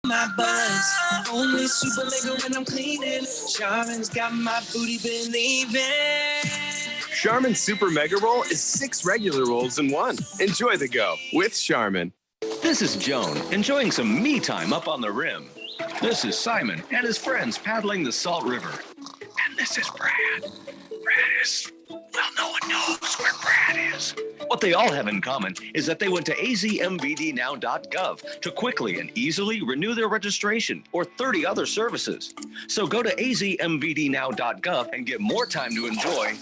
My buzz, only super mega when I'm cleaning. Charmin's got my booty believing. Charmin Super Mega Roll is 6 regular rolls in one. Enjoy the go with Charmin. This is Joan, enjoying some me time up on the rim. This is Simon and his friends paddling the Salt River. And this is Brad. Brad is, well, no one knows where Brad is. What they all have in common is that they went to azmbdnow.gov to quickly and easily renew their registration or 30 other services. So go to azmbdnow.gov and get more time to enjoy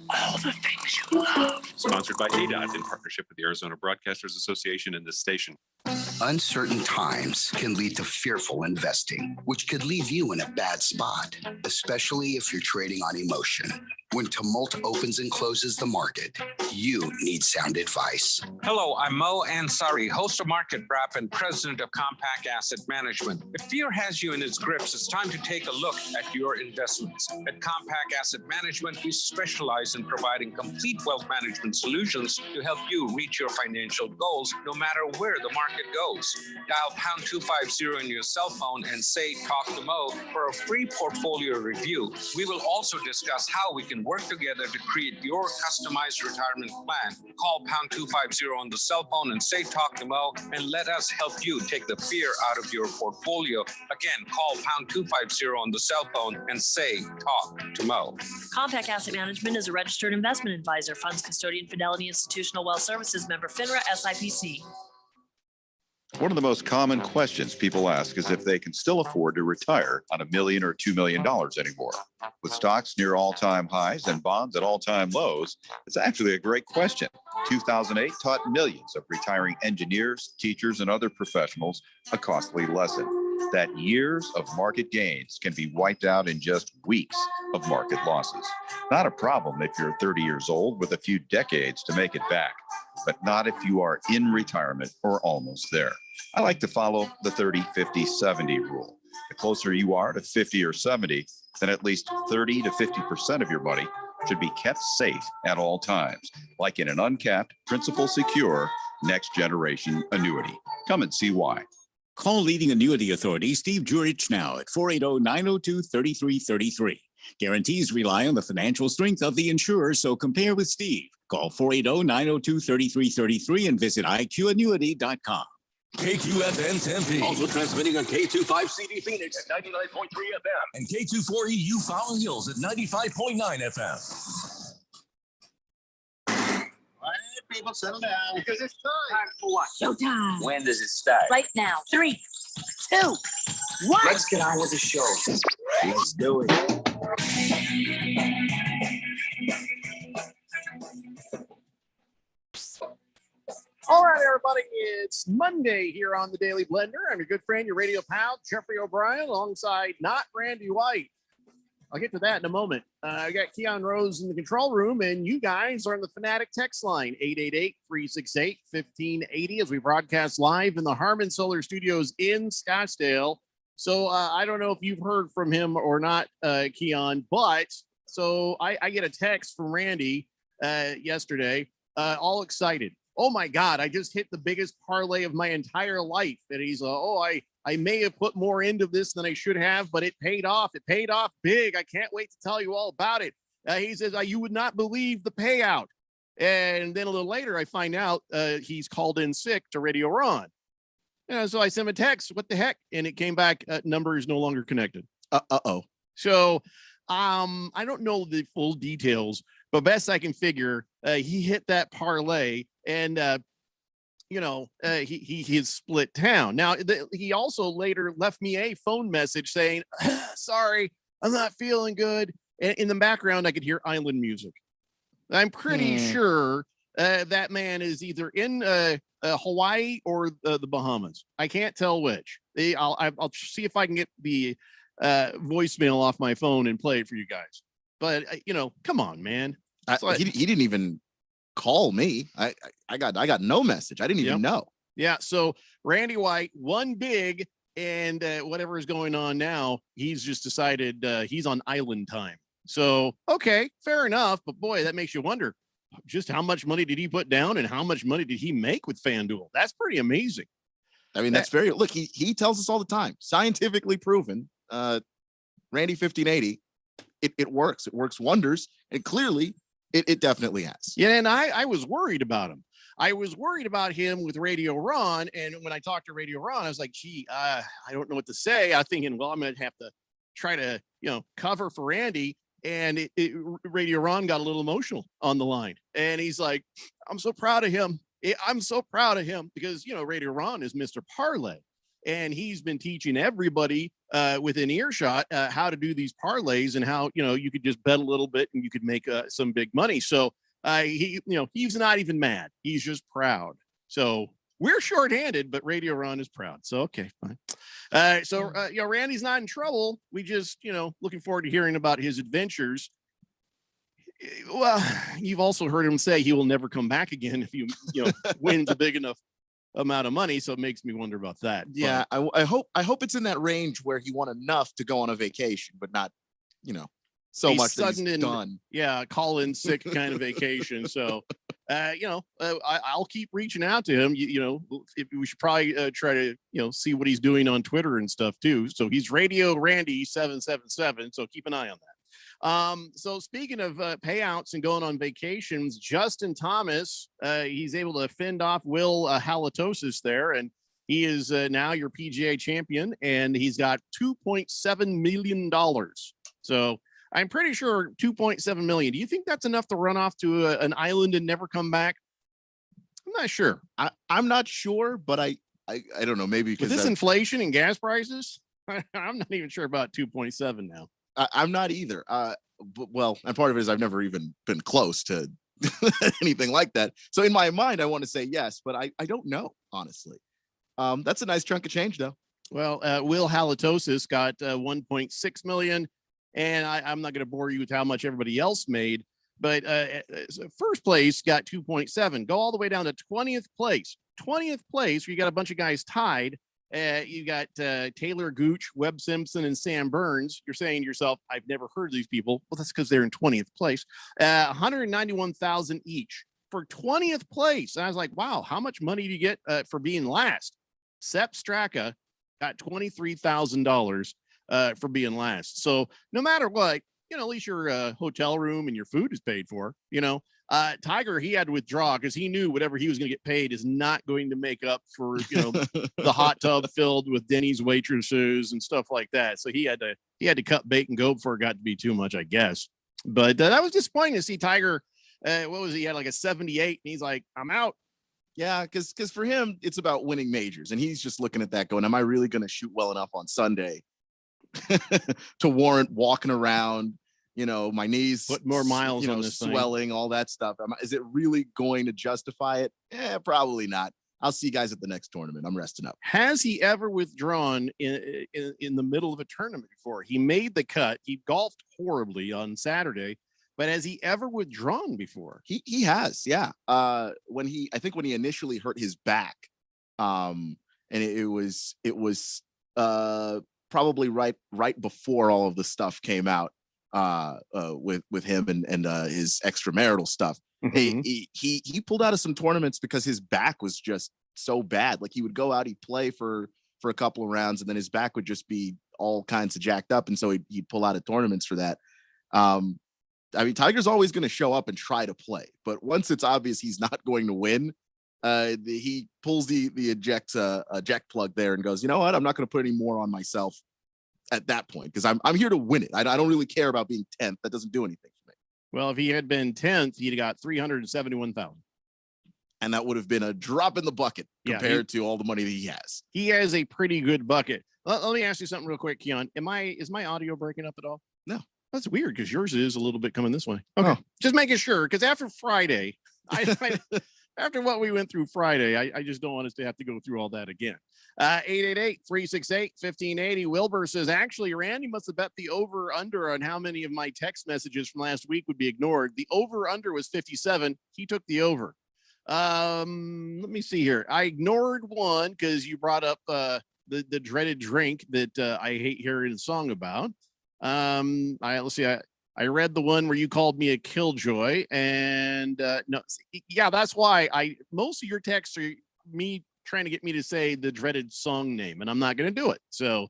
all the things you love. Sponsored by ADOT in partnership with the Arizona Broadcasters Association and this station. Uncertain times can lead to fearful investing, which could leave you in a bad spot, especially if you're trading on emotion. When tumult opens and closes the market, you need sound advice. Hello, I'm Mo Ansari, host of Market Wrap and president of Compact Asset Management. If fear has you in its grips, it's time to take a look at your investments. At Compact Asset Management, we specialize in providing complete wealth management solutions to help you reach your financial goals, no matter where the market goes. Dial pound 250 in your cell phone and say talk to Mo for a free portfolio review. We will also discuss how we can work together to create your customized retirement plan. Call pound 250 on the cell phone and say talk to Mo, and let us help you take the fear out of your portfolio. Again, call pound 250 on the cell phone and say talk to Mo. Compact Asset Management is a registered investment advisor, funds custodian, Fidelity Institutional Wealth Services, member FINRA SIPC. One of the most common questions people ask is if they can still afford to retire on $1 million or $2 million anymore. With stocks near all-time highs and bonds at all-time lows, it's actually a great question. 2008 taught millions of retiring engineers, teachers, and other professionals a costly lesson that years of market gains can be wiped out in just weeks of market losses. Not a problem if you're 30 years old with a few decades to make it back, but not if you are in retirement or almost there. I like to follow the 30, 50, 70 rule. The closer you are to 50 or 70, then at least 30 to 50% of your money should be kept safe at all times, like in an uncapped, principal secure, next generation annuity. Come and see why. Call leading annuity authority Steve Jurich now at 480-902-3333. Guarantees rely on the financial strength of the insurer, so compare with Steve. Call 480-902-3333 and visit iqannuity.com. KQFN Tempe. Also transmitting on K25CD Phoenix at 99.3 FM. And K24EU Fountain Hills at 95.9 FM. All right, people, settle down. Because it's time. Time for what? Showtime. When does it start? Right now. 3, 2, 1. Let's get on with the show. Let's do it. All right, everybody, it's Monday here on the Daily Blender. I'm your good friend, your radio pal, Jeffrey O'Brien, alongside not Randy White. I'll get to that in a moment. I got Keon Rose in the control room, and you guys are on the Fanatic text line, 888-368-1580, as we broadcast live in the Harman Solar Studios in Scottsdale. So I don't know if you've heard from him or not, Keon, but so I get a text from Randy yesterday, all excited. Oh my God, I just hit the biggest parlay of my entire life. And he's, I may have put more into this than I should have, but it paid off. It paid off big. I can't wait to tell you all about it. He says, you would not believe the payout. And then a little later, I find out he's called in sick to Radio Ron. So I sent him a text, what the heck? And it came back, number is no longer connected. Uh-oh. So I don't know the full details, but best I can figure, he hit that parlay and, he split town. Now, he also later left me a phone message saying, sorry, I'm not feeling good. And in the background, I could hear island music. I'm pretty sure that man is either in Hawaii or the Bahamas. I can't tell which. I'll see if I can get the voicemail off my phone and play it for you guys. But, come on, man. He didn't even call me. I got no message. I didn't even know. Yeah. So Randy White won big, and whatever is going on now, he's just decided he's on island time. So, okay, fair enough. But boy, that makes you wonder just how much money did he put down and how much money did he make with FanDuel? That's pretty amazing. I mean, that's very, look, he tells us all the time, scientifically proven, Randy 1580, it works. It works wonders. And clearly it definitely has. Yeah. And I was worried about him. I was worried about him with Radio Ron. And when I talked to Radio Ron, I was like, gee, I don't know what to say. I'm thinking, well, I'm going to have to try to, cover for Randy. And Radio Ron got a little emotional on the line. And he's like, I'm so proud of him. I'm so proud of him because, Radio Ron is Mr. Parlay. And he's been teaching everybody within earshot how to do these parlays and how, you could just bet a little bit and you could make some big money. So he's not even mad. He's just proud. So we're shorthanded, but Radio Ron is proud. So, okay, fine. Randy's not in trouble. We just, looking forward to hearing about his adventures. Well, you've also heard him say he will never come back again if you wins a big enough amount of money. So it makes me wonder about that. Yeah. I hope it's in that range where he won enough to go on a vacation, but not, so much that he's done. Yeah. Call in sick kind of vacation. So, I'll keep reaching out to him. We should probably try to, see what he's doing on Twitter and stuff too. So he's Radio Randy 777. So keep an eye on that. So speaking of payouts and going on vacations, Justin Thomas, he's able to fend off Will Halitosis there, and he is now your PGA champion, and he's got $2.7 million. So I'm pretty sure 2.7 million. Do you think that's enough to run off to an island and never come back? I'm not sure. I'm not sure, but I don't know. Maybe because with this inflation and gas prices, I'm not even sure about 2.7 now. I'm not either. And part of it is I've never even been close to anything like that. So in my mind, I want to say yes, but I don't know, honestly. That's a nice chunk of change, though. Well, Will Halitosis got 1.6 million. And I'm not going to bore you with how much everybody else made, but first place got 2.7. Go all the way down to 20th place. 20th place, where you got a bunch of guys tied. You got Taylor Gooch, Webb Simpson, and Sam Burns. You're saying to yourself, I've never heard of these people. Well, that's because they're in 20th place. 191,000 each for 20th place. And I was like, wow, how much money do you get for being last? Sepp Straka got $23,000. For being last. So no matter what, at least your hotel room and your food is paid for, Tiger, he had to withdraw because he knew whatever he was going to get paid is not going to make up for, the hot tub filled with Denny's waitresses and stuff like that. So he had to cut bait and go before it got to be too much, I guess. But that was disappointing to see Tiger. What was he had like a 78 and he's like, I'm out. Yeah, because for him, it's about winning majors. And he's just looking at that going, am I really going to shoot well enough on Sunday to warrant walking around, my knees put more miles on this swelling, all that stuff? Is it really going to justify it? Probably not. I'll see you guys at the next tournament. I'm resting up. Has he ever withdrawn in the middle of a tournament before? He made the cut. He golfed horribly on Saturday, but has he ever withdrawn before? He has, yeah. When he initially hurt his back, and it was probably right before all of the stuff came out with him and his extramarital stuff. Mm-hmm. He pulled out of some tournaments because his back was just so bad. Like he would go out, he'd play for a couple of rounds, and then his back would just be all kinds of jacked up, and so he'd pull out of tournaments for that. Tiger's always going to show up and try to play, but once it's obvious he's not going to win, he pulls the eject plug there and goes, you know what? I'm not going to put any more on myself at that point because I'm here to win it. I don't really care about being 10th. That doesn't do anything for me. Well, if he had been 10th, he'd have got 371,000. And that would have been a drop in the bucket compared to all the money that he has. He has a pretty good bucket. Let me ask you something real quick, Keon. Is my audio breaking up at all? No. That's weird because yours is a little bit coming this way. Okay. Just making sure, because after Friday, after what we went through Friday, I just don't want us to have to go through all that again. 888-368-1580. Wilbur says, actually, Randy must have bet the over-under on how many of my text messages from last week would be ignored. The over-under was 57. He took the over. Let me see here. I ignored one because you brought up the dreaded drink that I hate hearing a song about. Let's see. I read the one where you called me a killjoy, and no, yeah, that's why most of your texts are me trying to get me to say the dreaded song name, and I'm not going to do it. So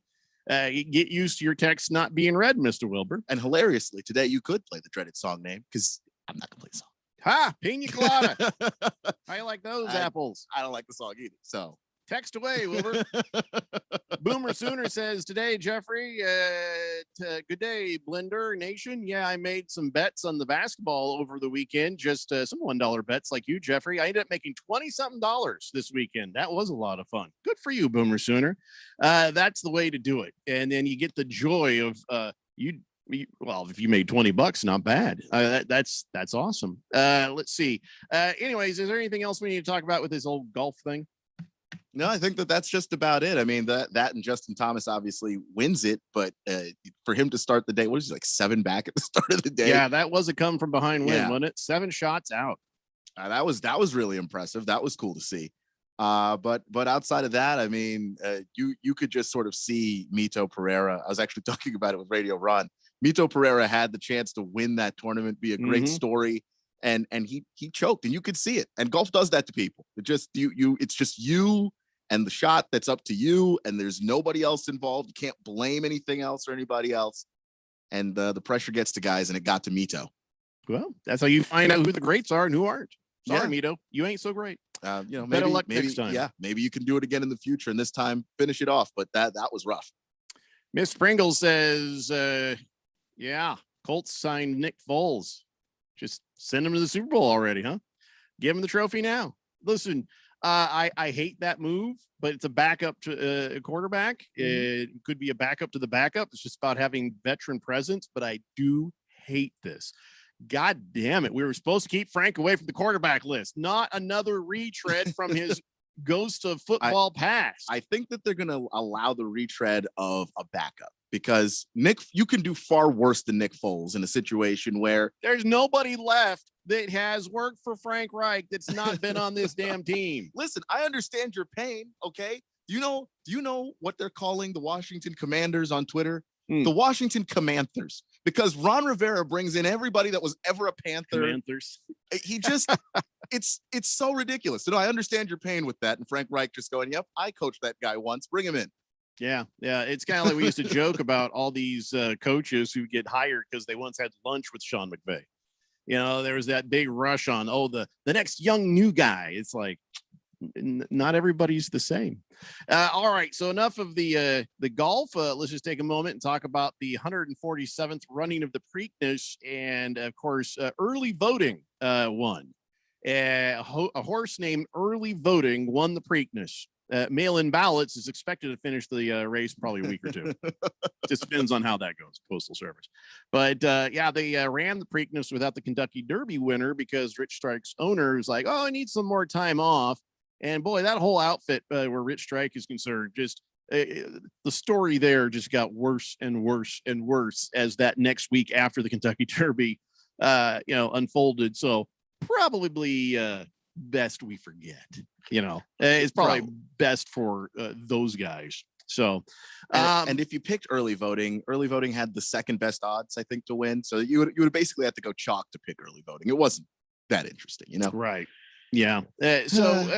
get used to your text not being read, Mr. Wilbur. And hilariously, today you could play the dreaded song name because I'm not going to play the song. Ha! Pina colada. How you like those apples? I don't like the song either. So text away, Wilbur. Boomer Sooner says today, Jeffrey, good day, Blender Nation. Yeah, I made some bets on the basketball over the weekend, just some $1 bets like you, Jeffrey. I ended up making $20-something this weekend. That was a lot of fun. Good for you, Boomer Sooner. That's the way to do it. And then you get the joy of well, if you made $20, not bad. That's awesome. Let's see. Anyways, is there anything else we need to talk about with this old golf thing? No, I think that's just about it. I mean, that and Justin Thomas obviously wins it, but for him to start the day, what is he, like 7 back at the start of the day? Yeah, that was a come from behind win, wasn't it? 7 shots out. That was really impressive. That was cool to see. But outside of that, I mean, you could just sort of see Mito Pereira. I was actually talking about it with Radio Ron. Mito Pereira had the chance to win that tournament, be a great story. And he choked, and you could see it. And golf does that to people. It just it's just you and the shot that's up to you, and there's nobody else involved. You can't blame anything else or anybody else. And the pressure gets to guys, and it got to Mito. Well, that's how you find out who the greats are and who aren't. Sorry, Mito, you ain't so great. Better luck next time. Yeah, maybe you can do it again in the future, and this time finish it off. But that was rough. Miss Pringle says, yeah, Colts signed Nick Foles. Just send him to the Super Bowl already, huh? Give him the trophy now. Listen, I hate that move, but it's a backup to a quarterback. It could be a backup to the backup. It's just about having veteran presence, but I do hate this. God damn it. We were supposed to keep Frank away from the quarterback list, not another retread from his ghost of football past. I think that they're going to allow the retread of a backup because you can do far worse than Nick Foles in a situation where there's nobody left that has worked for Frank Reich that's not been on this damn team. Listen, I understand your pain. Okay. Do you know what they're calling the Washington Commanders on Twitter? The Washington Commanders, because Ron Rivera brings in everybody that was ever a Panther. Commanders. He just, it's so ridiculous. I understand your pain with that. And Frank Reich just going, yep, I coached that guy once. Bring him in. Yeah. It's kind of like we used to joke about all these coaches who get hired because they once had lunch with Sean McVay. There was that big rush on, the next young new guy. It's like, not everybody's the same. All right. So enough of the golf. Let's just take a moment and talk about the 147th running of the Preakness. And of course, early voting won. A horse named Early Voting won the Preakness. Mail-in ballots is expected to finish the race probably a week or two. Just depends on how that goes, Postal Service. But they ran the Preakness without the Kentucky Derby winner because Rich Strike's owner is like, I need some more time off. And boy, that whole outfit where Rich Strike is concerned, just the story there just got worse and worse and worse as that next week after the Kentucky Derby, unfolded. So probably best we forget. It's probably best for those guys. So, and if you picked early voting had the second best odds, I think, to win. So you would basically have to go chalk to pick early voting. It wasn't that interesting, Right. Yeah. So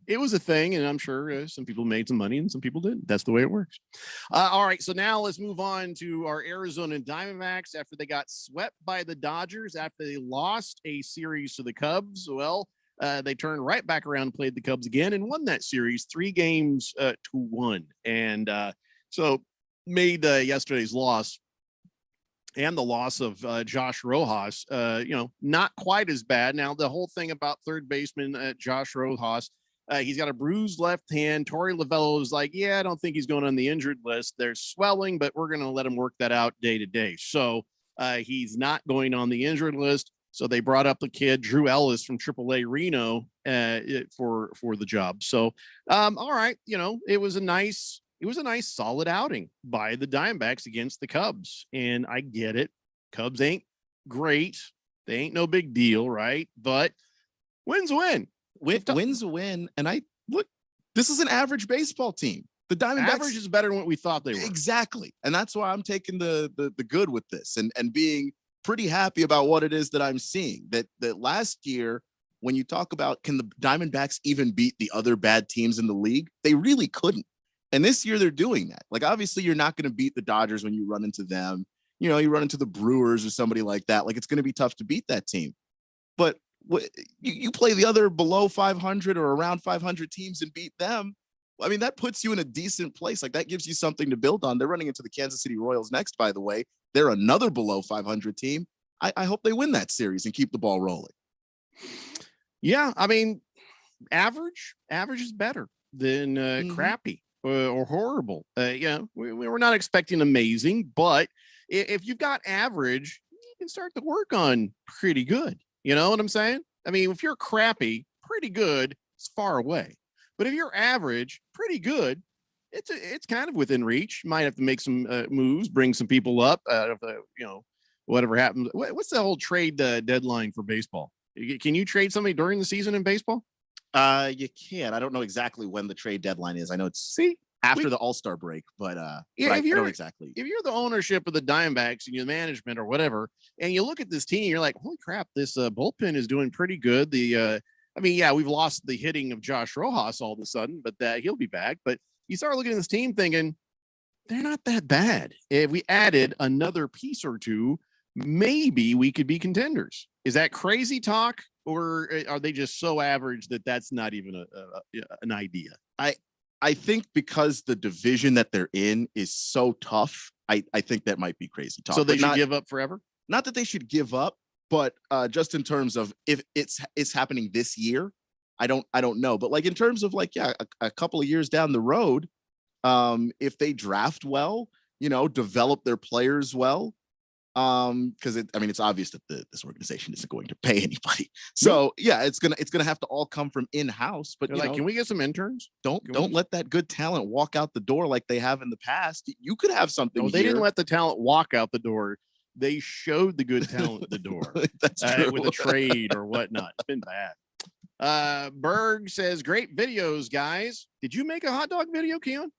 it was a thing, and I'm sure some people made some money and some people didn't. That's the way it works. All right. So now let's move on to our Arizona Diamondbacks after they got swept by the Dodgers, after they lost a series to the Cubs. Well, they turned right back around and played the Cubs again and won that series 3-1. And so made yesterday's loss and the loss of Josh Rojas, not quite as bad. Now, the whole thing about third baseman Josh Rojas, he's got a bruised left hand. Torey Lovello is like, I don't think he's going on the injured list. There's swelling, but we're going to let him work that out day to day. So he's not going on the injured list. So they brought up the kid, Drew Ellis from AAA Reno for the job. So, all right, it was a nice solid outing by the Diamondbacks against the Cubs. And I get it. Cubs ain't great. They ain't no big deal, right? But wins a win. Wins a win. And this is an average baseball team. The Diamondbacks average is better than what we thought they were. Exactly. And that's why I'm taking the good with this and being pretty happy about what it is that I'm seeing. That last year when you talk about can the Diamondbacks even beat the other bad teams in the league, they really couldn't. And this year they're doing that. Like, obviously, you're not going to beat the Dodgers when you run into them. You know, you run into the Brewers or somebody like that. Like, it's going to be tough to beat that team. But you play the other below 500 or around 500 teams and beat them. I mean, that puts you in a decent place. Like, that gives you something to build on. They're running into the Kansas City Royals next, by the way. They're another below 500 team. I hope they win that series and keep the ball rolling. Yeah, I mean, average is better than crappy or horrible. We're not expecting amazing, but if you've got average, you can start to work on pretty good. You know what I'm saying? I mean, if you're crappy, pretty good, it's far away. But if you're average, pretty good, it's kind of within reach. You might have to make some moves, bring some people up out of the, whatever happens. What's the whole trade deadline for baseball? Can you trade somebody during the season in baseball? You can. I don't know exactly when the trade deadline is. I know it's after the All-Star break, but I don't exactly. If you're the ownership of the Diamondbacks and you're the management or whatever, and you look at this team, you're like, holy crap, this bullpen is doing pretty good. We've lost the hitting of Josh Rojas all of a sudden, but he'll be back. But you start looking at this team thinking, they're not that bad. If we added another piece or two, maybe we could be contenders. Is that crazy talk, or are they just so average that that's not even an idea? I think because the division that they're in is so tough, I think that might be crazy talk. So they should give up forever? Not that they should give up, but just in terms of if it's happening this year, I don't know. But like in terms of a couple of years down the road, if they draft well, develop their players well, because it's obvious that this organization isn't going to pay anybody. So yeah, it's gonna have to all come from in-house. But can we get some interns? Don't let that good talent walk out the door like they have in the past. You could have something. No, they didn't let the talent walk out the door. They showed the good talent at the door. That's true. With a trade or whatnot. It's been bad. Berg says, great videos, guys. Did you make a hot dog video, Keon?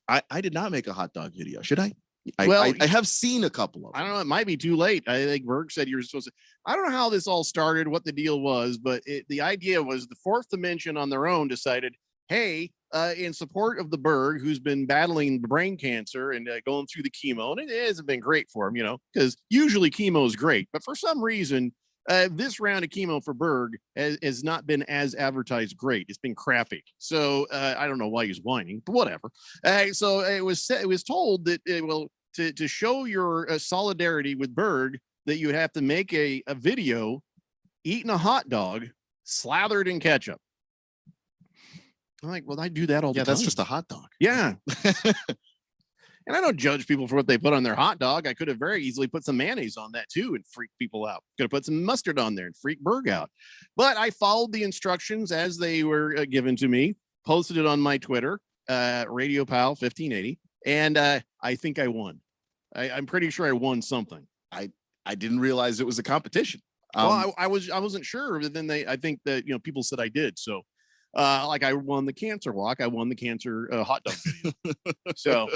I did not make a hot dog video. Should I? I have seen a couple of them. I don't know. It might be too late. I think Berg said you were supposed to. I don't know how this all started, what the deal was, but the idea was the Fourth Dimension on their own decided, hey, in support of the Berg, who's been battling brain cancer and going through the chemo, and it hasn't been great for him, because usually chemo is great. But for some reason, this round of chemo for Berg has not been as advertised great. It's been crappy. So I don't know why he's whining, but whatever. So it was told that to show your solidarity with Berg, that you have to make a video eating a hot dog slathered in ketchup. I'm like, well, I do that all the time. Yeah, that's just a hot dog. Yeah. And I don't judge people for what they put on their hot dog. I could have very easily put some mayonnaise on that too and freak people out. Could have put some mustard on there and freak Berg out. But I followed the instructions as they were given to me, posted it on my Twitter, Radio Pal 1580, and I think I won. I'm pretty sure I won something. I didn't realize it was a competition. Well, I wasn't sure, but then I think that people said I did. So I won the cancer walk. I won the cancer hot dog video. So,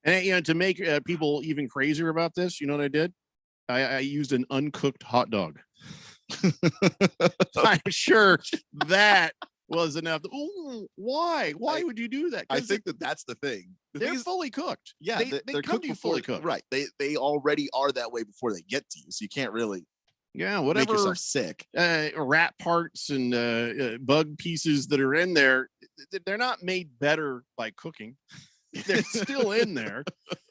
and to make people even crazier about this, you know what I did? I used an uncooked hot dog. I'm sure that was enough. Ooh, why would you do that? I think that's the thing. They're fully cooked. Yeah, they're come to you fully cooked. Right. They already are that way before they get to you. So you can't really whatever make yourself sick. Rat parts and bug pieces that are in there, they're not made better by cooking. They're still in there,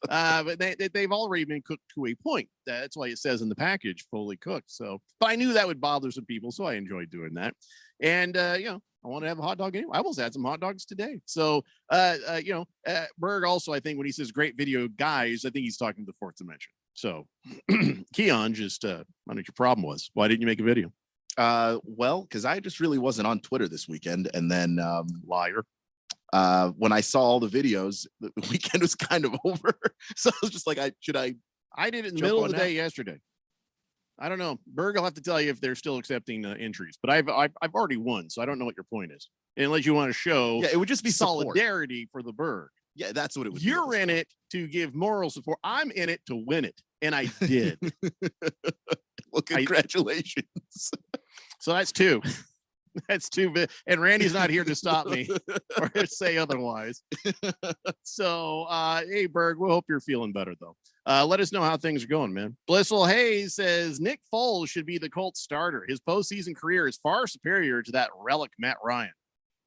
but they've already been cooked to a point. That's why it says in the package fully cooked. So, but I knew that would bother some people, so I enjoyed doing that. And I want to have a hot dog anyway. I almost had some hot dogs today. So Berg also, I think when he says great video guys, I think he's talking to the Fourth Dimension. So Keon, just I don't know what your problem was. Why didn't you make a video? Well, because I just really wasn't on Twitter this weekend, and then liar. When I saw all the videos, the weekend was kind of over. So I was just like, I did it in the middle of the day yesterday. I don't know. Berg, I'll have to tell you if they're still accepting entries, but I've already won, so I don't know what your point is. Unless you want to show, it would just be solidarity for the Berg. Yeah, that's what it would be. You're in it to give moral support. I'm in it to win it, and I did. Well, congratulations. So that's two. That's too big. And Randy's not here to stop me or to say otherwise. So, hey, Berg, we hope you're feeling better, though. Let us know how things are going, man. Blissful Hayes says Nick Foles should be the Colts starter. His postseason career is far superior to that relic Matt Ryan.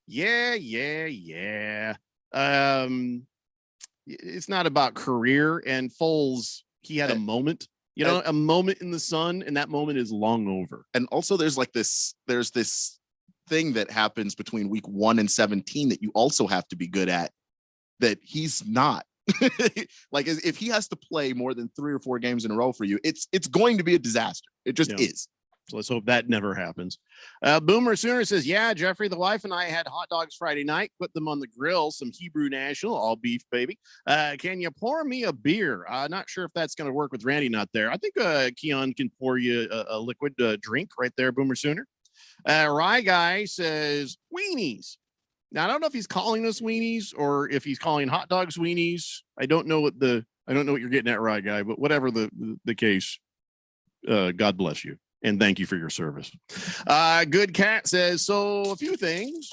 Yeah. It's not about career. And Foles, he had a moment. A moment in the sun, and that moment is long over. And also there's this thing that happens between week 1 and 17 that you also have to be good at that he's not. Like if he has to play more than 3 or 4 games in a row for you, it's going to be a disaster. It just is. So let's hope that never happens. Boomer Sooner says, yeah, Jeffrey, the wife and I had hot dogs Friday night, put them on the grill, some Hebrew National, all beef, baby. Can you pour me a beer? Not sure if that's going to work with Randy not there. I think Keon can pour you a liquid drink right there, Boomer Sooner. Rye Guy says, weenies. Now, I don't know if he's calling us weenies or if he's calling hot dogs weenies. I don't know what you're getting at, Rye Guy, but whatever the case, God bless you. And thank you for your service. Good Cat says, so a few things.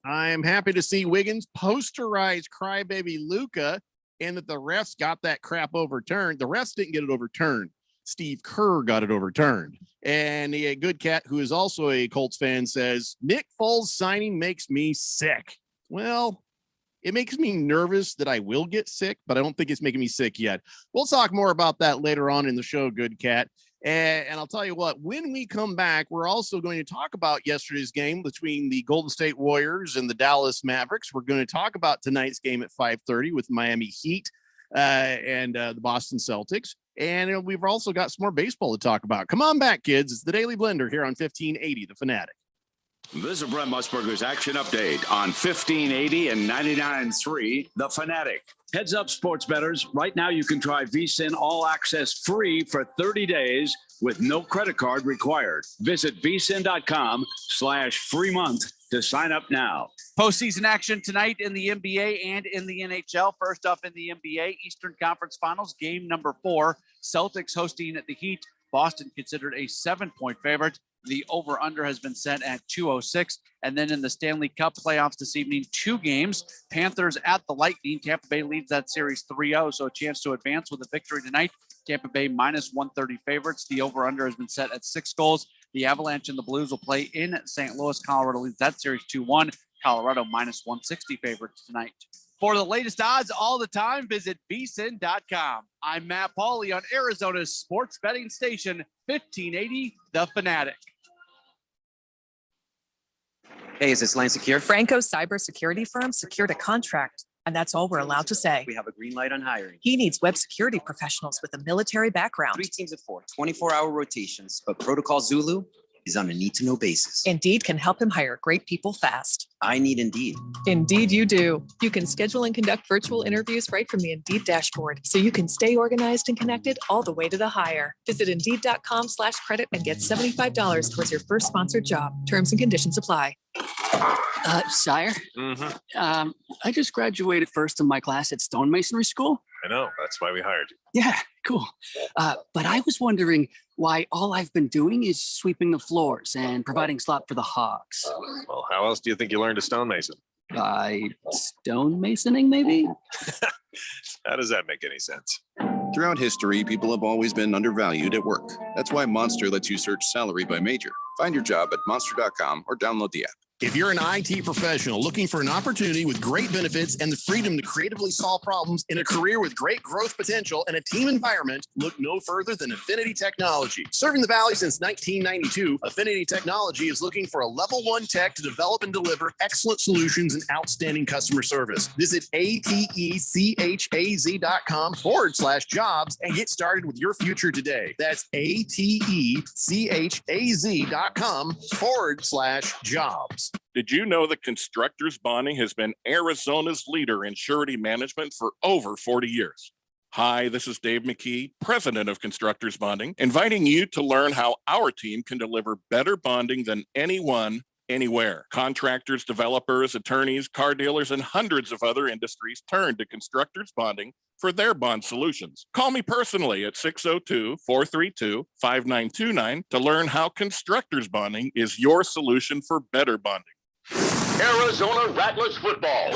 I'm happy to see Wiggins posterize crybaby Luka and that the refs got that crap overturned. The refs didn't get it overturned. Steve Kerr got it overturned. And a Good Cat, who is also a Colts fan, says, Nick Foles signing makes me sick. Well, it makes me nervous that I will get sick, but I don't think it's making me sick yet. We'll talk more about that later on in the show, Good Cat. And I'll tell you what, when we come back, we're also going to talk about yesterday's game between the Golden State Warriors and the Dallas Mavericks. We're going to talk about tonight's game at 5:30 with Miami Heat and the Boston Celtics. And we've also got some more baseball to talk about. Come on back, kids. It's the Daily Blender here on 1580, The Fanatic. This is Brent Musburger's action update on 1580 and 99.3 The Fanatic. Heads up, sports bettors. Right now, you can try VSiN All Access free for 30 days with no credit card required. Visit vsin.com/free month to sign up now. Postseason action tonight in the NBA and in the NHL. First up in the NBA, Eastern Conference Finals, game number 4. Celtics hosting the Heat. Boston considered a 7-point favorite. The over-under has been set at 206. And then in the Stanley Cup playoffs this evening, 2 games. Panthers at the Lightning. Tampa Bay leads that series 3-0, so a chance to advance with a victory tonight. Tampa Bay minus 130 favorites. The over-under has been set at 6 goals. The Avalanche and the Blues will play in St. Louis. Colorado leads that series 2-1. Colorado minus 160 favorites tonight. For the latest odds all the time, visit vsin.com. I'm Matt Pauley on Arizona's sports betting station, 1580 The Fanatic. Hey, is this line secure? Franco's cybersecurity firm secured a contract, and that's all we're allowed to say. We have a green light on hiring. He needs web security professionals with a military background. 3 teams of 4, 24-hour rotations, but Protocol Zulu is on a need-to-know basis. Indeed can help him hire great people fast. I need Indeed. Indeed you do. You can schedule and conduct virtual interviews right from the Indeed dashboard, so you can stay organized and connected all the way to the hire. Visit Indeed.com/credit and get $75 towards your first sponsored job. Terms and conditions apply. Sire, I just graduated first in my class at stonemasonry school. I know. That's why we hired you. Yeah, cool. But I was wondering why all I've been doing is sweeping the floors and providing slop for the hogs. Well, how else do you think you learned to stonemason? By stonemasoning, maybe? How does that make any sense? Throughout history, people have always been undervalued at work. That's why Monster lets you search salary by major. Find your job at monster.com or download the app. If you're an IT professional looking for an opportunity with great benefits and the freedom to creatively solve problems in a career with great growth potential and a team environment, look no further than Affinity Technology. Serving the Valley since 1992, Affinity Technology is looking for a level 1 tech to develop and deliver excellent solutions and outstanding customer service. Visit atechaz.com/jobs and get started with your future today. That's atechaz.com/jobs. Did you know that Constructors Bonding has been Arizona's leader in surety management for over 40 years? Hi, this is Dave McKee, president of Constructors Bonding, inviting you to learn how our team can deliver better bonding than anyone anywhere. Contractors, developers, attorneys, car dealers, and hundreds of other industries turn to Constructors Bonding for their bond solutions. Call me personally at 602-432-5929 to learn how Constructors Bonding is your solution for better bonding. Arizona Rattlers football.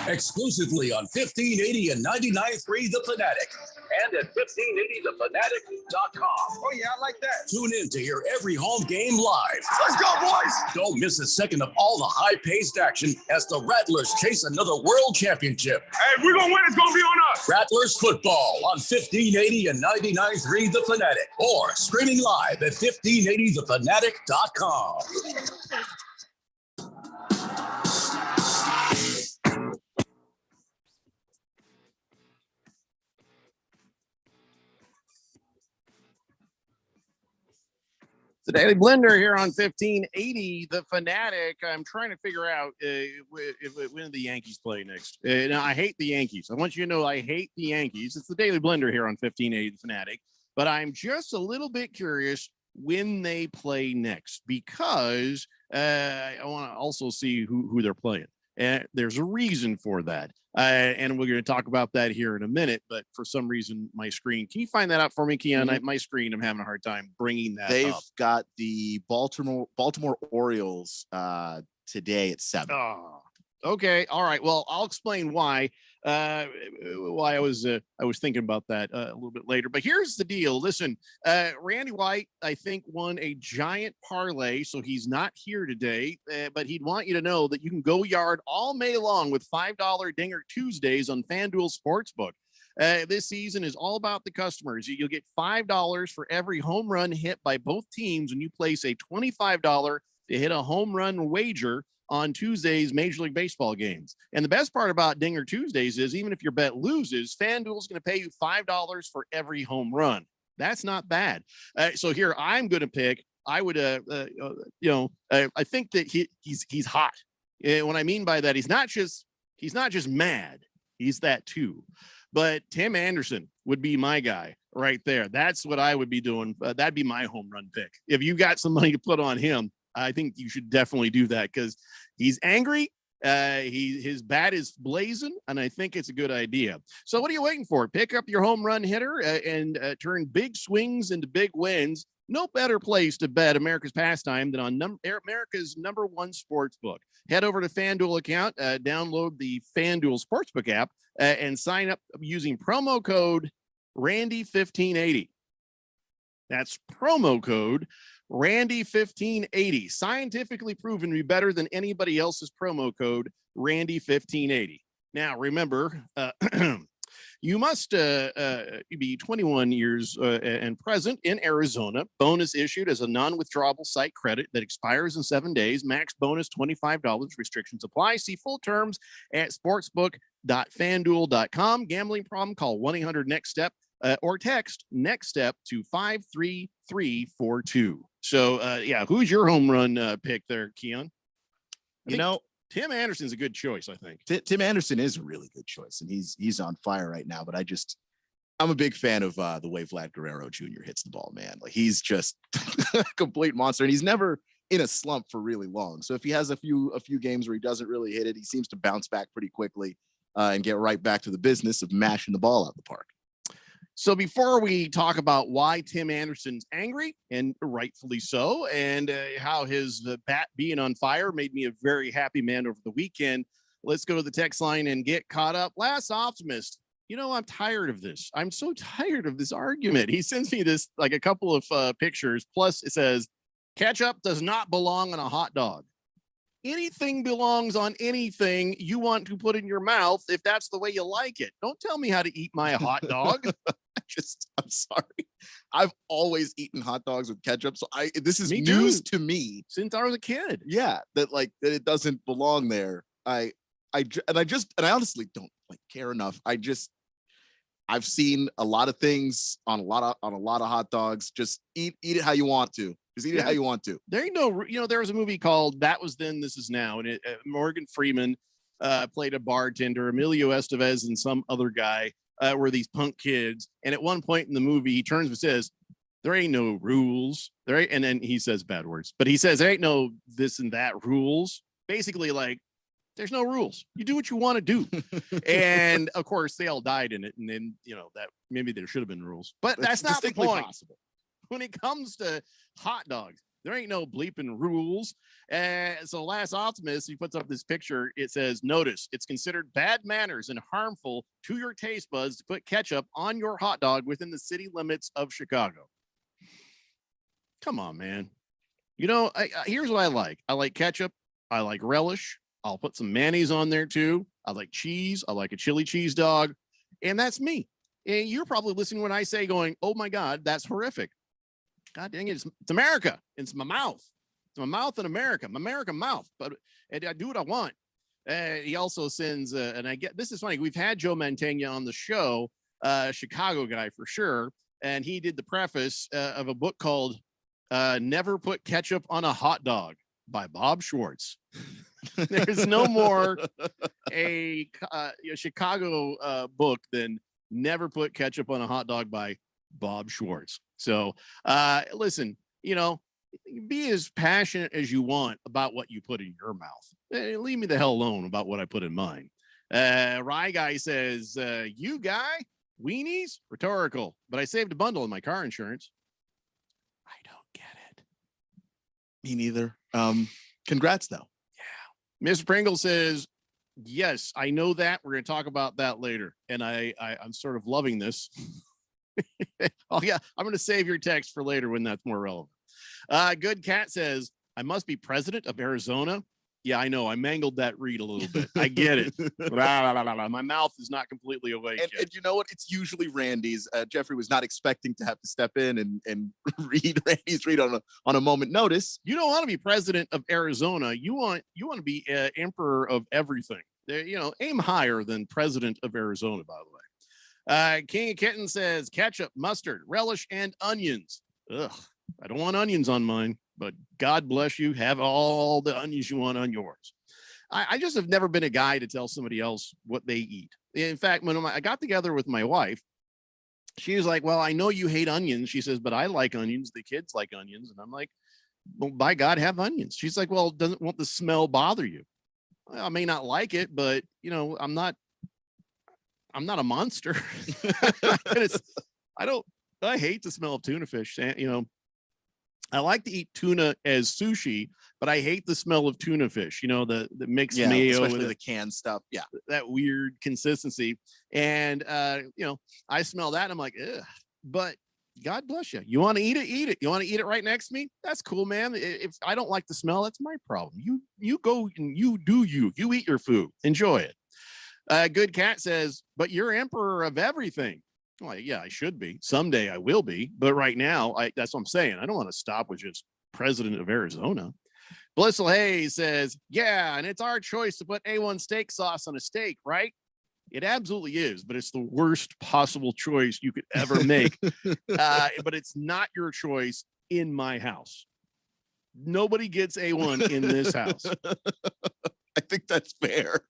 Exclusively on 1580 and 99.3 The Fanatic. And at 1580thefanatic.com. Oh, yeah, I like that. Tune in to hear every home game live. Let's go, boys. Don't miss a second of all the high-paced action as the Rattlers chase another world championship. Hey, if we're going to win, it's going to be on us. Rattlers football on 1580 and 99.3 The Fanatic. Or streaming live at 1580thefanatic.com. The Daily Blender here on 1580 The Fanatic. I'm trying to figure out when the Yankees play next. Now, I hate the Yankees. I want you to know I hate the Yankees. It's the Daily Blender here on 1580 The Fanatic. But I'm just a little bit curious when they play next because I want to also see who they're playing. And there's a reason for that. And we're going to talk about that here in a minute. But for some reason, my screen, can you find that out for me, Keon? My screen, I'm having a hard time bringing that They've up. got the Baltimore Orioles today at 7. Oh, okay. All right. Well, I'll explain why I was thinking about that a little bit later. But here's the deal. Listen, Randy White, I think, won a giant parlay, so he's not here today. But he'd want you to know that you can go yard all May long with $5 Dinger Tuesdays on FanDuel Sportsbook. This season is all about the customers. You'll get $5 for every home run hit by both teams when you place a $25 to hit a home run wager on Tuesday's Major League Baseball games. And the best part about Dinger Tuesdays is even if your bet loses, FanDuel's going to pay you $5 for every home run. That's not bad. So here I'm going to pick. I would, I think that he's hot. What I mean by that, he's not just mad. He's that too. But Tim Anderson would be my guy right there. That's what I would be doing. That'd be my home run pick. If you got some money to put on him, I think you should definitely do that because he's angry. His bat is blazing, and I think it's a good idea. So what are you waiting for? Pick up your home run hitter and turn big swings into big wins. No better place to bet America's pastime than on America's #1 sports book. Head over to FanDuel account, download the FanDuel Sportsbook app, and sign up using promo code Randy1580. That's promo code Randy1580, scientifically proven to be better than anybody else's promo code Randy1580. Now, remember, you must be 21 years and present in Arizona. Bonus issued as a non-withdrawable site credit that expires in 7 days. Max bonus $25. Restrictions apply. See full terms at sportsbook.fanduel.com. Gambling problem? Call 1-800-NEXT-STEP. Or text next step to 53342. So, who's your home run pick there, Keon? Tim Anderson's a good choice, I think. Tim Anderson is a really good choice, and he's on fire right now. But I'm a big fan of the way Vlad Guerrero Jr. hits the ball, man. Like he's just a complete monster, and he's never in a slump for really long. So if he has a few games where he doesn't really hit it, he seems to bounce back pretty quickly and get right back to the business of mashing the ball out the park. So before we talk about why Tim Anderson's angry, and rightfully so, and how his bat being on fire made me a very happy man over the weekend, let's go to the text line and get caught up. Last Optimist, I'm tired of this. I'm so tired of this argument. He sends me this, like a couple of pictures. Plus it says, ketchup does not belong on a hot dog. Anything belongs on anything you want to put in your mouth if that's the way you like it. Don't tell me how to eat my hot dog. I'm sorry. I've always eaten hot dogs with ketchup. So this is Me news too. to me. Since I was a kid. Yeah. That it doesn't belong there. I honestly don't care enough. I've seen a lot of things on a lot of hot dogs. Just eat it how you want to. Just eat it how you want to. There ain't no, there was a movie called That Was Then, This Is Now, and Morgan Freeman played a bartender. Emilio Estevez and some other guy were these punk kids. And at one point in the movie, he turns and says, there ain't no rules. There ain't, and then he says bad words, but he says there ain't no this and that rules. Basically, like, there's no rules. You do what you want to do. And of course, they all died in it. And then, that maybe there should have been rules, but that's not the point. Possible. When it comes to hot dogs, there ain't no bleeping rules. So Last Optimist, he puts up this picture. It says, notice it's considered bad manners and harmful to your taste buds to put ketchup on your hot dog within the city limits of Chicago. Come on, man. Here's what I like. I like ketchup. I like relish. I'll put some mayonnaise on there too. I like cheese. I like a chili cheese dog. And that's me. And you're probably listening when I say going, oh my God, that's horrific. God dang it. It's America. It's my mouth. It's my mouth in America. My American mouth. But I do what I want. He also sends, and I get, this is funny. We've had Joe Mantegna on the show, Chicago guy for sure. And he did the preface of a book called Never Put Ketchup on a Hot Dog by Bob Schwartz. There's no more a Chicago book than Never Put Ketchup on a Hot Dog by Bob Schwartz. So listen, be as passionate as you want about what you put in your mouth. Leave me the hell alone about what I put in mine. Rye Guy says, you guy, weenies? Rhetorical, but I saved a bundle in my car insurance. I don't get it. Me neither. Congrats though. Miss Pringle says, yes, I know that. We're going to talk about that later. And I'm sort of loving this. Oh, yeah. I'm going to save your text for later when that's more relevant. Good Cat says, I must be president of Arizona. Yeah, I know. I mangled that read a little bit. I get it. My mouth is not completely awake. And you know what? It's usually Randy's. Jeffrey was not expecting to have to step in and read Randy's read on a moment notice. You don't want to be president of Arizona. You want to be emperor of everything. Aim higher than president of Arizona, by the way. King of Kitten says ketchup, mustard, relish, and onions. Ugh, I don't want onions on mine. But God bless you. Have all the onions you want on yours. I just have never been a guy to tell somebody else what they eat. In fact, when I got together with my wife, she was like, well, I know you hate onions. She says, but I like onions. The kids like onions. And I'm like, well, by God, have onions. She's like, well, won't the smell bother you? Well, I may not like it, but I'm not a monster. I hate the smell of tuna fish. I like to eat tuna as sushi, but I hate the smell of tuna fish, the mixed mayo, especially the canned stuff. Yeah. That weird consistency. And, I smell that and I'm like, ugh. But God bless you. You want to eat it, eat it. You want to eat it right next to me? That's cool, man. If I don't like the smell, that's my problem. You go and you eat your food. Enjoy it. Good Cat says, but you're emperor of everything. Well, yeah, I should be. Someday I will be. But right now, that's what I'm saying. I don't want to stop with just president of Arizona. Blissful Hayes says, yeah, and it's our choice to put A1 steak sauce on a steak, right? It absolutely is, but it's the worst possible choice you could ever make. But it's not your choice in my house. Nobody gets A1 in this house. I think that's fair.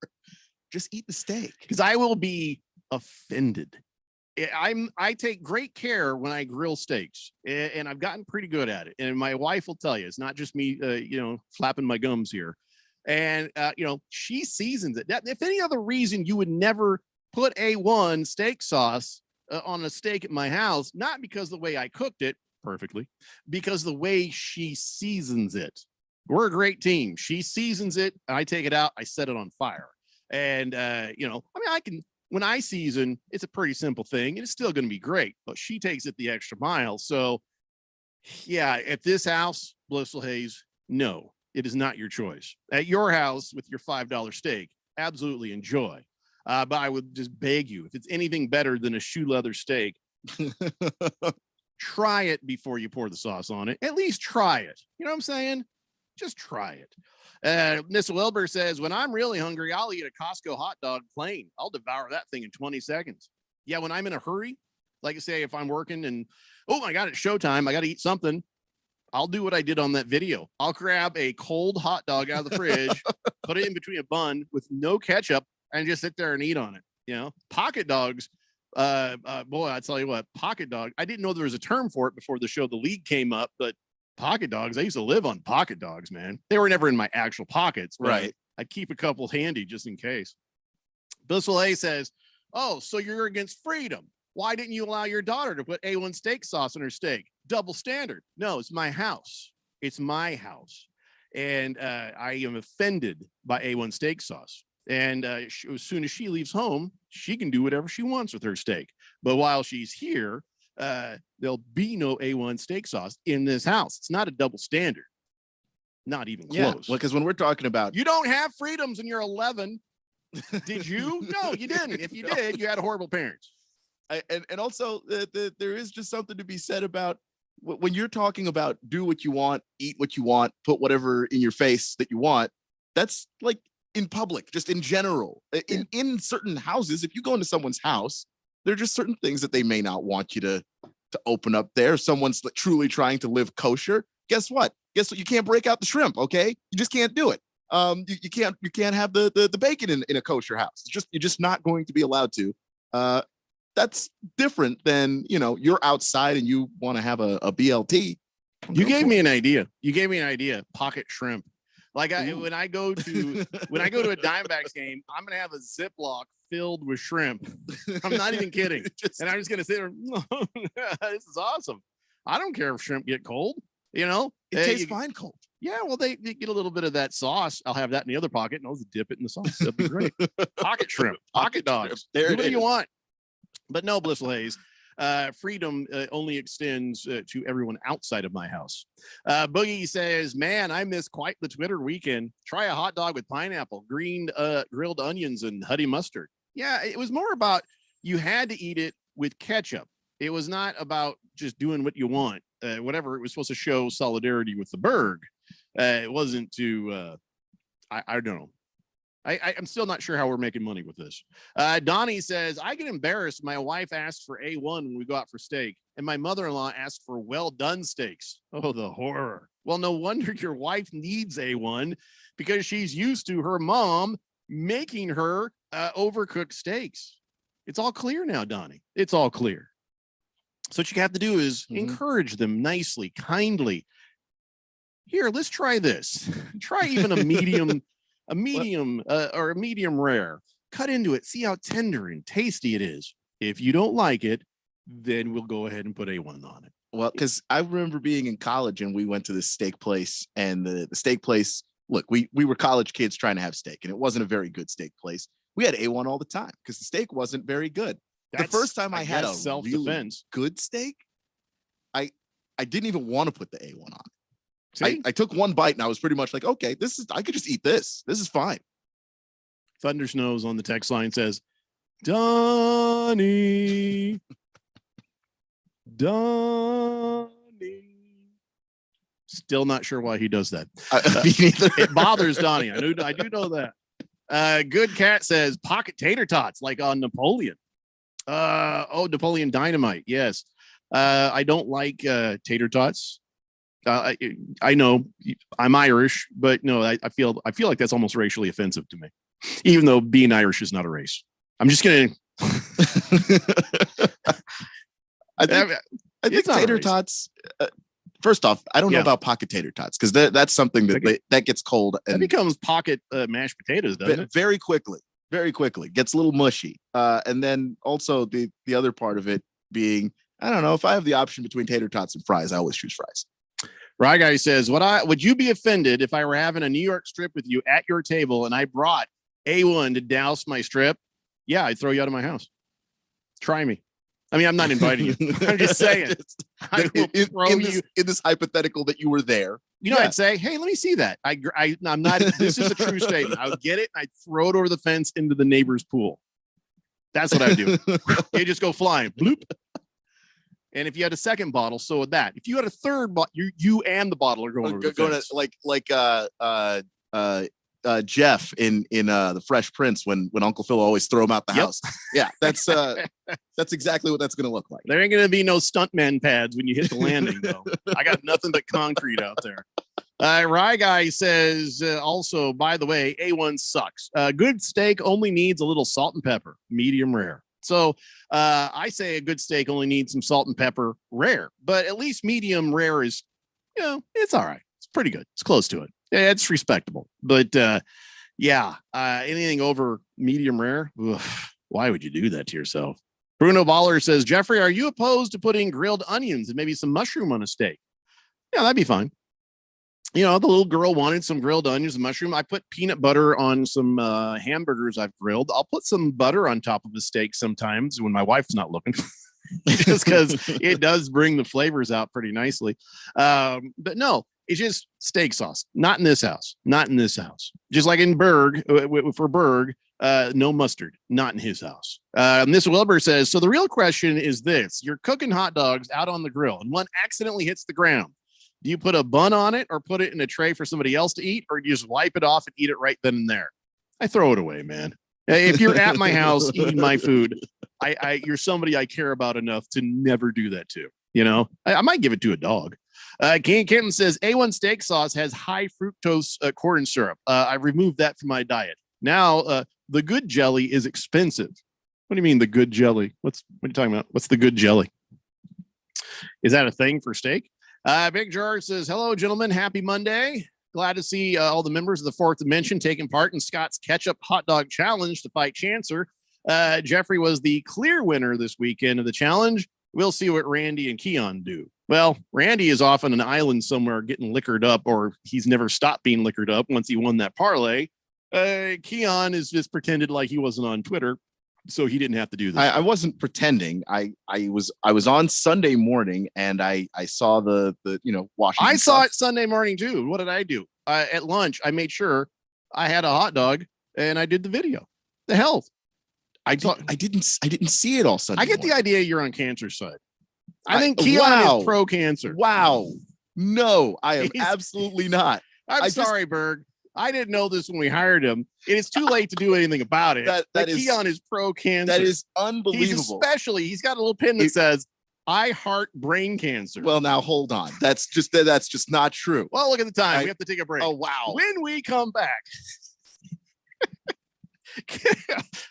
Just eat the steak. Because I will be offended. I take great care when I grill steaks, and I've gotten pretty good at it. And my wife will tell you, it's not just me, flapping my gums here. And, she seasons it. If any other reason you would never put A1 steak sauce on a steak at my house, not because of the way I cooked it perfectly, because the way she seasons it. We're a great team. She seasons it. I take it out. I set it on fire. And, when I season, it's a pretty simple thing and it's still going to be great, but she takes it the extra mile. So yeah, at this house, Blissful Hayes, no, it is not your choice. At your house with your $5 steak, absolutely enjoy. But I would just beg you, if it's anything better than a shoe leather steak, try it before you pour the sauce on it. At least try it. You know what I'm saying? Just try it. Miss Wilbur says, when I'm really hungry, I'll eat a Costco hot dog plain. I'll devour that thing in 20 seconds. Yeah, when I'm in a hurry, like I say, if I'm working and, oh my God, it's showtime, I got to eat something, I'll do what I did on that video. I'll grab a cold hot dog out of the fridge, put it in between a bun with no ketchup, and just sit there and eat on it. Pocket dogs Boy, I tell you what, pocket dog. I didn't know there was a term for it before the show. The league came up, but pocket dogs. I used to live on pocket dogs, man. They were never in my actual pockets, but Right. I'd keep a couple handy just in case. Bill Soleil says, "Oh, so you're against freedom? Why didn't you allow your daughter to put A1 steak sauce on her steak? Double standard." No, it's my house. It's my house, and I am offended by A1 steak sauce. And as soon as she leaves home, she can do whatever she wants with her steak. But while she's here, there'll be no A1 steak sauce in this house. It's not a double standard. Not even close. Well, because when we're talking about You don't have freedoms when you're 11. Did you? No, you didn't. If you did, you had horrible parents. and also there is just something to be said about when you're talking about do what you want, eat what you want, put whatever in your face that you want. That's like in public, just in general. In certain houses, if you go into someone's house, there are just certain things that they may not want you to open up there. If someone's truly trying to live kosher, guess what? You can't break out the shrimp, okay? You just can't do it. You can't have the bacon in a kosher house. You're just not going to be allowed to. That's different than, you're outside and you want to have a BLT. You gave me an idea. Pocket shrimp. Like when I go to a Diamondbacks game, I'm gonna have a Ziploc filled with shrimp. I'm not even kidding. And I'm just gonna sit there. This is awesome. I don't care if shrimp get cold. It tastes fine cold. Yeah, well, they get a little bit of that sauce. I'll have that in the other pocket, and I'll just dip it in the sauce. That'd be great. Pocket shrimp, pocket dogs. There Do it what you is. want. But no, Blissful Haze. Freedom only extends to everyone outside of my house. Boogie says, "Man, I miss quite the Twitter weekend. Try a hot dog with pineapple, grilled onions, and honey mustard." Yeah, it was more about you had to eat it with ketchup. It was not about just doing what you want. Whatever, it was supposed to show solidarity with the Berg. It wasn't to. I don't know. I'm still not sure how we're making money with this. Donnie says, "I get embarrassed. My wife asked for A1 when we go out for steak, and my mother-in-law asked for well-done steaks." Oh, the horror. Well, no wonder your wife needs A1 because she's used to her mom making her overcooked steaks. It's all clear now, Donnie. It's all clear. So what you have to do is encourage them nicely, kindly. Here, let's try this. Try even a medium. A medium or a medium rare. Cut into it. See how tender and tasty it is. If you don't like it, then we'll go ahead and put A1 on it. Well, because I remember being in college and we went to this steak place, and the steak place, look, we were college kids trying to have steak, and it wasn't a very good steak place. We had A1 all the time because the steak wasn't very good. The first time I had a really good steak, I didn't even want to put the A1 on. I took one bite and I was pretty much like, okay, I could just eat this. This is fine. Thunder Snows on the text line says, Donnie. Still not sure why he does that. It bothers Donnie. I do know that. Good Cat says pocket tater tots like on Napoleon. Napoleon Dynamite. Yes. I don't like tater tots. I know I'm Irish, but no, I feel like that's almost racially offensive to me, even though being Irish is not a race. I'm just gonna. I think tater tots. First off, I don't know about pocket tater tots because that's something that gets cold and that becomes pocket mashed potatoes, doesn't it? Very quickly, gets a little mushy. And then also the other part of it being, I don't know, if I have the option between tater tots and fries, I always choose fries. Right Guy says, would you be offended if I were having a New York strip with you at your table and I brought A1 to douse my strip? Yeah, I'd throw you out of my house. Try me. I mean, I'm not inviting you. I'm just saying. In this hypothetical that you were there. I'd say, hey, let me see that. I'm not, this is a true statement. I would get it and I'd throw it over the fence into the neighbor's pool. That's what I do. You just go flying. Bloop. And if you had a second bottle, so would that. If you had a third bottle, you and the bottle are going over the fence. Jeff in the Fresh Prince when Uncle Phil always throw him out the house. Yeah, that's exactly what that's going to look like. There ain't going to be no stuntman pads when you hit the landing, though. I got nothing but concrete out there. Rye Guy says, also, by the way, A1 sucks. Good steak only needs a little salt and pepper, medium rare. So I say a good steak only needs some salt and pepper rare, but at least medium rare is, it's all right. It's pretty good. It's close to it. Yeah, it's respectable. But anything over medium rare, why would you do that to yourself? Bruno Baller says, Jeffrey, are you opposed to putting grilled onions and maybe some mushroom on a steak? Yeah, that'd be fine. The little girl wanted some grilled onions and mushroom. I put peanut butter on some hamburgers I've grilled. I'll put some butter on top of a steak sometimes when my wife's not looking, just because it does bring the flavors out pretty nicely. But no, it's just steak sauce. Not in this house. Not in this house. Just like in Berg, for Berg, no mustard. Not in his house. Miss Wilbur says, so the real question is this. You're cooking hot dogs out on the grill and one accidentally hits the ground. Do you put a bun on it or put it in a tray for somebody else to eat, or do you just wipe it off and eat it right then and there? I throw it away, man. If you're at my house eating my food, you're somebody I care about enough to never do that to. I might give it to a dog. Kenton says A1 steak sauce has high fructose corn syrup. I removed that from my diet. Now the good jelly is expensive. What do you mean the good jelly? What are you talking about? What's the good jelly? Is that a thing for steak? Big George says, hello, gentlemen. Happy Monday. Glad to see all the members of the Fourth Dimension taking part in Scott's Ketchup Hot Dog Challenge to fight cancer. Jeffrey was the clear winner this weekend of the challenge. We'll see what Randy and Keon do. Well, Randy is off on an island somewhere getting liquored up, or he's never stopped being liquored up once he won that parlay. Keon is just pretended like he wasn't on Twitter, so he didn't have to do this. I wasn't pretending. I was on Sunday morning and I saw the Washington. I saw it Sunday morning too. What did I do? At lunch, I made sure I had a hot dog and I did the video. The hell, I didn't see it all Sunday. I get the idea you're on cancer side. I think Keon is pro cancer. Wow. No, I am absolutely not. I'm sorry, Berg. I didn't know this when we hired him. It is too late to do anything about it. Keon is pro cancer. That is unbelievable. He's got a little pin that says, I heart brain cancer. Well, now hold on. That's just not true. Well, look at the time. We have to take a break. Oh, wow. When we come back,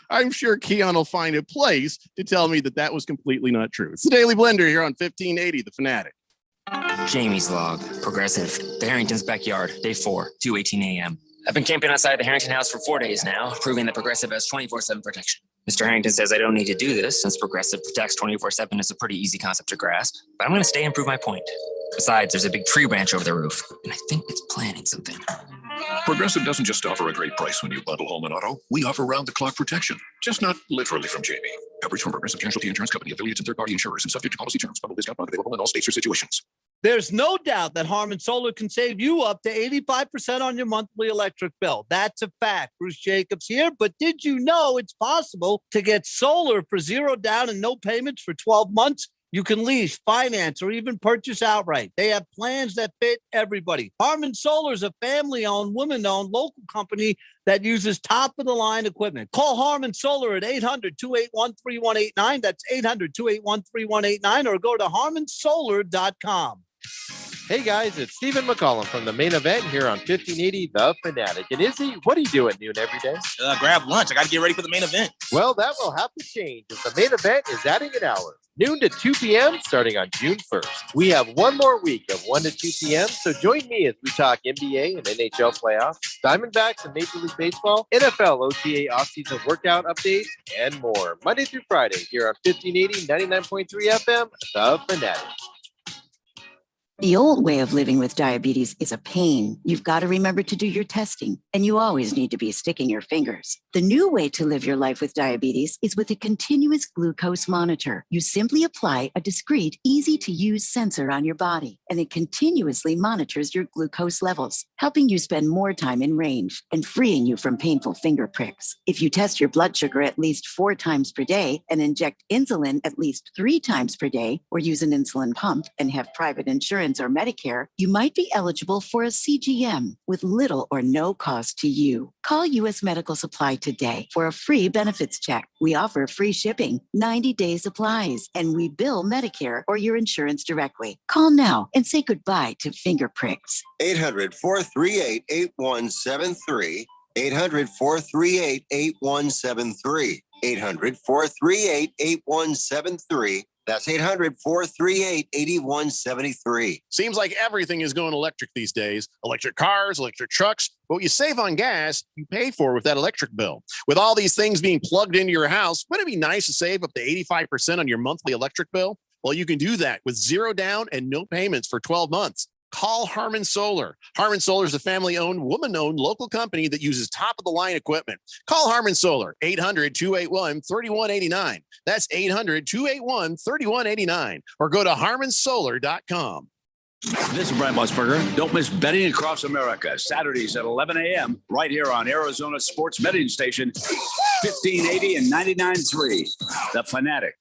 I'm sure Keon will find a place to tell me that was completely not true. It's the Daily Blender here on 1580, The Fanatic. Jamie's log, Progressive, the Harrington's backyard, day 4, 2:18 a.m. I've been camping outside the Harrington house for 4 days now, proving that Progressive has 24/7 protection. Mr. Harrington says I don't need to do this since Progressive protects 24/7 is a pretty easy concept to grasp, but I'm going to stay and prove my point. Besides, there's a big tree branch over the roof, and I think it's planning something. Progressive doesn't just offer a great price when you bundle home and auto. We offer round-the-clock protection, just not literally from Jamie. Coverage from Progressive Casualty Insurance Company, affiliates, and third-party insurers, and subject to policy terms. Bundle discount not available in all states or situations. There's no doubt that Harman Solar can save you up to 85% on your monthly electric bill. That's a fact. Bruce Jacobs here. But did you know it's possible to get solar for $0 down and no payments for 12 months? You can lease, finance, or even purchase outright. They have plans that fit everybody. Harman Solar is a family-owned, women-owned local company that uses top-of-the-line equipment. Call Harman Solar at 800-281-3189. That's 800-281-3189, or go to harmansolar.com. Hey guys, it's Stephen McCollum from the main event here on 1580 The Fanatic. And Izzy, what do you do at noon every day? Grab lunch. I got to get ready for the main event. Well, that will have to change as the main event is adding an hour, noon to 2 p.m. starting on June 1st. We have one more week of 1 to 2 p.m. So join me as we talk NBA and NHL playoffs, Diamondbacks and Major League Baseball, NFL OTA offseason workout updates, and more. Monday through Friday here on 1580, 99.3 FM, The Fanatic. The old way of living with diabetes is a pain. You've got to remember to do your testing, and you always need to be sticking your fingers. The new way to live your life with diabetes is with a continuous glucose monitor. You simply apply a discreet, easy-to-use sensor on your body, and it continuously monitors your glucose levels, helping you spend more time in range and freeing you from painful finger pricks. If you test your blood sugar at least 4 times per day and inject insulin at least 3 times per day, or use an insulin pump and have private insurance or Medicare, you might be eligible for a CGM with little or no cost to you. Call U.S. Medical Supply today for a free benefits check. We offer free shipping, 90-day supplies, and we bill Medicare or your insurance directly. Call now and say goodbye to finger pricks. 800-438-8173. 800-438-8173. 800-438-8173. That's 800-438-8173. Seems like everything is going electric these days. Electric cars, electric trucks. But what you save on gas, you pay for with that electric bill. With all these things being plugged into your house, wouldn't it be nice to save up to 85% on your monthly electric bill? Well, you can do that with zero down and no payments for 12 months. Call Harmon Solar. Harmon Solar is a family-owned, woman-owned local company that uses top-of-the-line equipment. Call Harmon Solar, 800-281-3189. That's 800-281-3189. Or go to harmonsolar.com. This is Brent Musburger. Don't miss Betting Across America, Saturdays at 11 a.m. right here on Arizona Sports Betting Station, 1580 and 99.3. The Fanatic.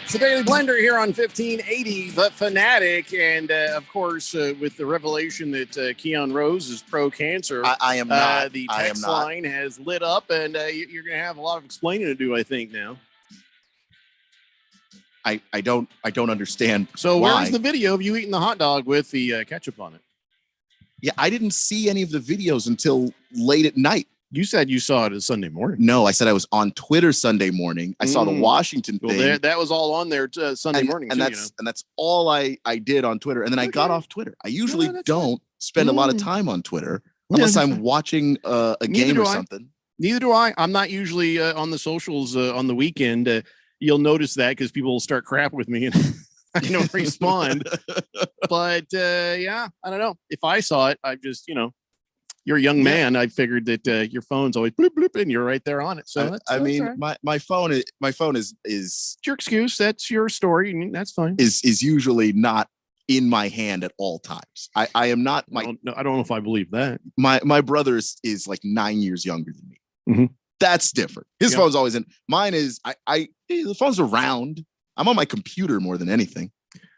It's the Daily Blender here on 1580, The Fanatic. And, of course, with the revelation that Keon Rose is pro-cancer, I am not. The text line has lit up, and you're going to have a lot of explaining to do, I think, now. I don't understand. So why. where's the video of you eating the hot dog with the ketchup on it? Yeah, I didn't see any of the videos until late at night. You said you saw it Sunday morning. No, I said I was on Twitter Sunday morning. I saw the Washington thing. That was all on there Sunday morning. And that's all I did on Twitter. And then I got off Twitter. I usually don't spend a lot of time on Twitter unless I'm watching a game or something. Neither do I. I'm not usually on the socials on the weekend. You'll notice that because people will start crap with me and I don't respond. But yeah, I don't know. If I saw it, I just, you're a young man. I figured that your phone's always bloop bloop and you're right there on it. So I mean, right. my phone is it's your excuse. That's your story. That's fine. Is usually not in my hand at all times. I am not I don't know if I believe that. My brother is like 9 years younger than me. Mm-hmm. That's different. His phone's always in. Mine is the phone's around. I'm on my computer more than anything.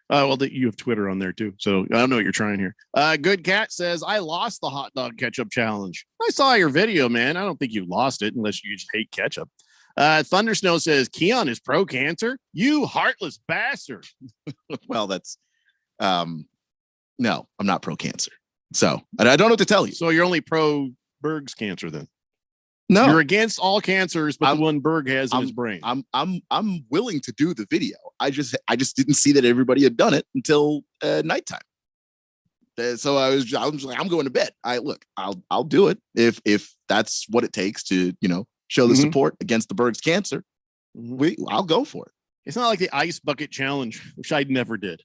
Well, you have Twitter on there too, so I don't know what you're trying here. Good Cat says, I lost the hot dog ketchup challenge. I saw your video, man. I don't think you lost it unless you just hate ketchup. Thundersnow says, Keon is pro-cancer? You heartless bastard. Well, that's, no, I'm not pro-cancer. So, I don't know what to tell you. So you're only pro-Berg's cancer then? No, you're against all cancers, but the one Berg has in his brain. I'm willing to do the video. I just didn't see that everybody had done it until nighttime. So I was like, I'm going to bed. I'll do it if that's what it takes to show the support against the Berg's cancer. I'll go for it. It's not like the ice bucket challenge, which I never did.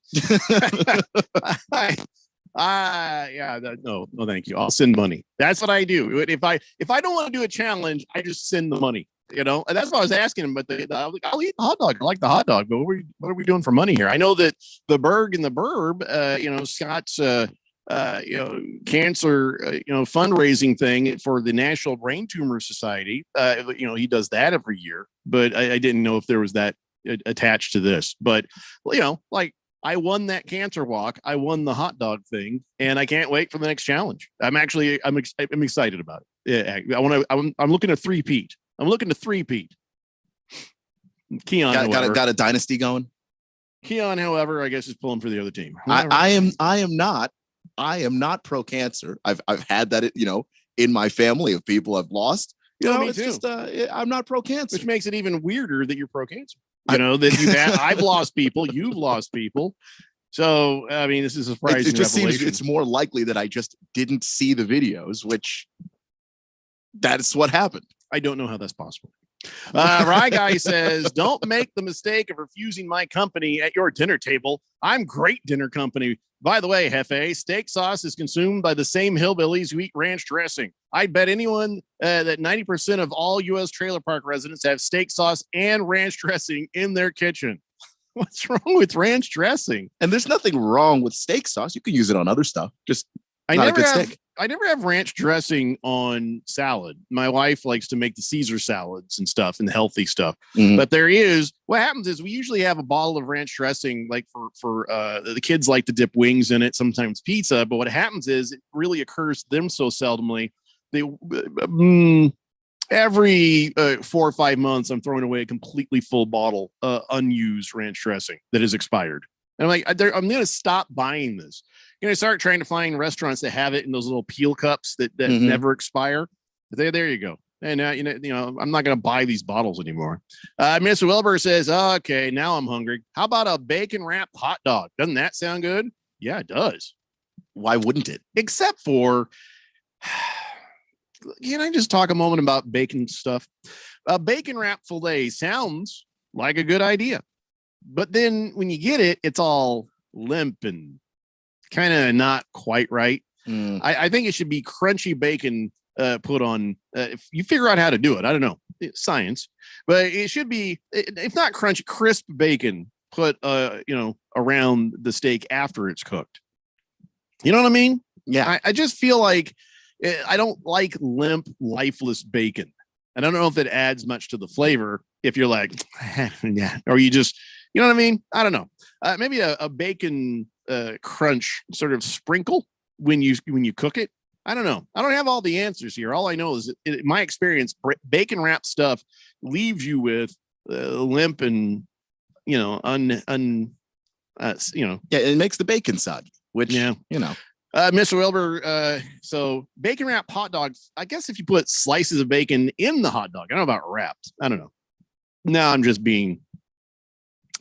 No, thank you. I'll send money. That's what I do. If I don't want to do a challenge, I just send the money. And that's what I was asking him. But I was like, I'll eat the hot dog. I like the hot dog. But what are we doing for money here? I know that the Berg and the Burb, Scott's, cancer, fundraising thing for the National Brain Tumor Society. He does that every year. But I didn't know if there was that attached to this. But I won that cancer walk. I won the hot dog thing, and I can't wait for the next challenge. I'm excited about it. Yeah, I'm looking to three-peat. Keon got a dynasty going. Keon, however, I guess is pulling for the other team. I am not pro-cancer. I've had that in my family of people I've lost. Me it's too. just I'm not pro-cancer, which makes it even weirder that you're pro-cancer. I've lost people, you've lost people. So, I mean, this is a surprising. It just seems it's more likely that I just didn't see the videos, which that's what happened. I don't know how that's possible. Rye Guy says, don't make the mistake of refusing my company at your dinner table. I'm great dinner company. By the way, Hefe, steak sauce is consumed by the same hillbillies who eat ranch dressing. I bet anyone that 90% of all U.S. trailer park residents have steak sauce and ranch dressing in their kitchen. What's wrong with ranch dressing? And there's nothing wrong with steak sauce. You can use it on other stuff. Just I never have ranch dressing on salad. My wife likes to make the Caesar salads and stuff and the healthy stuff. Mm-hmm. But what happens is we usually have a bottle of ranch dressing, like for the kids like to dip wings in it, sometimes pizza. But what happens is it really occurs to them so seldomly. Every 4 or 5 months, I'm throwing away a completely full bottle, unused ranch dressing that is expired. And I'm like, I'm going to stop buying this. I'm going to start trying to find restaurants that have it in those little peel cups that never expire. There you go. And now, I'm not going to buy these bottles anymore. Mr. Wilbur says, okay, now I'm hungry. How about a bacon wrapped hot dog? Doesn't that sound good? Yeah, it does. Why wouldn't it? Except for, can I just talk a moment about bacon stuff? A bacon wrapped filet sounds like a good idea. But then when you get it, it's all limp and kind of not quite right. I think it should be crunchy bacon put on. If you figure out how to do it, I don't know, it's science, but it should be, if not crunchy, crisp bacon put, around the steak after it's cooked. You know what I mean? Yeah. I just feel like I don't like limp, lifeless bacon. I don't know if it adds much to the flavor. If you're like, yeah, or you just, you know what I mean? I don't know. Maybe a bacon crunch sort of sprinkle when you cook it. I don't know. I don't have all the answers here. All I know is that in my experience, bacon wrapped stuff leaves you with limp and, yeah, it makes the bacon soggy, which, Mr. Wilbur, so bacon wrapped hot dogs, I guess if you put slices of bacon in the hot dog, I don't know about wrapped. I don't know. Now I'm just being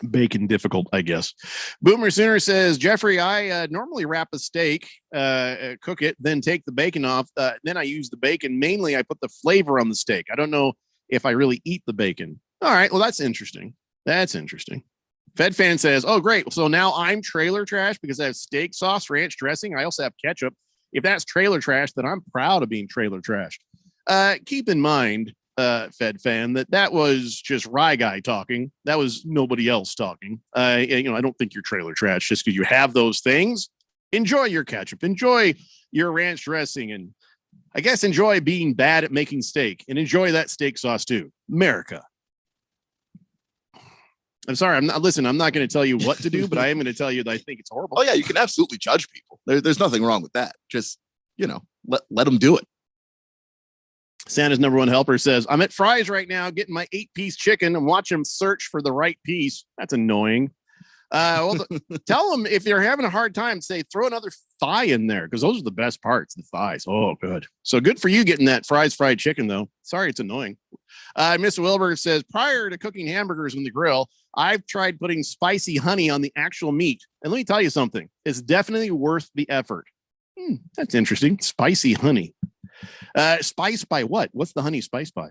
bacon difficult, I guess. Boomer Sooner says, Jeffrey, I normally wrap a steak, cook it, then take the bacon off. Then I use the bacon. Mainly, I put the flavor on the steak. I don't know if I really eat the bacon. All right. Well, that's interesting. Fed Fan says, oh, great. So now I'm trailer trash because I have steak sauce, ranch dressing. I also have ketchup. If that's trailer trash, then I'm proud of being trailer trash. Keep in mind, Fed Fan, that was just Rye Guy talking. That was nobody else talking. I don't think you're trailer trash just because you have those things. Enjoy your ketchup. Enjoy your ranch dressing. And I guess enjoy being bad at making steak. And enjoy that steak sauce too. America. I'm sorry. I'm not going to tell you what to do, but I am going to tell you that I think it's horrible. Oh yeah. You can absolutely judge people. There's nothing wrong with that. Just, let them do it. Santa's number one helper says, I'm at Fry's right now getting my 8-piece chicken and watch them search for the right piece. That's annoying. Tell them if they're having a hard time, say throw another thigh in there because those are the best parts, the thighs. Oh, good. So good for you getting that Fry's fried chicken, though. Sorry, it's annoying. Mr. Wilbur says, prior to cooking hamburgers on the grill, I've tried putting spicy honey on the actual meat. And let me tell you something. It's definitely worth the effort. That's interesting. Spicy honey. Spiced by what? What's the honey spiced by?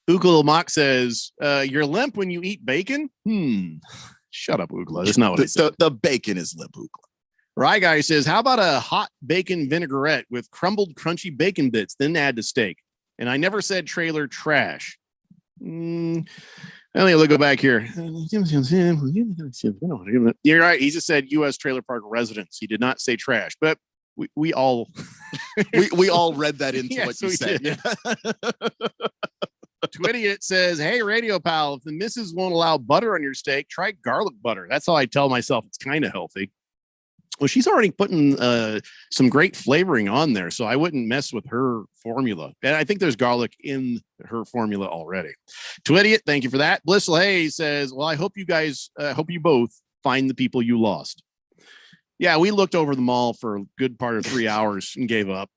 Ookla Mock says, you're limp when you eat bacon? Shut up, Ookla. That's not what I said. The bacon is limp, Ookla. Rye Guy says, how about a hot bacon vinaigrette with crumbled crunchy bacon bits, then add to steak? And I never said trailer trash. Let's go back here. You're right. He just said U.S. trailer park residents. He did not say trash, but we all we all read that into what you said. Yeah. Twittiot says, hey, Radio Pal, if the missus won't allow butter on your steak, try garlic butter. That's how I tell myself it's kind of healthy. Well, she's already putting some great flavoring on there, so I wouldn't mess with her formula. And I think there's garlic in her formula already. Twittiot, thank you for that. Blissful Hay says, well, I hope you both find the people you lost. Yeah, we looked over the mall for a good part of 3 hours and gave up.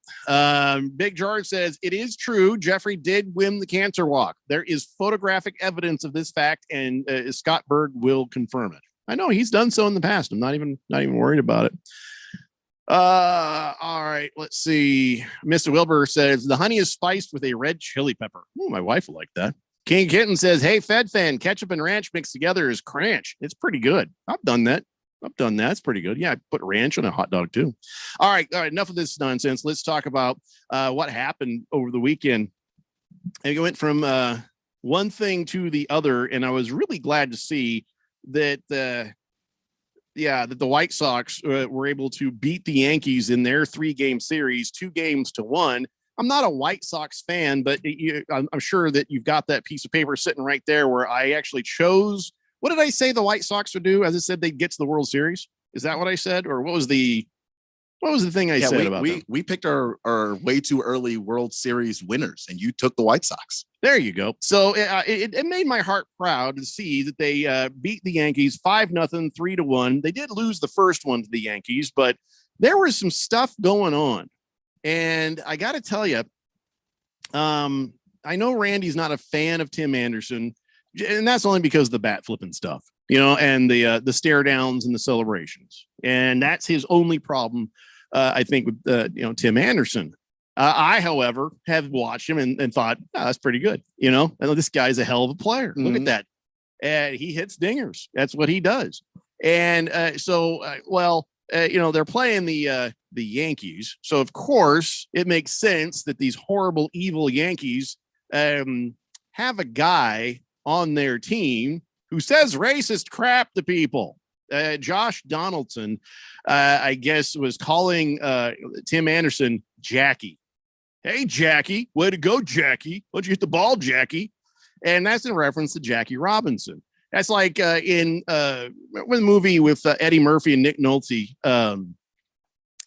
Big George says, it is true. Jeffrey did win the cancer walk. There is photographic evidence of this fact, and Scott Berg will confirm it. I know he's done so in the past. I'm not even worried about it. All right, let's see. Mr. Wilbur says, the honey is spiced with a red chili pepper. Oh, my wife will like that. King Kitten says, hey, Fed Fan, ketchup and ranch mixed together is cranch. It's pretty good. I've done that. It's pretty good. Yeah, I put ranch on a hot dog too. All right. Enough of this nonsense. Let's talk about what happened over the weekend. And it went from one thing to the other, and I was really glad to see that that the White Sox were able to beat the Yankees in their 3-game series, 2-1. I'm not a White Sox fan, but I'm sure that you've got that piece of paper sitting right there where I actually chose. What did I say the White Sox would do? As I said, they'd get to the World Series. Is that what I said? Or what was the thing I said about them? We picked our way too early World Series winners, and you took the White Sox. There you go. So it made my heart proud to see that they beat the Yankees 5-0, 3-1. They did lose the first one to the Yankees, but there was some stuff going on. And I got to tell you, I know Randy's not a fan of Tim Anderson, and that's only because of the bat flipping stuff, and the stare downs and the celebrations. And that's his only problem, I think, with Tim Anderson. I, however, have watched him and thought, that's pretty good. And this guy's a hell of a player. Look at that. And he hits dingers. That's what he does. And they're playing the Yankees. So, of course, it makes sense that these horrible, evil Yankees have a guy on their team who says racist crap to people. Josh Donaldson, I guess, was calling Tim Anderson Jackie. Hey, Jackie, way to go, Jackie. Why'd you hit the ball, Jackie? And that's in reference to Jackie Robinson. That's like in the movie with Eddie Murphy and Nick Nolte.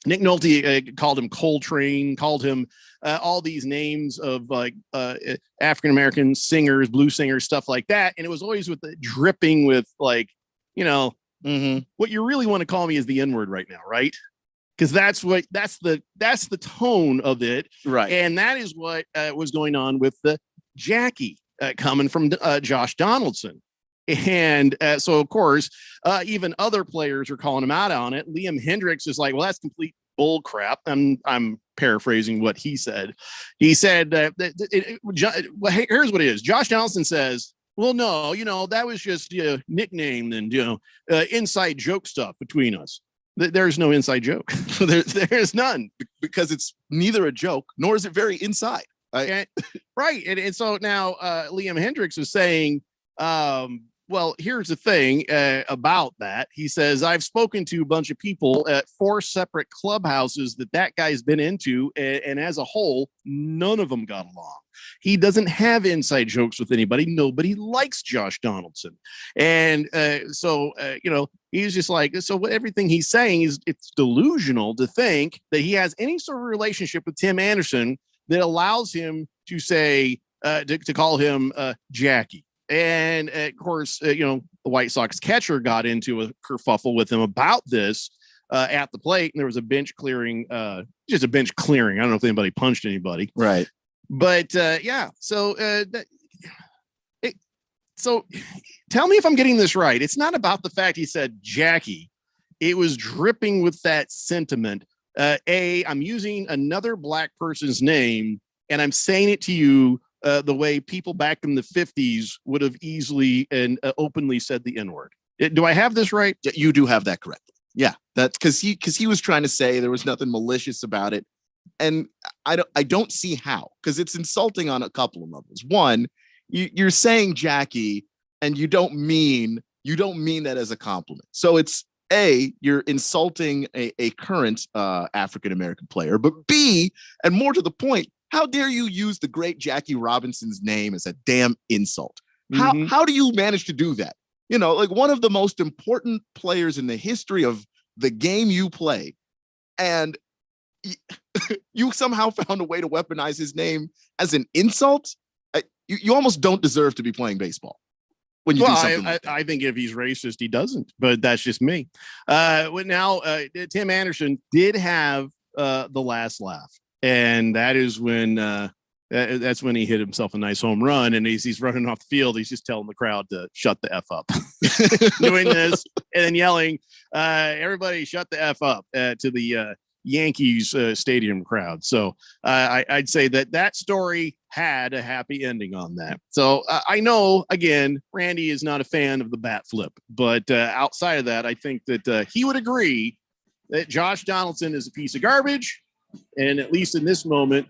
Nick Nolte called him Coltrane, called him all these names of like African-American singers, blues singers, stuff like that. And it was always with the dripping with like, what you really want to call me is the N-word right now, right? Because that's the tone of it, right? And that is what was going on with the Jackie coming from Josh Donaldson, and so of course even other players are calling him out on it. Liam Hendricks is like, well, that's complete bull crap. I'm paraphrasing what he said. He said here's what it is. Josh Donaldson says, well, no, that was just nicknamed and inside joke stuff between us. There's no inside joke. There's none, because it's neither a joke nor is it very inside. Right. And so now Liam Hendricks is saying, well, here's the thing about that. He says, I've spoken to a bunch of people at 4 separate clubhouses that guy's been into. And as a whole, none of them got along. He doesn't have inside jokes with anybody. Nobody likes Josh Donaldson. And he's just like, so everything he's saying is it's delusional to think that he has any sort of relationship with Tim Anderson that allows him to say, to call him Jackie. And of course, the White Sox catcher got into a kerfuffle with him about this at the plate. And there was a bench clearing, just a bench clearing. I don't know if anybody punched anybody. Right. But yeah, so tell me if I'm getting this right. It's not about the fact he said Jackie. It was dripping with that sentiment. I'm using another black person's name and I'm saying it to you the way people back in the 50s would have easily and openly said the N-word. Do I have this right? You do have that correctly. Yeah, that's because he was trying to say there was nothing malicious about it. And I don't see how, because it's insulting on a couple of levels. One, you're saying Jackie and you don't mean that as a compliment. So it's A, you're insulting a current African-American player, but B, and more to the point, how dare you use the great Jackie Robinson's name as a damn insult? How do you manage to do that? Like one of the most important players in the history of the game you play, and you somehow found a way to weaponize his name as an insult. You almost don't deserve to be playing baseball when you do something like that. I think if he's racist, he doesn't, but that's just me. Now, Tim Anderson did have the last laugh, and that is when that's when he hit himself a nice home run, and he's running off the field. He's just telling the crowd to shut the F up, doing this and then yelling, everybody shut the F up to the Yankees stadium crowd. So I'd say that story had a happy ending on that. So I know, again, Randy is not a fan of the bat flip, but outside of that, I think that he would agree that Josh Donaldson is a piece of garbage. And at least in this moment,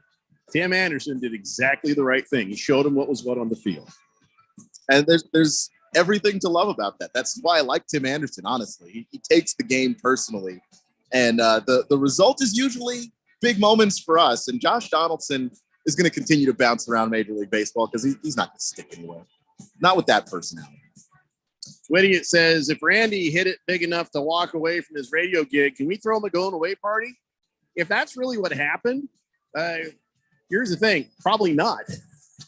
Tim Anderson did exactly the right thing. He showed him what was what on the field. And there's everything to love about that. That's why I like Tim Anderson, honestly. He takes the game personally. And the result is usually big moments for us. And Josh Donaldson is going to continue to bounce around Major League Baseball because he's not going to stick anywhere. Not with that personality. Whittier says, if Randy hit it big enough to walk away from his radio gig, can we throw him a going away party? If that's really what happened, here's the thing. Probably not.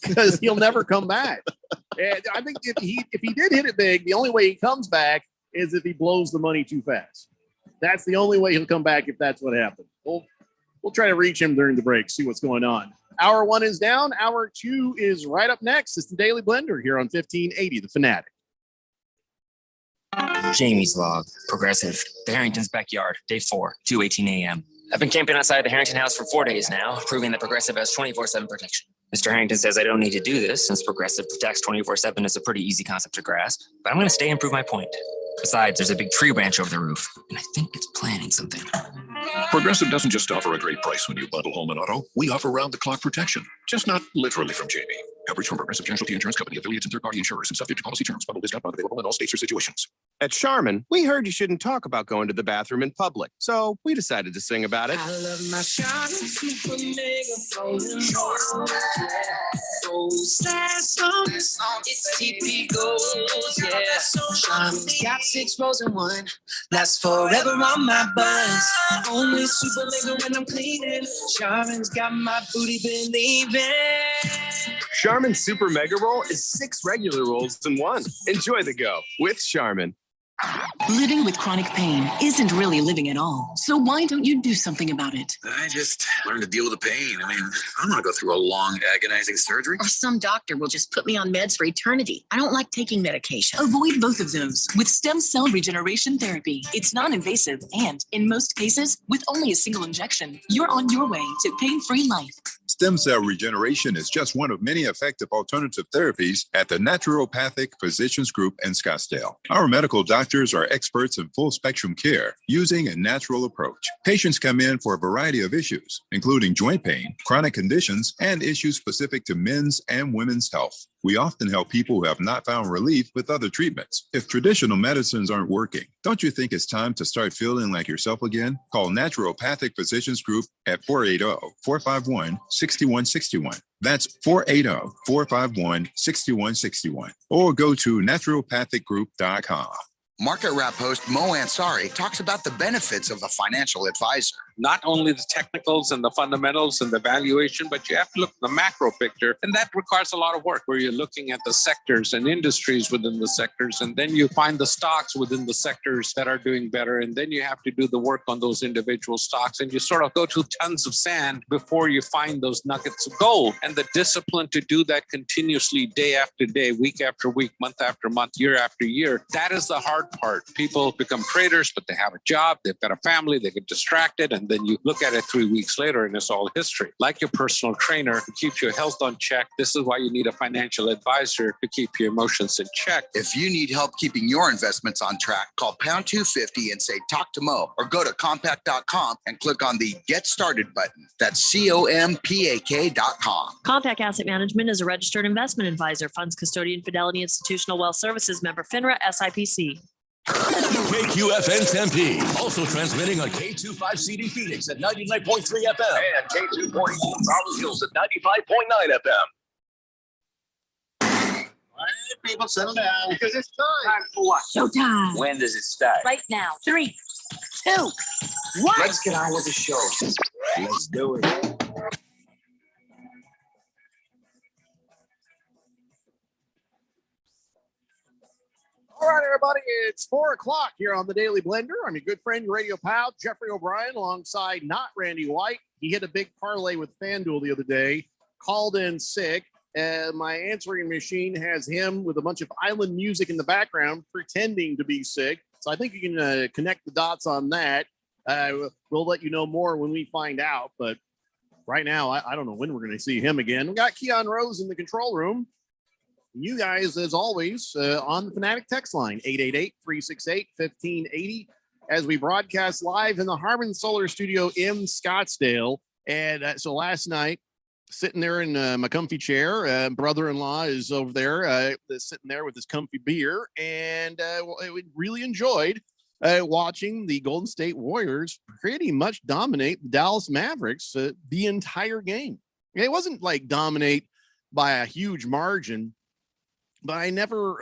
because he'll never come back. And I think if he did hit it big, the only way he comes back is if he blows the money too fast. That's the only way he'll come back if that's what happened. We'll try to reach him during the break, see what's going on. Hour 1 is down. Hour 2 is right up next. It's the Daily Blender here on 1580, The Fanatic. Jamie's log, progressive, the Harrington's backyard, day 4, 2:18 a.m. I've been camping outside the Harrington house for 4 days now, proving that Progressive has 24/7 protection. Mr. Harrington says I don't need to do this since Progressive protects 24/7 is a pretty easy concept to grasp, but I'm going to stay and prove my point. Besides, there's a big tree branch over the roof, and I think it's planning something. Progressive doesn't just offer a great price when you bundle home and auto. We offer round-the-clock protection, just not literally from Jamie. Coverage from Progressive Casualty Insurance Company, affiliates, and third-party insurers, and subject to policy terms. Bundle discount not available in all states or situations. At Charmin, we heard you shouldn't talk about going to the bathroom in public, so we decided to sing about it. I love my Charmin Super Mega Frozen. It's TP goals, yeah. Charmin's got 6 rows in one. Lasts forever on my buzz. Only super mega when I'm cleaning. Charmin's got my booty believing. Charmin Super Mega Roll is 6 regular rolls in one. Enjoy the go with Charmin. Living with chronic pain isn't really living at all. So why don't you do something about it? I just learned to deal with the pain. I mean, I don't want to go through a long, agonizing surgery. Or some doctor will just put me on meds for eternity. I don't like taking medication. Avoid both of those with stem cell regeneration therapy. It's non-invasive and, in most cases, with only a single injection, you're on your way to pain-free life. Stem cell regeneration is just one of many effective alternative therapies at the Naturopathic Physicians Group in Scottsdale. Our medical doctors are experts in full spectrum care using a natural approach. Patients come in for a variety of issues, including joint pain, chronic conditions, and issues specific to men's and women's health. We often help people who have not found relief with other treatments. If traditional medicines aren't working, don't you think it's time to start feeling like yourself again? Call Naturopathic Physicians Group at 480-451-6161. That's 480-451-6161. Or go to naturopathicgroup.com. Market Wrap host Mo Ansari talks about the benefits of a financial advisor. Not only the technicals and the fundamentals and the valuation, but you have to look at the macro picture. And that requires a lot of work where you're looking at the sectors and industries within the sectors. And then you find the stocks within the sectors that are doing better. And then you have to do the work on those individual stocks. And you sort of go to tons of sand before you find those nuggets of gold. And the discipline to do that continuously, day after day, week after week, month after month, year after year, that is the hard part. People become traders, but they have a job, they've got a family, they get distracted, and then you look at it 3 weeks later and it's all history. Like your personal trainer who keeps your health on check, this is why you need a financial advisor to keep your emotions in check. If you need help keeping your investments on track, call pound 250 and say talk to Mo, or go to compact.com and click on the Get Started button. That's COMPAK.com. Compact Asset Management is a registered investment advisor, funds custodian, Fidelity Institutional Wealth Services member, FINRA SIPC. KQFN Tempe, also transmitting on K25CD Phoenix at 99.3 FM and K2.2 Rolling Hills at 95.9 FM. All right, people, settle down because it's Time for what? Showtime. When does it start? Right now. 3, 2, 1. Let's get on with the show. Let's do it. All right, everybody, it's 4 o'clock here on the Daily Blender. I'm your good friend, your radio pal, Jeffrey O'Brien, alongside not Randy White. He hit a big parlay with FanDuel the other day, called in sick, and my answering machine has him with a bunch of island music in the background pretending to be sick. So I think you can connect the dots on that. We'll let you know more when we find out, but right now, I don't know when we're going to see him again. We got Keon Rose in the control room. You guys, as always, on the Fanatic text line, 888-368-1580, as we broadcast live in the Harmon Solar Studio in Scottsdale. And so last night, sitting there in my comfy chair, brother-in-law is over there, sitting there with his comfy beer, and we really enjoyed watching the Golden State Warriors pretty much dominate the Dallas Mavericks the entire game. It wasn't like dominate by a huge margin, but I never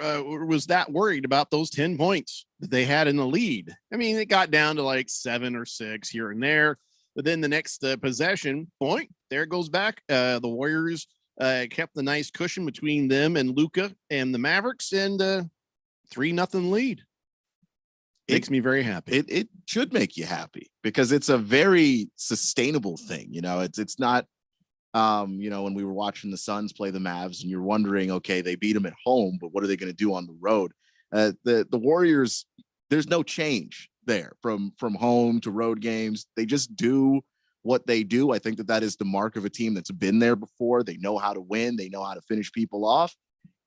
was that worried about those 10 points that they had in the lead. I mean, it got down to like 7 or 6 here and there, but then the next possession point, there goes back. The Warriors kept the nice cushion between them and Luka and the Mavericks, and 3-0 lead. Makes me very happy. It should make you happy because it's a very sustainable thing. It's not, when we were watching the Suns play the Mavs and you're wondering, okay, they beat them at home, but what are they going to do on the road? The Warriors, there's no change there from home to road games. They just do what they do. I think that is the mark of a team that's been there before. They know how to win. They know how to finish people off.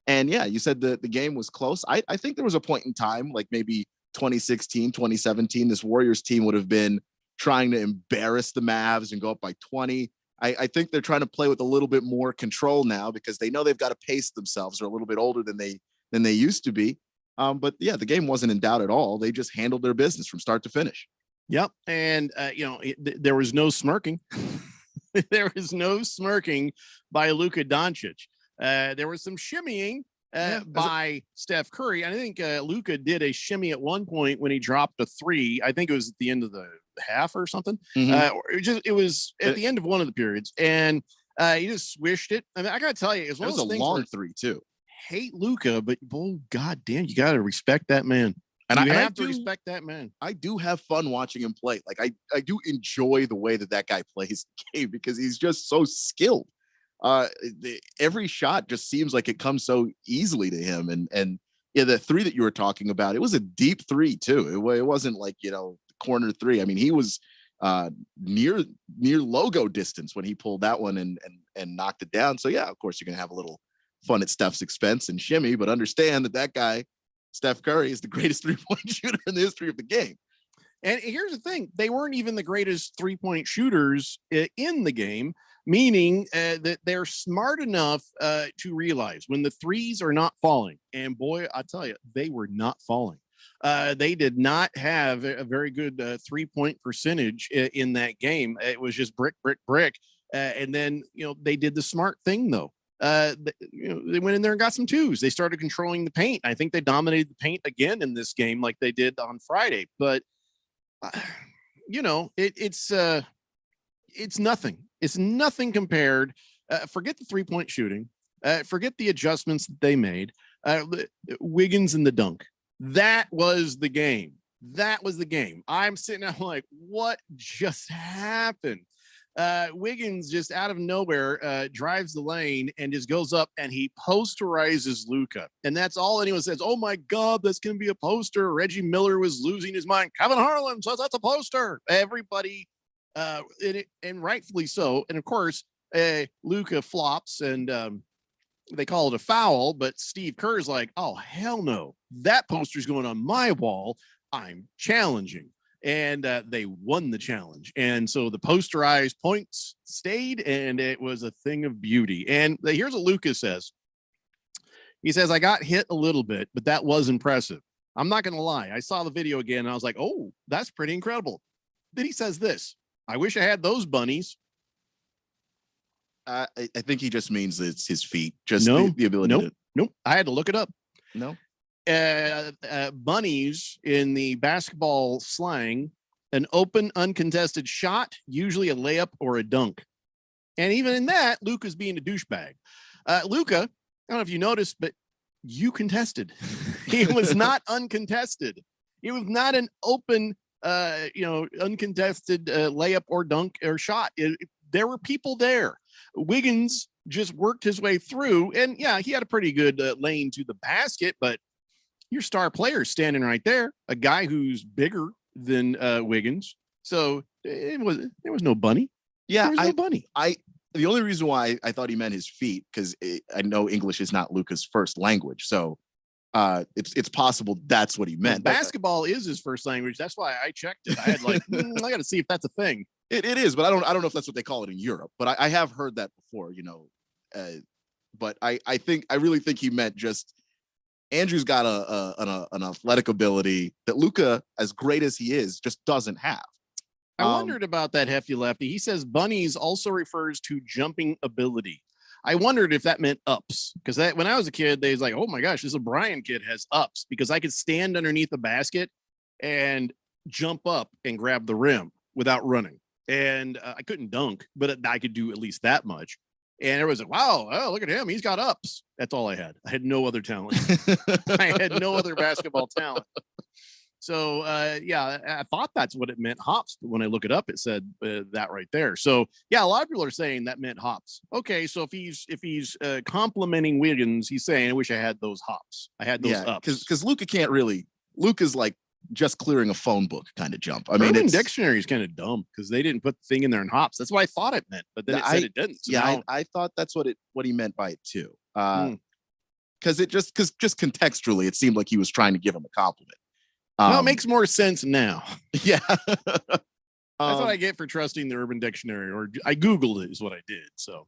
And yeah, you said the game was close. I think there was a point in time, like maybe 2016, 2017, this Warriors team would have been trying to embarrass the Mavs and go up by 20. I think they're trying to play with a little bit more control now because they know they've got to pace themselves. They're a little bit older than they used to be. But yeah, the game wasn't in doubt at all. They just handled their business from start to finish. Yep. And, there was no smirking. There was no smirking by Luka Doncic. There was some shimmying by Steph Curry. And I think Luka did a shimmy at one point when he dropped a 3. I think it was at the end of the half or something. It was at the end of one of the periods, and he just swished it. I mean, I gotta tell you, it was a long 3 too. Hate Luka, but goddamn, you gotta respect that man. And I have to respect that man. I do have fun watching him play. Like I do enjoy the way that guy plays the game because he's just so skilled. Every shot just seems like it comes so easily to him. And yeah, the 3 that you were talking about, it was a deep 3 too. It wasn't like, corner 3. I mean, he was near logo distance when he pulled that one and knocked it down. So yeah, of course you're gonna have a little fun at Steph's expense and shimmy, but understand that guy, Steph Curry, is the greatest 3-point shooter in the history of the game. And here's the thing, they weren't even the greatest 3-point shooters in the game, meaning that they're smart enough to realize when the threes are not falling. And boy, I tell you, they were not falling. They did not have a very good 3-point percentage in that game. It was just brick. And then, they did the smart thing, though. They went in there and got some 2s. They started controlling the paint. I think they dominated the paint again in this game like they did on Friday. But, it's nothing. It's nothing compared. Forget the 3-point shooting. Forget the adjustments that they made. Wiggins and the dunk. That was the game. I'm sitting out like, what just happened? Wiggins just out of nowhere drives the lane and just goes up and he posterizes Luka. And that's all anyone says. Oh my God, that's going to be a poster. Reggie Miller was losing his mind. Kevin Harlan says that's a poster. Everybody, and rightfully so. And of course, Luka flops and they call it a foul, but Steve Kerr's like, oh, hell no. That poster's going on my wall. I'm challenging. And they won the challenge. And so the posterized points stayed, and it was a thing of beauty. And here's what Lucas says. He says, I got hit a little bit, but that was impressive. I'm not going to lie. I saw the video again, and I was like, oh, that's pretty incredible. Then he says this, I wish I had those bunnies. I think he just means it's his feet. Just the ability Nope. I had to look it up. No. Bunnies in the basketball slang, an open, uncontested shot, usually a layup or a dunk. And even in that, Luka's being a douchebag. Luka, I don't know if you noticed, but you contested. It was not uncontested. It was not an open, uncontested layup or dunk or shot. There were people there. Wiggins just worked his way through, and yeah, he had a pretty good lane to the basket, but your star player is standing right there, a guy who's bigger than Wiggins. So there was no bunny. Yeah, no bunny. The only reason why I thought he meant his feet, because I know English is not Luka's first language. So it's possible that's what he meant. Well, basketball is his first language. That's why I checked it. I had like, I got to see if that's a thing. It is, but I don't know if that's what they call it in Europe. But I have heard that before, but I really think he meant just Andrew's got an athletic ability that Luka, as great as he is, just doesn't have. I wondered about that, Hefty Lefty. He says bunnies also refers to jumping ability. I wondered if that meant ups, because when I was a kid, they was like, oh my gosh, this O'Brien kid has ups, because I could stand underneath the basket and jump up and grab the rim without running. And I couldn't dunk, but I could do at least that much. And everyone's like, wow, oh, look at him. He's got ups. That's all I had. I had no other talent. I had no other basketball talent. So, yeah, I thought that's what it meant, hops. But when I look it up, it said that right there. So, yeah, a lot of people are saying that meant hops. Okay, so if he's complimenting Wiggins, he's saying, I wish I had those hops. I had those ups. Because Luka can't really. Luka's like just clearing a phone book kind of jump. I mean, Urban Dictionary is kind of dumb because they didn't put the thing in there in hops. That's what I thought it meant, but then it said it didn't. So I thought that's what he meant by it too. Because just contextually, it seemed like he was trying to give him a compliment. Well, it makes more sense now. Yeah. That's what I get for trusting the Urban Dictionary, or I Googled it is what I did. So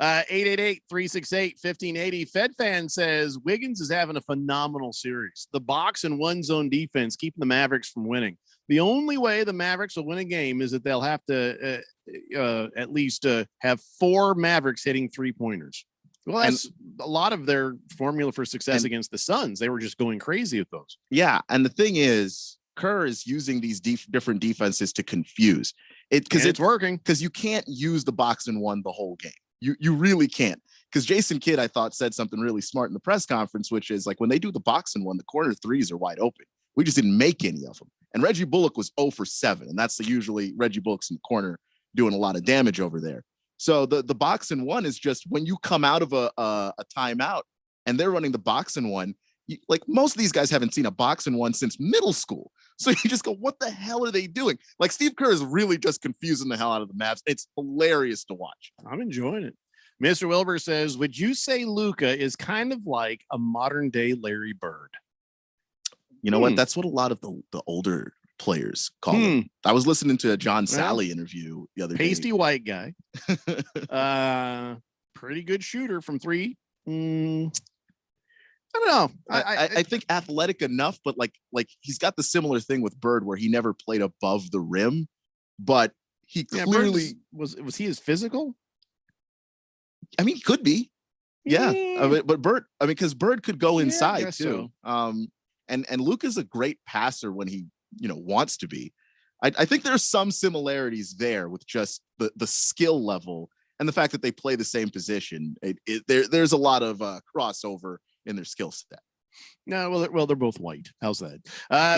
888-368-1580. Fed fan says Wiggins is having a phenomenal series. The box and one zone defense keeping the Mavericks from winning. The only way the Mavericks will win a game is that they'll have to at least have 4 Mavericks hitting 3-pointers. Well, that's a lot of their formula for success against the Suns. They were just going crazy with those. Yeah. And the thing is, Kerr is using these different defenses to confuse it because it's working. Because you can't use the box and one the whole game. You really can't. Because Jason Kidd, I thought, said something really smart in the press conference, which is like when they do the box and one, the corner threes are wide open. We just didn't make any of them. And Reggie Bullock was 0 for 7. And that's usually Reggie Bullock's in the corner doing a lot of damage over there. So the box and one is just when you come out of a timeout and they're running the box and one, like most of these guys haven't seen a box and one since middle school. So you just go, what the hell are they doing? Like Steve Kerr is really just confusing the hell out of the Mavs. It's hilarious to watch. I'm enjoying it. Mr. Wilbur says, would you say Luka is kind of like a modern day Larry Bird? You know what? That's what a lot of the older players call him. I was listening to a John Sally interview the other day. Pasty white guy. Pretty good shooter from 3. I don't know. I think athletic enough, but like he's got the similar thing with Bird where he never played above the rim, but he clearly was he as physical? I mean, he could be. Yeah. But Bird, because Bird could go inside too. So. And Luka's a great passer when he, wants to be. I think there's some similarities there with just the skill level and the fact that they play the same position. There's a lot of crossover in their skill set. No, well, they're both white. How's that?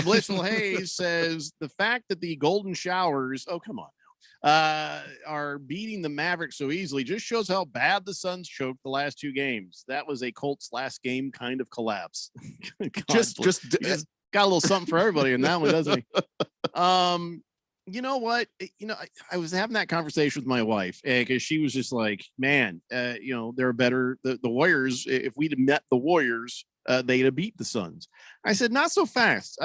Blissful Hayes says the fact that the Golden Showers, oh, come on now, are beating the Mavericks so easily just shows how bad the Suns choked the last 2 games. That was a Colts last game kind of collapse. Just got a little something for everybody in that one, doesn't he? You know what? I was having that conversation with my wife because she was just like, man, they're better. The Warriors, if we'd have met the Warriors, they'd have beat the Suns. I said, not so fast.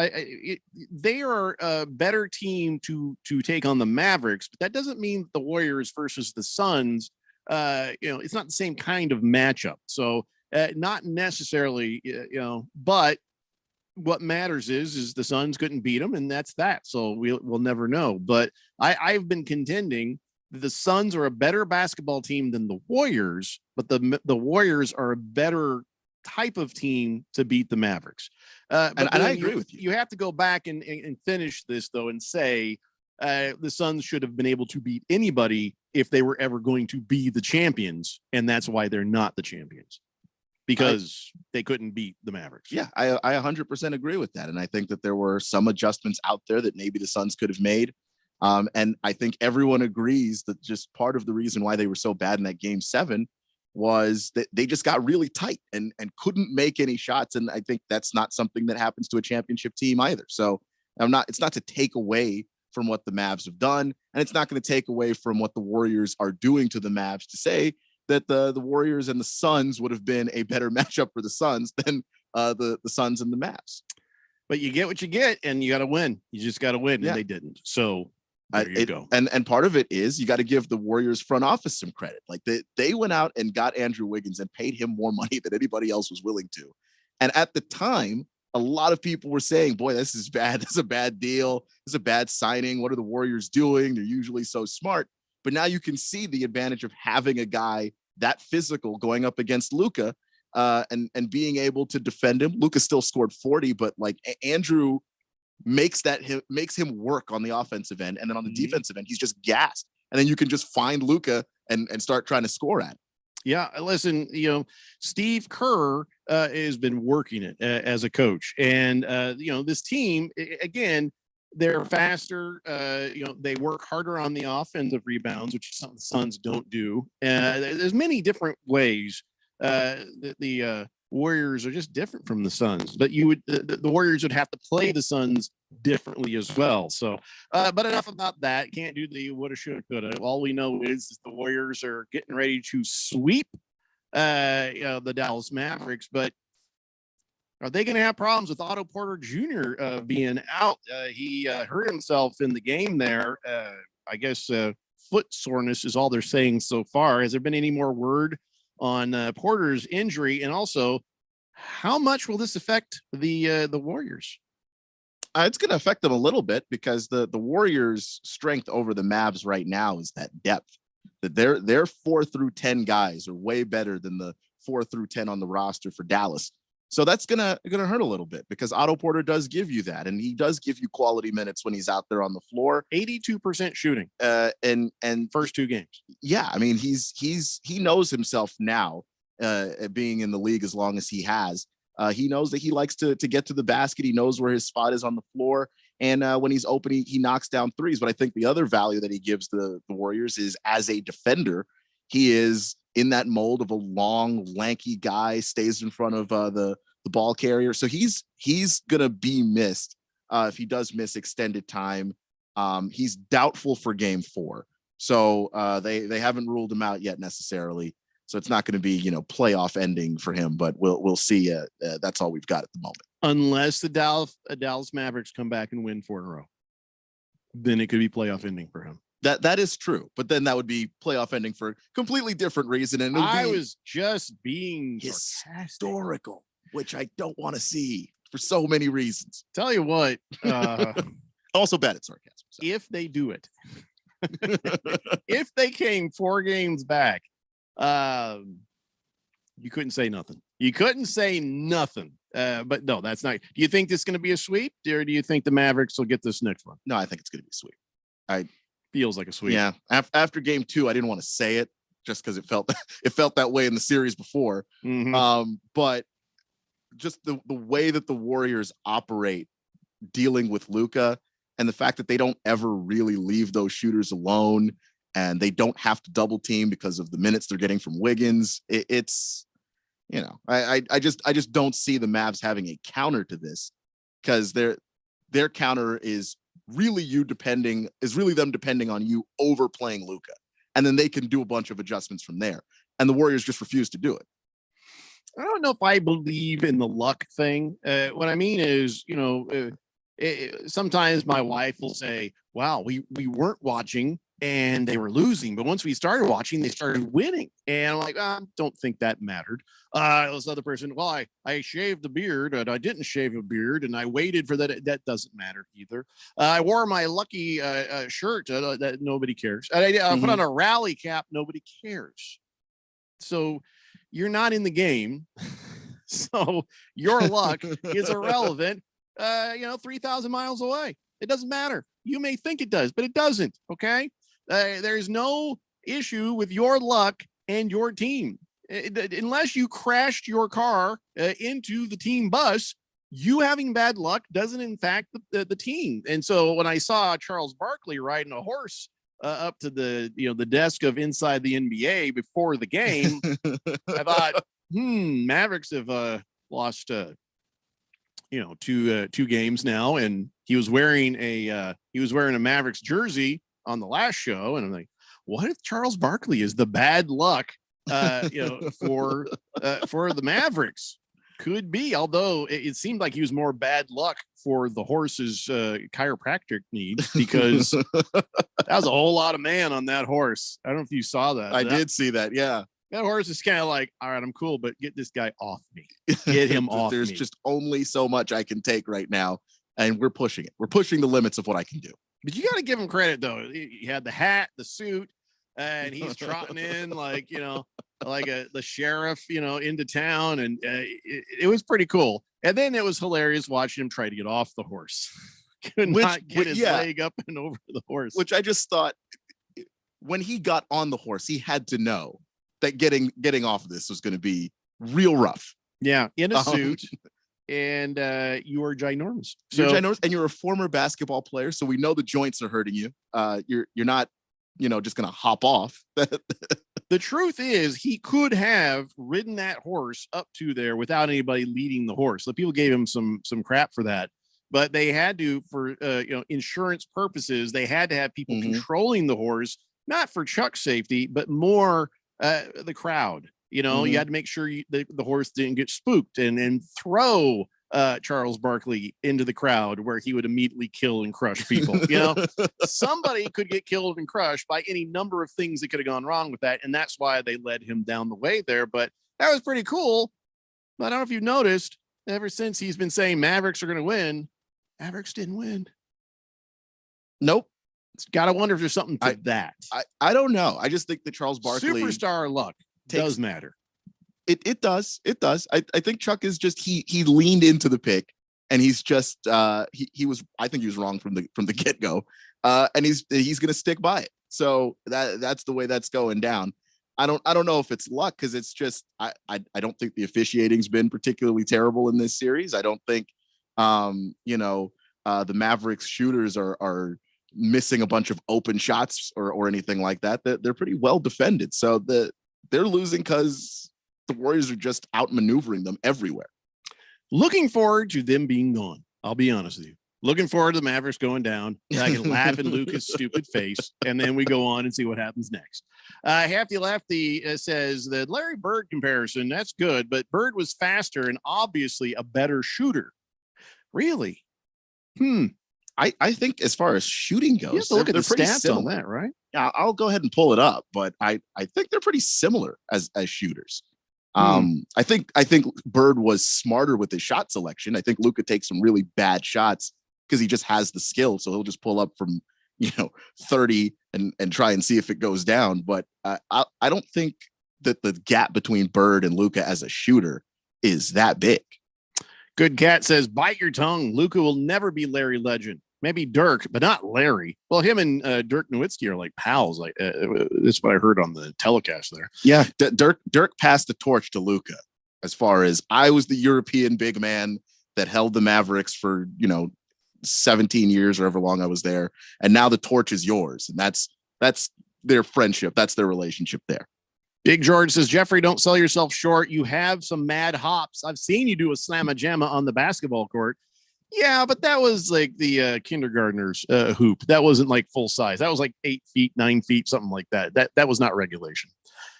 They are a better team to take on the Mavericks, but that doesn't mean the Warriors versus the Suns, it's not the same kind of matchup. So not necessarily, but what matters is the Suns couldn't beat them, and that's that. So we'll never know. But I've been contending that the Suns are a better basketball team than the Warriors, but the Warriors are a better type of team to beat the Mavericks. And I agree with you. You have to go back and finish this though and say the Suns should have been able to beat anybody if they were ever going to be the champions, and that's why they're not the champions. Because they couldn't beat the Mavericks. Yeah, I 100% agree with that. And I think that there were some adjustments out there that maybe the Suns could have made. And I think everyone agrees that just part of the reason why they were so bad in that game 7 was that they just got really tight and couldn't make any shots. And I think that's not something that happens to a championship team either. So it's not to take away from what the Mavs have done. And it's not going to take away from what the Warriors are doing to the Mavs to say that the Warriors and the Suns would have been a better matchup for the Suns than the Suns and the Mavs. But you get what you get, and you got to win. You just got to win, and they didn't. So there you go. And part of it is you got to give the Warriors front office some credit. Like they went out and got Andrew Wiggins and paid him more money than anybody else was willing to. And at the time, a lot of people were saying, boy, this is bad. This is a bad deal. This is a bad signing. What are the Warriors doing? They're usually so smart. But now you can see the advantage of having a guy that physical going up against Luka and being able to defend him. Luka still scored 40, but like Andrew makes him work on the offensive end. And then on the defensive end, he's just gassed. And then you can just find Luka and start trying to score at. Yeah, listen, Steve Kerr has been working it as a coach, and this team again, they're faster. They work harder on the offensive rebounds, which some of the Suns don't do. There's many different ways that the Warriors are just different from the Suns, but the Warriors would have to play the Suns differently as well. So, but enough about that. Can't do the woulda, shoulda, coulda. All we know is the Warriors are getting ready to sweep the Dallas Mavericks, but are they going to have problems with Otto Porter Jr. Being out? He hurt himself in the game there. I guess foot soreness is all they're saying so far. Has there been any more word on Porter's injury? And also, how much will this affect the Warriors? It's going to affect them a little bit because the Warriors' strength over the Mavs right now is that depth. That their 4 through 10 guys are way better than the 4 through 10 on the roster for Dallas. So that's gonna hurt a little bit because Otto Porter does give you that, and he does give you quality minutes when he's out there on the floor. 82% shooting, and first 2 games. Yeah, I mean he knows himself now, being in the league as long as he has. He knows that he likes to get to the basket. He knows where his spot is on the floor, and when he's open, he knocks down threes. But I think the other value that he gives the Warriors is as a defender, he is in that mold of a long, lanky guy, stays in front of the ball carrier. So he's gonna be missed if he does miss extended time. He's doubtful for game 4. So they haven't ruled him out yet necessarily. So it's not going to be, playoff ending for him, but we'll see. That's all we've got at the moment. Unless the Dallas Mavericks come back and win 4 in a row, then it could be playoff ending for him. That is true, but then that would be playoff ending for a completely different reason. And I was just being historical, which I don't want to see for so many reasons. Tell you what, also bad at sarcasm. So. If they do it, if they came 4 games back, you couldn't say nothing. You couldn't say nothing. But no, that's not. Do you think this is going to be a sweep, or do you think the Mavericks will get this next one? No, I think it's going to be a sweep. Feels like a sweep. Yeah. After game 2, I didn't want to say it just because it felt that way in the series before. Mm-hmm. But just the way that the Warriors operate dealing with Luka, and the fact that they don't ever really leave those shooters alone, and they don't have to double team because of the minutes they're getting from Wiggins. It's I just don't see the Mavs having a counter to this, because their counter is really them depending on you overplaying Luka, and then they can do a bunch of adjustments from there. And the Warriors just refuse to do it. I don't know if I believe in the luck thing. What I mean is, sometimes my wife will say, wow, we weren't watching and they were losing, but once we started watching, they started winning. And I'm like, I don't think that mattered. This other person, well, I shaved the beard and I didn't shave a beard and I waited for that. That doesn't matter either. I wore my lucky shirt that nobody cares. I put on a rally cap. Nobody cares. So you're not in the game. So your luck is irrelevant. 3,000 miles away. It doesn't matter. You may think it does, but it doesn't. Okay. There's no issue with your luck and your team. Unless you crashed your car into the team bus, you having bad luck doesn't impact the team. And so when I saw Charles Barkley riding a horse up to the desk of Inside the NBA before the game, I thought, Mavericks have lost two games now, and he was wearing a Mavericks jersey on the last show, and I'm like, what if Charles Barkley is the bad luck for the Mavericks? Could be, although it seemed like he was more bad luck for the horse's chiropractic needs, because that was a whole lot of man on that horse. I don't know if you saw that. I did see that. Yeah. That horse is kind of like, all right, I'm cool, but get this guy off me. Get him off me. There's just only so much I can take right now, and we're pushing it. We're pushing the limits of what I can do. But you got to give him credit, though. He had the hat, the suit, and he's trotting in like the sheriff, into town, and it was pretty cool. And then it was hilarious watching him try to get off the horse. Could not get his leg up and over the horse. Which I just thought, when he got on the horse, he had to know that getting off of this was going to be real rough. Yeah, in a suit. And you are ginormous. You're ginormous, and you're a former basketball player, so we know the joints are hurting you. You're not, just gonna hop off. The truth is, he could have ridden that horse up to there without anybody leading the horse. So people gave him some crap for that, but they had to, for insurance purposes, they had to have people controlling the horse, not for Chuck's safety, but more the crowd. You had to make sure the horse didn't get spooked and throw Charles Barkley into the crowd where he would immediately kill and crush people. Somebody could get killed and crushed by any number of things that could have gone wrong with that. And that's why they led him down the way there. But that was pretty cool. But I don't know if you've noticed, ever since he's been saying Mavericks are going to win, Mavericks didn't win. Nope. It's got to wonder if there's something to that. I don't know. I just think that Charles Barkley superstar luck does matter. It does. I think Chuck is just he leaned into the pick, and he's just he was, I think he was wrong from the get-go. And he's gonna stick by it. So that's the way that's going down. I don't know if it's luck, because it's just I don't think the officiating's been particularly terrible in this series. I don't think the Mavericks shooters are missing a bunch of open shots or anything like that. They're pretty well defended. So they're losing because the Warriors are just outmaneuvering them everywhere. Looking forward to them being gone. I'll be honest with you. Looking forward to the Mavericks going down. I can laugh in Luka's stupid face, and then we go on and see what happens next. Hefty Lefty says the Larry Bird comparison, that's good, but Bird was faster and obviously a better shooter. Really? I think as far as shooting goes, you have to look at the stats similar on that, right? Yeah, I'll go ahead and pull it up, but I think they're pretty similar as shooters. I think Bird was smarter with his shot selection. I think Luka takes some really bad shots because he just has the skill, so he'll just pull up from 30 and try and see if it goes down. But I don't think that the gap between Bird and Luka as a shooter is that big. Good Cat says, bite your tongue. Luka will never be Larry Legend. Maybe Dirk, but not Larry. Well, him and Dirk Nowitzki are like pals. Like that's what I heard on the telecast there. Yeah, Dirk passed the torch to Luka as far as I was the European big man that held the Mavericks for 17 years or however long I was there, and now the torch is yours. And that's their friendship. That's their relationship there. Big George says, Jeffrey, don't sell yourself short. You have some mad hops. I've seen you do a slamma jamma on the basketball court. Yeah, but that was like the kindergartner's hoop. That wasn't like full size. That was like 8 feet, 9 feet, something like that. That was not regulation.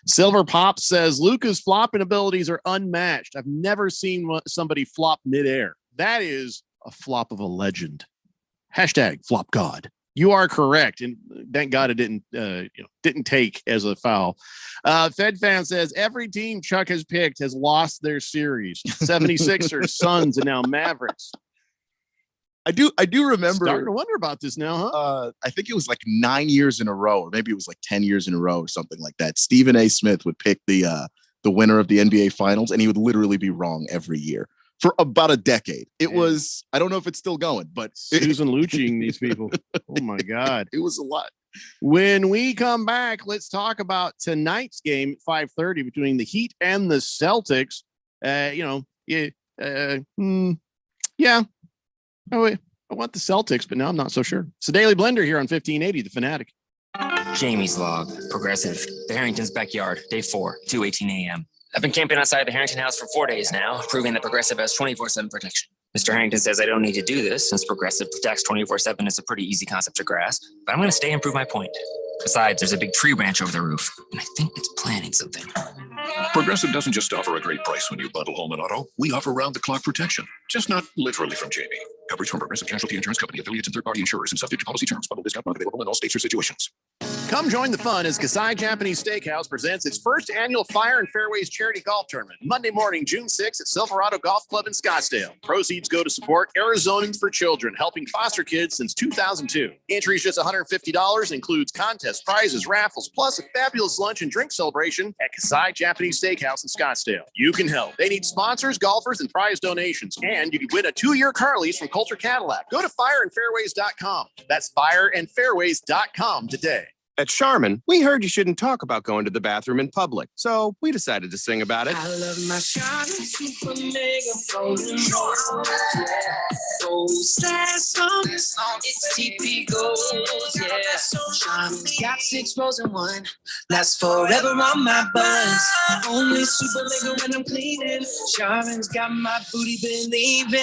Silver Pop says, Luka's flopping abilities are unmatched. I've never seen somebody flop midair. That is a flop of a legend. Hashtag flop God. You are correct, and thank God it didn't take as a foul. Fed Fan says every team Chuck has picked has lost their series. 76ers, Suns, and now Mavericks. I do remember. Starting to wonder about this now, huh? I think it was like 9 years in a row, or maybe it was like 10 years in a row, or something like that. Stephen A. Smith would pick the winner of the NBA Finals, and he would literally be wrong every year for about a decade. It was, I don't know if it's still going, but Susan Lucciing these people. Oh my God. It was a lot. When we come back, let's talk about tonight's game at 5:30 between the Heat and the Celtics. Oh, I want the Celtics, but now I'm not so sure. It's the Daily Blender here on 1580, The Fanatic. Jamie's Log, Progressive, the Harrington's Backyard, Day 4, 2:18 a.m. I've been camping outside the Harrington house for 4 days now, proving that Progressive has 24/7 protection. Mr. Harrington says I don't need to do this since Progressive protects 24/7 is a pretty easy concept to grasp, but I'm going to stay and prove my point. Besides, there's a big tree branch over the roof, and I think it's planning something. Progressive doesn't just offer a great price when you bundle home and auto. We offer round-the-clock protection, just not literally from Jamie. Coverage from Progressive Casualty Insurance Company, affiliates, and third-party insurers, and subject to policy terms. Bundle discount not available in all states or situations. Come join the fun as Kasai Japanese Steakhouse presents its first annual Fire and Fairways charity golf tournament, Monday morning, June 6th at Silverado Golf Club in Scottsdale. Proceeds go to support Arizonans for Children, helping foster kids since 2002. Entries just $150, includes contests, prizes, raffles, plus a fabulous lunch and drink celebration at Kasai Japanese Steakhouse in Scottsdale. You can help. They need sponsors, golfers, and prize donations. And you can win a 2-year car lease from Coulter Cadillac. Go to fireandfairways.com. That's fireandfairways.com today. At Charmin, we heard you shouldn't talk about going to the bathroom in public, so we decided to sing about it. I love my Charmin Super Mega Frozen Gold. It's TP Gold, yeah. Charmin's got 6 rows in one. Lasts forever on my buzz. Only super mega when I'm cleaning. Charmin's got my booty believing.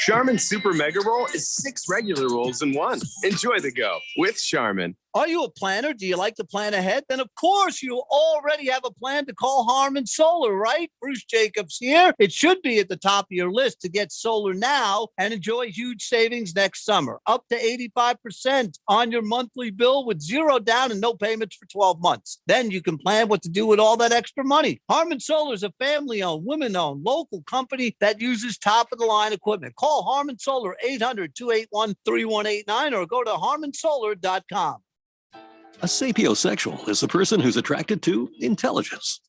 Charmin Super Mega Roll is 6 regular rolls in one. Enjoy the go with Charmin. Are you a planner? Do you like to plan ahead? Then, of course, you already have a plan to call Harman Solar, right? Bruce Jacobs here. It should be at the top of your list to get solar now and enjoy huge savings next summer. Up to 85% on your monthly bill with 0 down and no payments for 12 months. Then you can plan what to do with all that extra money. Harman Solar is a family-owned, women-owned, local company that uses top-of-the-line equipment. Call Harman Solar 800-281-3189 or go to harmansolar.com. A sapiosexual is the person who's attracted to intelligence.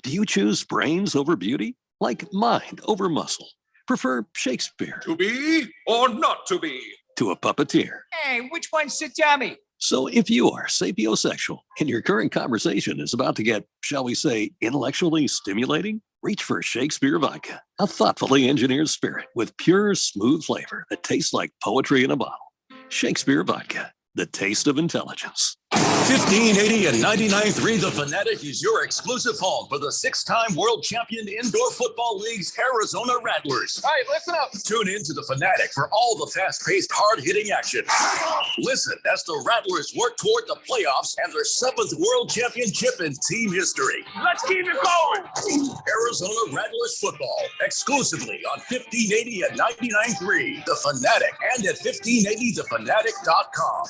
Do you choose brains over beauty? Like mind over muscle? Prefer Shakespeare? To be or not to be? To a puppeteer? Hey, which one's the dummy? So if you are sapiosexual and your current conversation is about to get, shall we say, intellectually stimulating, reach for Shakespeare Vodka, a thoughtfully engineered spirit with pure, smooth flavor that tastes like poetry in a bottle. Shakespeare Vodka, the taste of intelligence. 1580 and 99.3 The Fanatic is your exclusive home for the 6-time world champion Indoor Football League's Arizona Rattlers. All right, listen up. Tune in to The Fanatic for all the fast-paced, hard-hitting action. Listen as the Rattlers work toward the playoffs and their 7th world championship in team history. Let's keep it going. Arizona Rattlers football, exclusively on 1580 and 99.3 The Fanatic and at 1580thefanatic.com.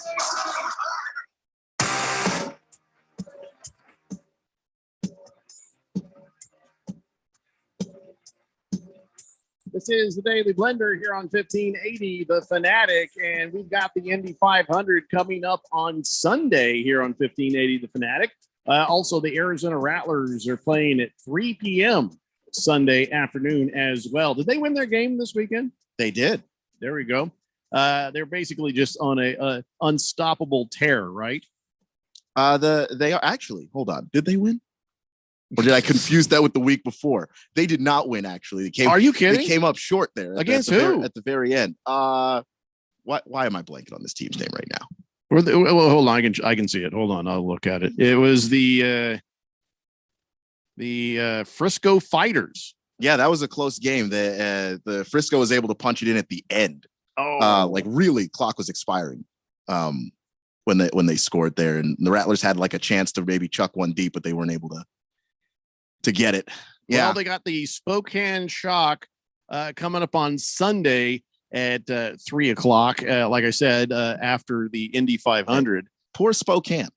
This is the Daily Blender here on 1580 The Fanatic, and we've got the Indy 500 coming up on Sunday here on 1580 The Fanatic. Also, the Arizona Rattlers are playing at 3 p.m. Sunday afternoon as well. Did they win their game this weekend? They did. There we go. They're basically just on a unstoppable tear, right? They are actually. Hold on. Did they win? Or did I confuse that with the week before? They did not win, actually. Are you kidding? They came up short there. Against who? At the very end. Why am I blanking on this team's name right now? Well, hold on. I can see it. Hold on. I'll look at it. It was the Frisco Fighters. Yeah, that was a close game. The Frisco was able to punch it in at the end. Oh, like really, clock was expiring when they scored there, and the Rattlers had like a chance to maybe chuck one deep, but they weren't able to get it. Yeah, well, they got the Spokane Shock coming up on Sunday at 3 o'clock. Like I said, after the Indy 500. Poor Spokane.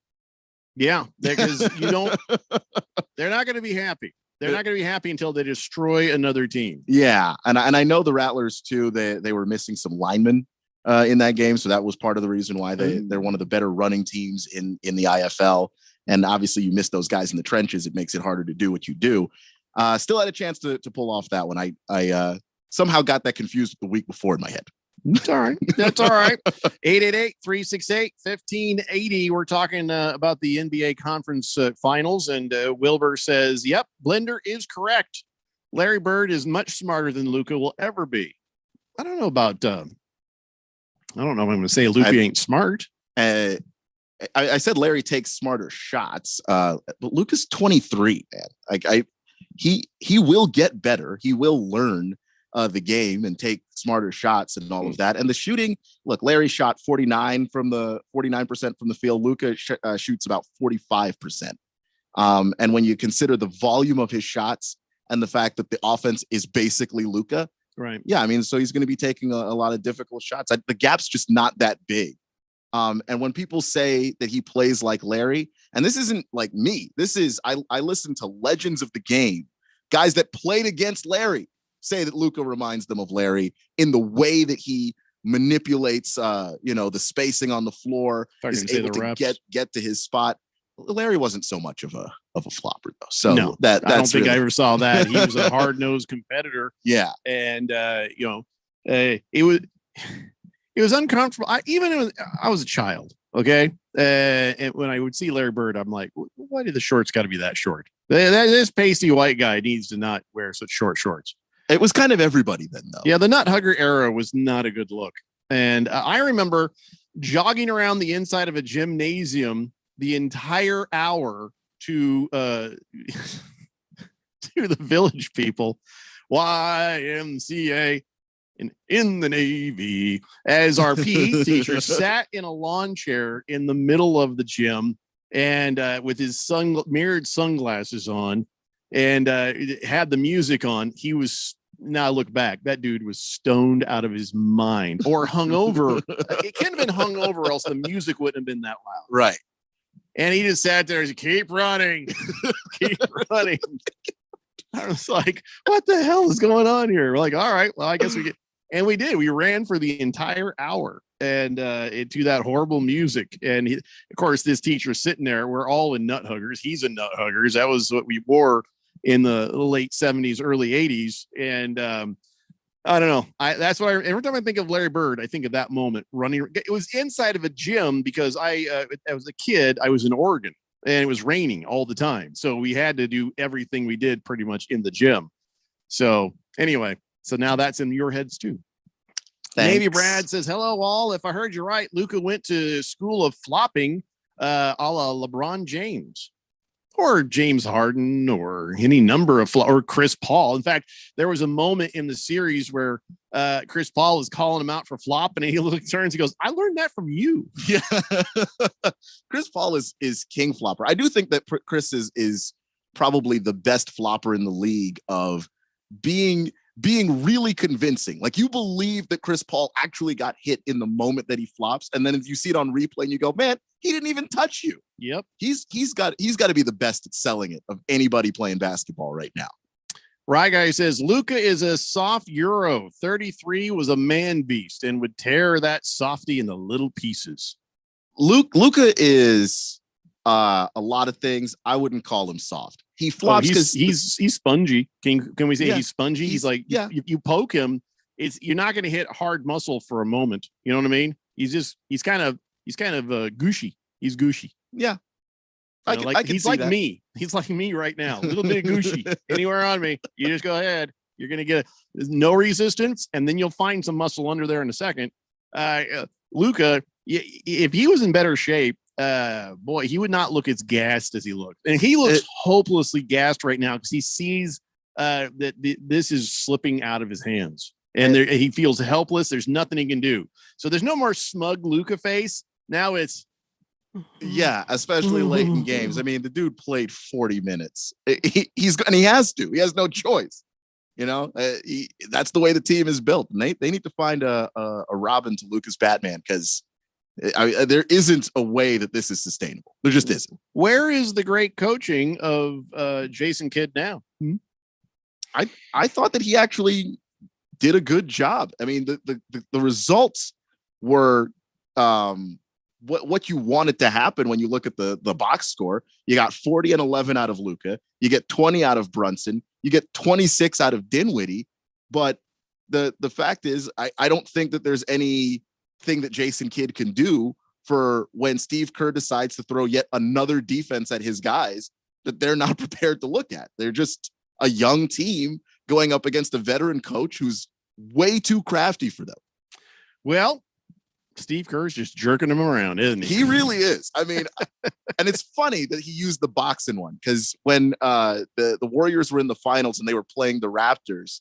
Yeah, because they're not going to be happy. They're not going to be happy until they destroy another team. Yeah, and I know the Rattlers too. They were missing some linemen in that game, so that was part of the reason why they're one of the better running teams in the IFL. And obviously, you miss those guys in the trenches. It makes it harder to do what you do. Still had a chance to pull off that one. I somehow got that confused the week before in my head. It's all right. That's all right. 888-368-1580. We're talking about the NBA conference finals. And Wilbur says, yep, Blender is correct. Larry Bird is much smarter than Luka will ever be. I don't know about, I don't know if I'm going to say Luka ain't smart. I said Larry takes smarter shots, but Luka's 23, man. He will get better. He will learn the game and take smarter shots and all of that. And the shooting, look, Larry shot 49% from the field. Luka shoots about 45%. And when you consider the volume of his shots and the fact that the offense is basically Luka, right? Yeah, I mean, so he's going to be taking a lot of difficult shots. The gap's just not that big. And when people say that he plays like Larry, and this isn't like me, this is, I listen to legends of the game, guys that played against Larry say that Luka reminds them of Larry in the way that he manipulates, the spacing on the floor, is able to get to his spot. Larry wasn't so much of a flopper though. So no, I don't think I ever saw that. He was a hard-nosed competitor. Yeah. And, it was uncomfortable. I was a child. Okay. And when I would see Larry Bird, I'm like, why do the shorts got to be that short? This pasty white guy needs to not wear such short shorts. It was kind of everybody then, though. Yeah, the nut hugger era was not a good look. And I remember jogging around the inside of a gymnasium the entire hour to to the Village People, YMCA, in the Navy, as our PE teacher sat in a lawn chair in the middle of the gym and with his mirrored sunglasses on and had the music on. He was, now look back, that dude was stoned out of his mind or hungover. It couldn't have been hungover, else the music wouldn't have been that loud. Right. And he just sat there and said, keep running, keep running. I was like, what the hell is going on here? We're like, all right, well, I guess we get. And we did. We ran for the entire hour and to that horrible music. And of course, this teacher's sitting there. We're all in nut huggers. He's in nut huggers. That was what we wore in the late 70s, early 80s. And I don't know. That's what every time I think of Larry Bird, I think of that moment running. It was inside of a gym because I was a kid. I was in Oregon and it was raining all the time. So we had to do everything we did pretty much in the gym. So anyway. So now that's in your heads too. Thanks. Navy Brad says, hello all. If I heard you right, Luka went to school of flopping a la LeBron James or James Harden or any number of or Chris Paul. In fact, there was a moment in the series where Chris Paul was calling him out for flopping and he turns, he goes, I learned that from you. Yeah. Chris Paul is king flopper. I do think that Chris is probably the best flopper in the league of being really convincing. Like you believe that Chris Paul actually got hit in the moment that he flops. And then if you see it on replay and you go, man, he didn't even touch you. Yep. He's got to be the best at selling it of anybody playing basketball right now. Right guy says Luka is a soft Euro. 33 was a man beast and would tear that softy into little pieces. Luka is a lot of things. I wouldn't call him soft. He flops because he's spongy. Can we say he's spongy? He's like, yeah. If you poke him, you're not going to hit hard muscle for a moment. You know what I mean? He's kind of gushy. He's gushy. Yeah. I can he's like that. Me. He's like me right now. A little bit of gushy anywhere on me. You just go ahead. You're going to get no resistance. And then you'll find some muscle under there in a second. Luka, if he was in better shape, boy, he would not look as gassed as he looked, and he looks hopelessly gassed right now because he sees that this is slipping out of his hands, and he feels helpless. There's nothing he can do. So there's no more smug Luka face. Now it's especially late in games. I mean, the dude played 40 minutes. He has to. He has no choice. You know, that's the way the team is built, and they need to find a Robin to Luka's Batman because. There isn't a way that this is sustainable. There just isn't. Where is the great coaching of Jason Kidd now? I thought that he actually did a good job. I mean, the results were what you wanted to happen when you look at the box score. You got 40 and 11 out of Luka. You get 20 out of Brunson. You get 26 out of Dinwiddie. But the fact is, I don't think that there's any thing that Jason Kidd can do for when Steve Kerr decides to throw yet another defense at his guys that they're not prepared to look at. They're just a young team going up against a veteran coach who's way too crafty for them. Well, Steve Kerr's just jerking them around, isn't he? He really is. I mean, and it's funny that he used the boxing one because when the Warriors were in the finals and they were playing the Raptors,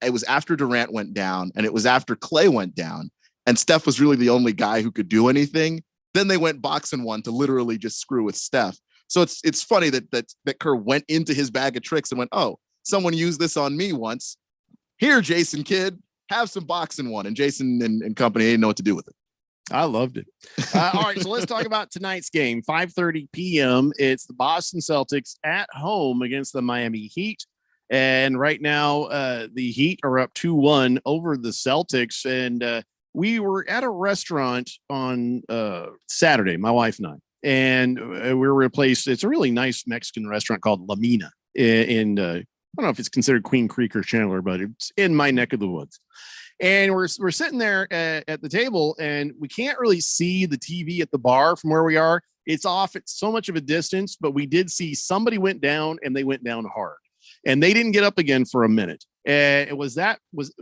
it was after Durant went down and it was after Clay went down. And Steph was really the only guy who could do anything. Then they went boxing one to literally just screw with Steph. So it's funny that Kerr went into his bag of tricks and went, oh, someone used this on me once. Here, Jason Kidd, have some boxing one. And Jason and company didn't know what to do with it. I loved it. All right, so let's talk about tonight's game. 5:30 p.m. It's the Boston Celtics at home against the Miami Heat. And right now, the Heat are up 2-1 over the Celtics. And we were at a restaurant on Saturday, my wife and I, and we were replaced. It's a really nice Mexican restaurant called La Mina in I don't know if it's considered Queen Creek or Chandler, but it's in my neck of the woods. And we're sitting there at the table, and we can't really see the TV at the bar from where we are. It's off at so much of a distance, but we did see somebody went down, and they went down hard, and they didn't get up again for a minute. Who was that? Was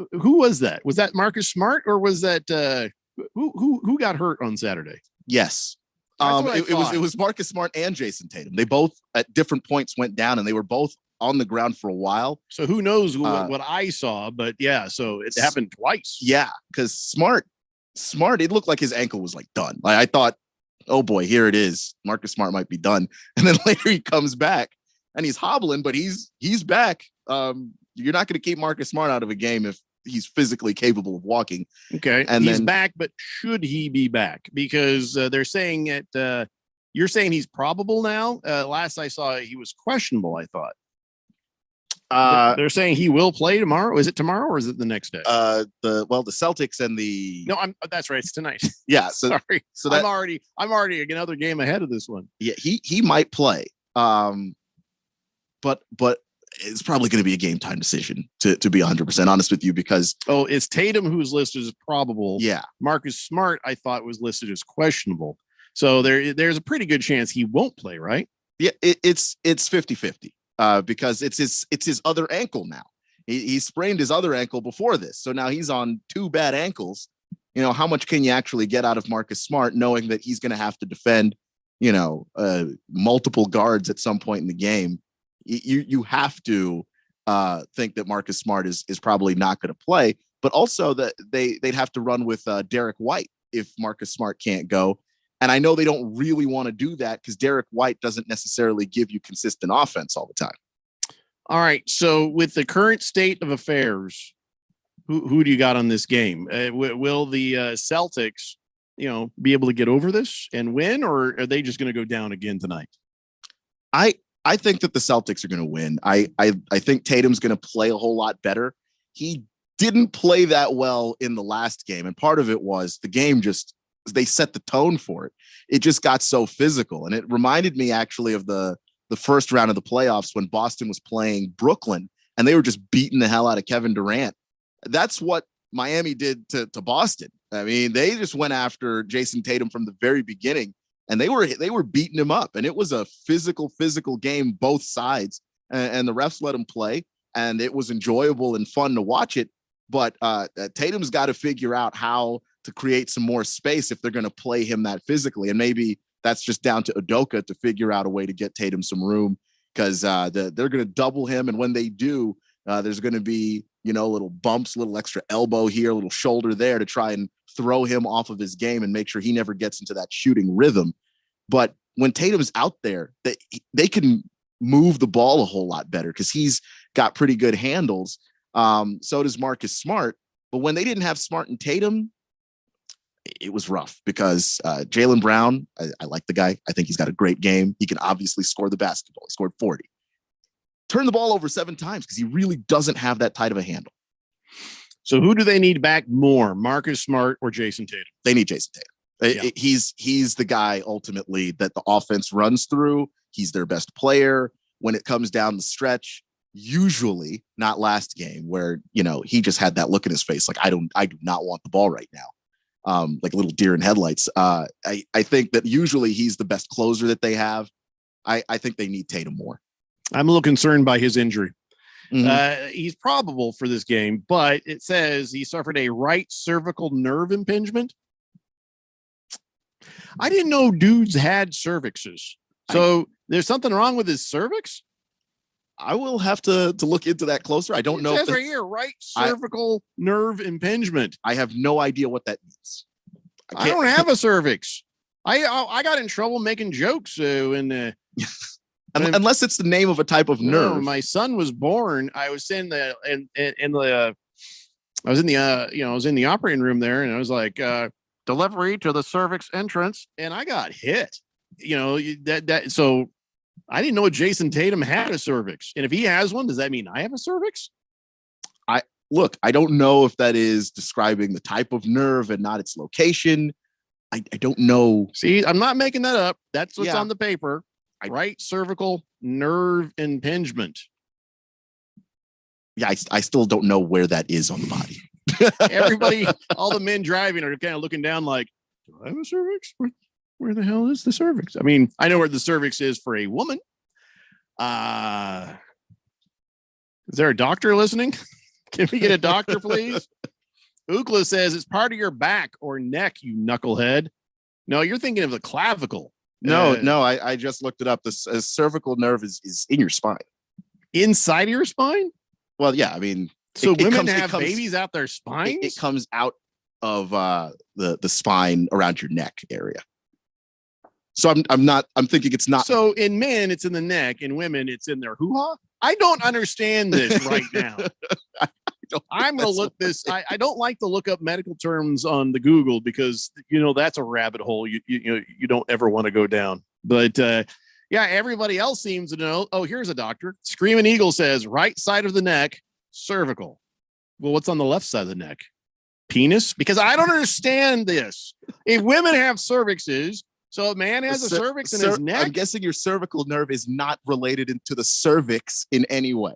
that Marcus Smart, or was that who got hurt on Saturday? Yes. It was Marcus Smart and Jason Tatum. They both at different points went down, and they were both on the ground for a while. So who knows what I saw, but yeah, so it happened twice. Yeah, because Smart, it looked like his ankle was like done. Like I thought, oh boy, here it is. Marcus Smart might be done. And then later he comes back and he's hobbling, but he's back. You're not going to keep Marcus Smart out of a game if he's physically capable of walking. Okay. And he's back, but should he be back? Because they're saying you're saying he's probable now. Last I saw, he was questionable, I thought. They're saying he will play tomorrow. Is it tomorrow or is it the next day? The Celtics and the that's right. It's tonight. Yeah. So sorry. So I'm already another game ahead of this one. Yeah, he might play. But it's probably going to be a game time decision to be 100% honest with you, because it's Tatum who's listed as probable. Yeah. Marcus Smart, I thought, was listed as questionable. So there's a pretty good chance he won't play, right? Yeah, it's 50-50. Because it's his other ankle now. He sprained his other ankle before this, so now he's on two bad ankles. You know, how much can you actually get out of Marcus Smart, knowing that he's going to have to defend, multiple guards at some point in the game? You have to think that Marcus Smart is probably not going to play, but also that they'd have to run with Derek White if Marcus Smart can't go. And I know they don't really want to do that because Derek White doesn't necessarily give you consistent offense all the time. All right. So with the current state of affairs, who do you got on this game? Will the Celtics, be able to get over this and win, or are they just going to go down again tonight? I think that the Celtics are going to win. I think Tatum's going to play a whole lot better. He didn't play that well in the last game, and part of it was the game they set the tone for it. It just got so physical. And it reminded me actually of the first round of the playoffs when Boston was playing Brooklyn and they were just beating the hell out of Kevin Durant. That's what Miami did to Boston. I mean, they just went after Jason Tatum from the very beginning and they were beating him up, and it was a physical game, both sides, and the refs let him play, and it was enjoyable and fun to watch it. But Tatum's got to figure out how to create some more space if they're going to play him that physically. And maybe that's just down to Udoka to figure out a way to get Tatum some room, because they're going to double him. And when they do, there's going to be, little bumps, little extra elbow here, a little shoulder there to try and throw him off of his game and make sure he never gets into that shooting rhythm. But when Tatum's out there, they can move the ball a whole lot better because he's got pretty good handles. So does Marcus Smart. But when they didn't have Smart and Tatum, it was rough because Jaylen Brown, I like the guy. I think he's got a great game. He can obviously score the basketball. He scored 40. Turned the ball over 7 times because he really doesn't have that tight of a handle. So who do they need back more, Marcus Smart or Jason Tatum? They need Jason Tatum. Yeah. He's the guy ultimately that the offense runs through. He's their best player when it comes down the stretch. Usually, not last game where he just had that look in his face like I do not want the ball right now. Like a little deer in headlights. I think that usually he's the best closer that they have. I think they need Tatum more. I'm a little concerned by his injury. Mm-hmm. He's probable for this game, but it says he suffered a right cervical nerve impingement. I didn't know dudes had cervixes. So there's something wrong with his cervix? I will have to look into that closer. I don't know. It says right here, right cervical nerve impingement. I have no idea what that means. I don't have a cervix. I got in trouble making jokes when unless it's the name of a type of nerve. No, my son was born. I was in the I was in the operating room there, and I was like, delivery to the cervix entrance, and I got hit. So I didn't know Jason Tatum had a cervix. And if he has one, does that mean I have a cervix? I don't know if that is describing the type of nerve and not its location. I don't know. See, I'm not making that up. That's what's on the paper. Right cervical nerve impingement. Yeah, I still don't know where that is on the body. Everybody, all the men driving are kind of looking down like, do I have a cervix? Where the hell is the cervix? I mean, I know where the cervix is for a woman. Is there a doctor listening? Can we get a doctor, please? Ookla says it's part of your back or neck, you knucklehead. No, you're thinking of the clavicle. No, I just looked it up. The cervical nerve is in your spine. Inside of your spine? Well, yeah, I mean, so women have babies out their spines? It comes out of the spine around your neck area. So I'm thinking it's not. So in men, it's in the neck. In women, it's in their hoo-ha. I don't understand this right now. I'm going to look this. I don't like to look up medical terms on the Google because, that's a rabbit hole you don't ever want to go down. But yeah, everybody else seems to know. Oh, here's a doctor. Screaming Eagle says right side of the neck, cervical. Well, what's on the left side of the neck? Penis? Because I don't understand this. If women have cervixes, so a man has a cervix in his neck? I'm guessing your cervical nerve is not related to the cervix in any way.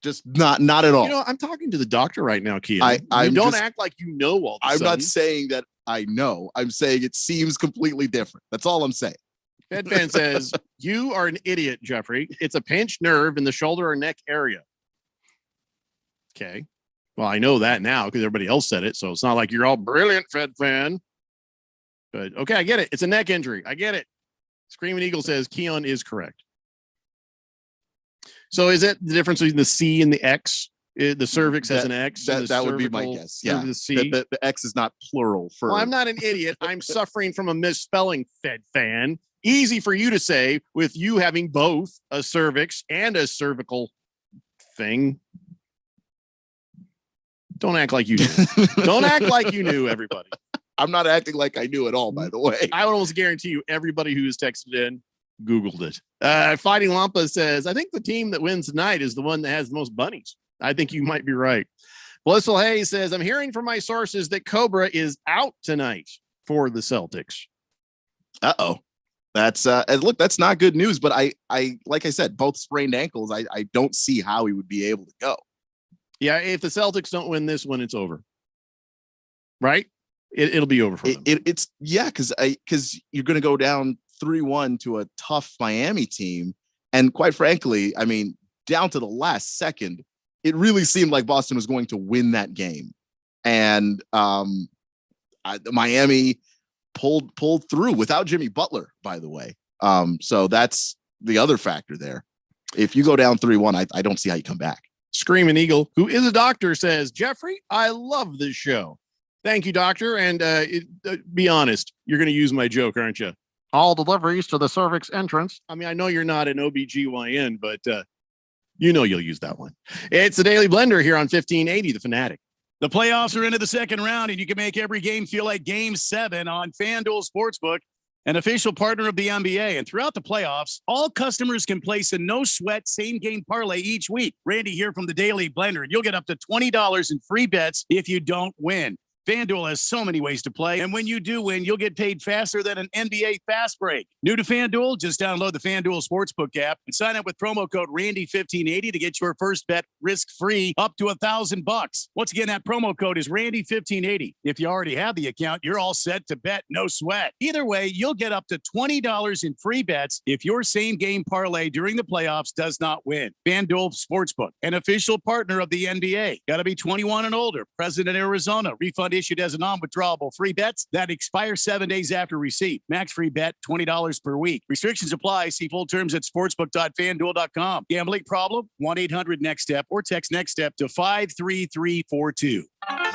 Just not at all. I'm talking to the doctor right now, Keith. I don't act like you know all this. I'm not saying that I know. I'm saying it seems completely different. That's all I'm saying. FedFan says, you are an idiot, Jeffrey. It's a pinched nerve in the shoulder or neck area. Okay. Well, I know that now because everybody else said it. So it's not like you're all brilliant, FedFan. But okay, I get it. It's a neck injury. I get it. Screaming Eagle says Keon is correct. So is it the difference between the C and the X? The cervix has an X. That would be my guess. Yeah. The C. The X is not plural for. Well, I'm not an idiot. I'm suffering from a misspelling, FedFan. Easy for you to say with you having both a cervix and a cervical thing. Don't act like you knew. Don't act like you knew, everybody. I'm not acting like I knew it all, by the way. I would almost guarantee you everybody who's texted in Googled it. Fighting Lampa says, I think the team that wins tonight is the one that has the most bunnies. I think you might be right. Blissful Hayes says, I'm hearing from my sources that Cobra is out tonight for the Celtics. Uh-oh. That's look, that's not good news, but I like I said, both sprained ankles. I don't see how he would be able to go. Yeah, if the Celtics don't win this one, it's over. Right? It'll be over for them. It's because you're going to go down 3-1 to a tough Miami team, and quite frankly, I mean, down to the last second, it really seemed like Boston was going to win that game, and Miami pulled through without Jimmy Butler, by the way. So that's the other factor there. If you go down 3-1, I don't see how you come back. Screaming Eagle, who is a doctor, says, Jeffrey, I love this show. Thank you, doctor. And be honest, you're going to use my joke, aren't you? All deliveries to the cervix entrance. I mean, I know you're not an OBGYN, but you'll use that one. It's the Daily Blender here on 1580, The Fanatic. The playoffs are into the second round, and you can make every game feel like Game 7 on FanDuel Sportsbook, an official partner of the NBA. And throughout the playoffs, all customers can place a no-sweat same-game parlay each week. Randy here from the Daily Blender, and you'll get up to $20 in free bets if you don't win. FanDuel has so many ways to play, and when you do win, you'll get paid faster than an NBA fast break. New to FanDuel? Just download the FanDuel Sportsbook app and sign up with promo code Randy1580 to get your first bet risk-free up to $1,000. Once again, that promo code is Randy1580. If you already have the account, you're all set to bet no sweat. Either way, you'll get up to $20 in free bets if your same-game parlay during the playoffs does not win. FanDuel Sportsbook, an official partner of the NBA. Got to be 21 and older. Present in Arizona. Refund issued as a non-withdrawable free bets that expire 7 days after receipt. Max free bet, $20 per week. Restrictions apply. See full terms at sportsbook.fanduel.com. Gambling problem? 1-800-NEXT-STEP or text NEXT STEP to 53342.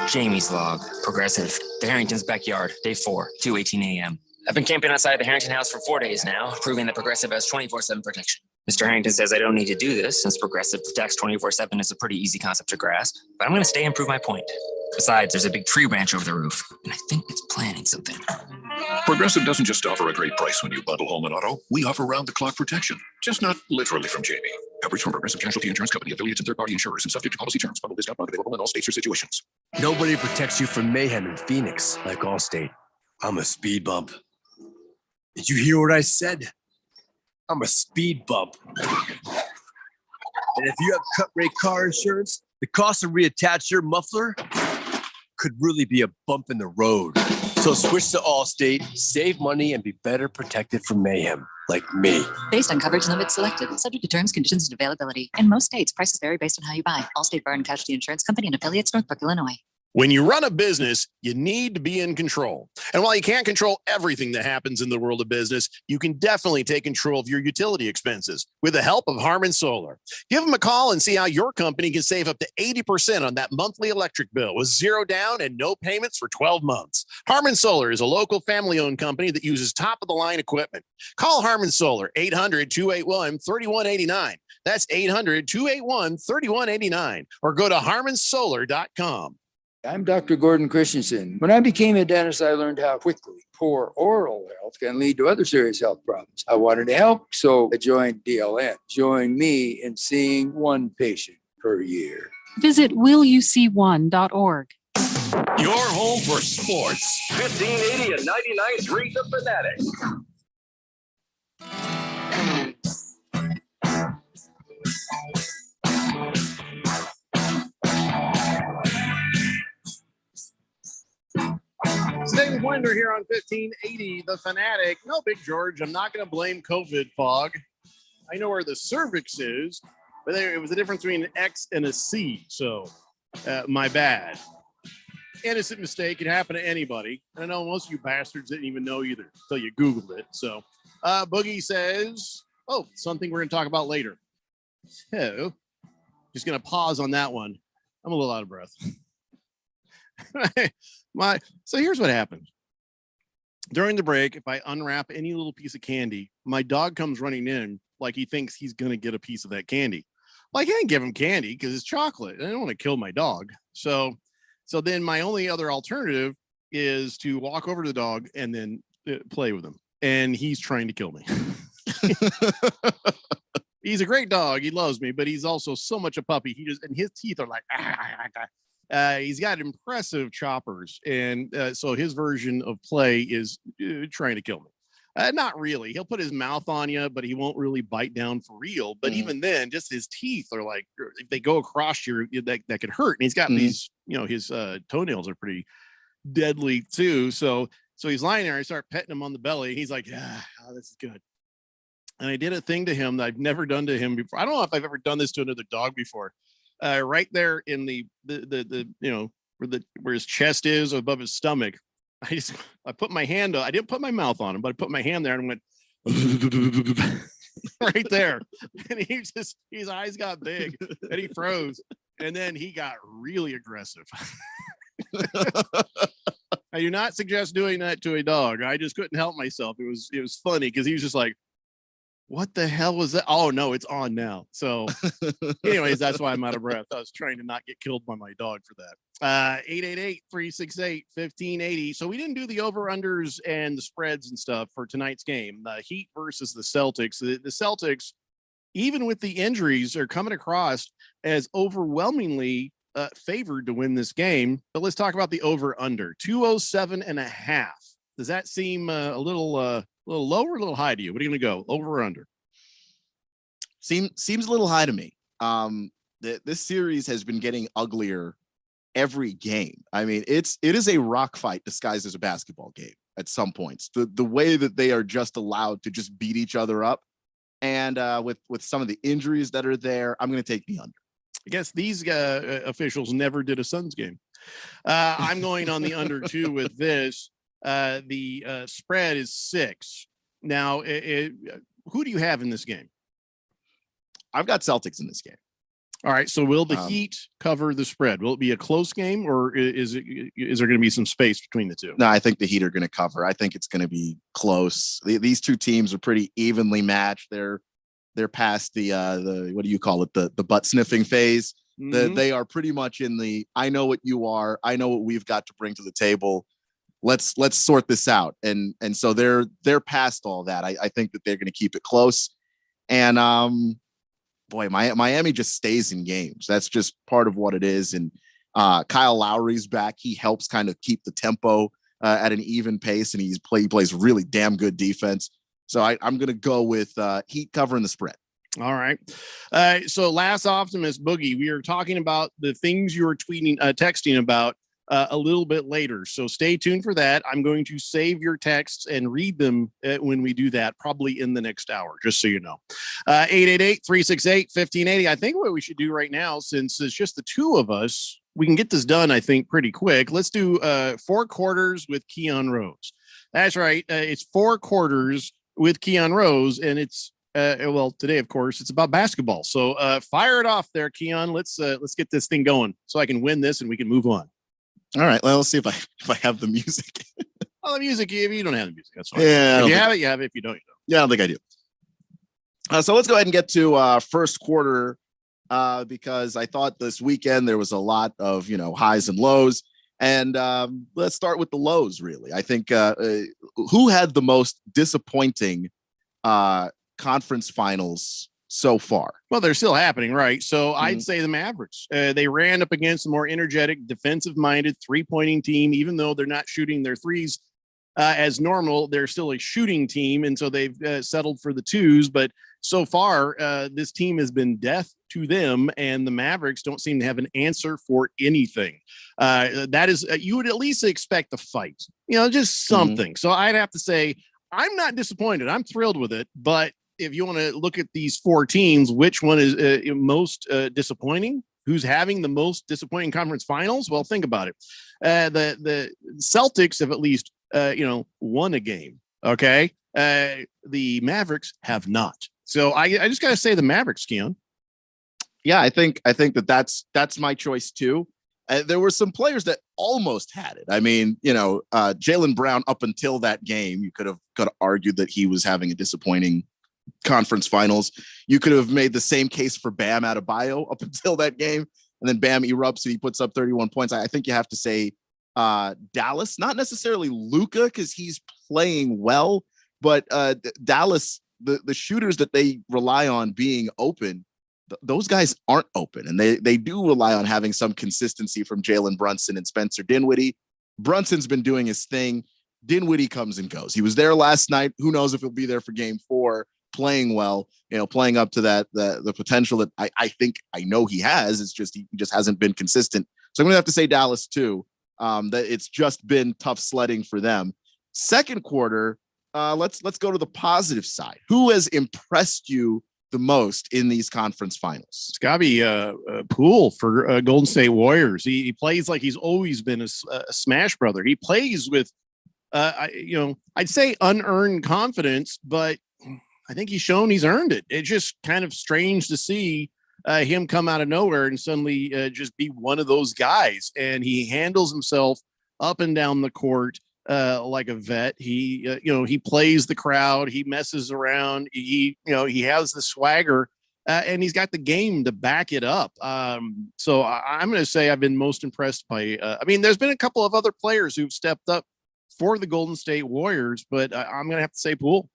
Jamie's log. Progressive. The Harrington's backyard. Day 4, 2:18 a.m. I've been camping outside the Harrington house for 4 days now, proving that Progressive has 24/7 protection. Mr. Harrington says I don't need to do this since Progressive protects 24/7 is a pretty easy concept to grasp, but I'm going to stay and prove my point. Besides, there's a big tree branch over the roof, and I think it's planning something. Progressive doesn't just offer a great price when you bundle home and auto. We offer round-the-clock protection, just not literally from Jamie. Coverage from Progressive Casualty Insurance Company, affiliates, and third-party insurers, and subject to policy terms. Bundle discount not available in all states or situations. Nobody protects you from mayhem in Phoenix like Allstate. I'm a speed bump. Did you hear what I said? I'm a speed bump. And if you have cut rate car insurance, the cost to reattach your muffler could really be a bump in the road. So switch to Allstate, save money, and be better protected from mayhem, like me. Based on coverage limits selected, subject to terms, conditions, and availability. In most states, prices vary based on how you buy. Allstate Bar and Casualty Insurance Company and affiliates, Northbrook, Illinois. When you run a business, you need to be in control. And while you can't control everything that happens in the world of business, you can definitely take control of your utility expenses with the help of Harmon Solar. Give them a call and see how your company can save up to 80% on that monthly electric bill with zero down and no payments for 12 months. Harmon Solar is a local family-owned company that uses top-of-the-line equipment. Call Harmon Solar, 800-281-3189. That's 800-281-3189. Or go to harmonsolar.com. I'm Dr. Gordon Christensen. When I became a dentist, I learned how quickly poor oral health can lead to other serious health problems. I wanted to help, so I joined DLN. Join me in seeing one patient per year. Visit willyouseeone.org. Your home for sports. 1580 and 99.3 The Fanatic. Stay with Winder here on 1580 The Fanatic. No, Big George, I'm not going to blame COVID fog. I know where the cervix is, but it was the difference between an X and a C, so my bad. Innocent mistake. It happened to anybody. I know most of you bastards didn't even know either until you Googled it. So Boogie says, something we're going to talk about later. So just going to pause on that one. I'm a little out of breath. So here's what happened. During the break, if I unwrap any little piece of candy, my dog comes running in like he thinks he's going to get a piece of that candy. Well, I can't give him candy because it's chocolate. I don't want to kill my dog. So then my only other alternative is to walk over to the dog and then play with him. And he's trying to kill me. He's a great dog. He loves me, but he's also so much a puppy. And his teeth are like, he's got impressive choppers. And so his version of play is trying to kill me. Not really. He'll put his mouth on you, but he won't really bite down for real. But even then, just his teeth are like, if they go across that could hurt. And he's got these, his toenails are pretty deadly too. So he's lying there. I start petting him on the belly. He's like, this is good. And I did a thing to him that I've never done to him before. I don't know if I've ever done this to another dog before. Right there in the where his chest is above his stomach. I put my hand on. I didn't put my mouth on him, but I put my hand there and went right there. And his eyes got big and he froze. And then he got really aggressive. I do not suggest doing that to a dog. I just couldn't help myself. It was funny because he was just like, what the hell was that? Oh no, it's on now. So anyways, that's why I'm out of breath. I was trying to not get killed by my dog for that. 888-368-1580. So we didn't do the over-unders and the spreads and stuff for tonight's game. The Heat versus the Celtics. The Celtics, even with the injuries, are coming across as overwhelmingly favored to win this game. But let's talk about the over-under. 207.5. Does that seem a little low or a little high to you? What are you going to go, over or under? Seems a little high to me. This series has been getting uglier every game. I mean, it is a rock fight disguised as a basketball game at some points. The way that they are just allowed to just beat each other up, and with some of the injuries that are there, I'm going to take the under. I guess these officials never did a Suns game. I'm going on the under too with this. The spread is 6. Now, who do you have in this game? I've got Celtics in this game. All right. So will the Heat cover the spread? Will it be a close game, or is there going to be some space between the two? No, I think the Heat are going to cover. I think it's going to be close. These two teams are pretty evenly matched. They're past the what do you call it? The butt sniffing phase. Mm-hmm. They are pretty much in the, I know what you are. I know what we've got to bring to the table. Let's sort this out. And so they're past all that. I think that they're going to keep it close. And Miami just stays in games. That's just part of what it is. And Kyle Lowry's back. He helps kind of keep the tempo at an even pace, and he plays really damn good defense. So I'm going to go with Heat covering the spread. All right. So last Optimus Boogie, we are talking about the things you were texting about a little bit later. So stay tuned for that. I'm going to save your texts and read them when we do that, probably in the next hour, just so you know. 888-368-1580. I think what we should do right now, since it's just the two of us, we can get this done, I think, pretty quick. Let's do 4 quarters with Keon Rose. That's right. It's 4 quarters with Keon Rose, and it's well, today, of course, it's about basketball. So fire it off there, Keon. Let's get this thing going so I can win this and we can move on. All right. Well, let's see if I have the music. Oh, the music. If you don't have the music, that's fine. Yeah. If you have it, you have it. If you don't, you don't. Yeah, I don't think I do. So let's go ahead and get to first quarter because I thought this weekend there was a lot of highs and lows. And let's start with the lows, really. I think who had the most disappointing conference finals so far? Well, they're still happening, right? So I'd say the Mavericks. They ran up against a more energetic, defensive-minded, three-pointing team. Even though they're not shooting their threes as normal, they're still a shooting team, and so they've settled for the twos. But so far, this team has been death to them, and the Mavericks don't seem to have an answer for anything. That is, you would at least expect a fight, just something. So I'd have to say I'm not disappointed. I'm thrilled with it, but if you want to look at these 4 teams, which one is most disappointing? Who's having the most disappointing conference finals? Well, think about it. The Celtics have at least, won a game. Okay. The Mavericks have not. So I just got to say the Mavericks, Keon. Yeah, I think that's my choice too. There were some players that almost had it. I mean, Jaylen Brown, up until that game, you could have argued that he was having a disappointing conference finals. You could have made the same case for Bam Adebayo up until that game, and then Bam erupts and he puts up 31 points. I think you have to say Dallas, not necessarily Luka because he's playing well, but Dallas, the shooters that they rely on being open, those guys aren't open, and they do rely on having some consistency from Jalen Brunson and Spencer Dinwiddie. Brunson's been doing his thing. Dinwiddie comes and goes. He was there last night. Who knows if he'll be there for game 4, playing well, playing up to the potential that I know he has. It's just, he just hasn't been consistent. So I'm going to have to say Dallas too. That it's just been tough sledding for them. Second quarter, let's go to the positive side. Who has impressed you the most in these conference finals? It's got to be Poole for Golden State Warriors. He plays like he's always been a smash brother. He plays with, I'd say unearned confidence, but I think he's shown he's earned it. It's just kind of strange to see him come out of nowhere and suddenly just be one of those guys. And he handles himself up and down the court like a vet. He plays the crowd. He messes around. He has the swagger and he's got the game to back it up. So I'm going to say I've been most impressed by, there's been a couple of other players who've stepped up for the Golden State Warriors, but I'm going to have to say Poole.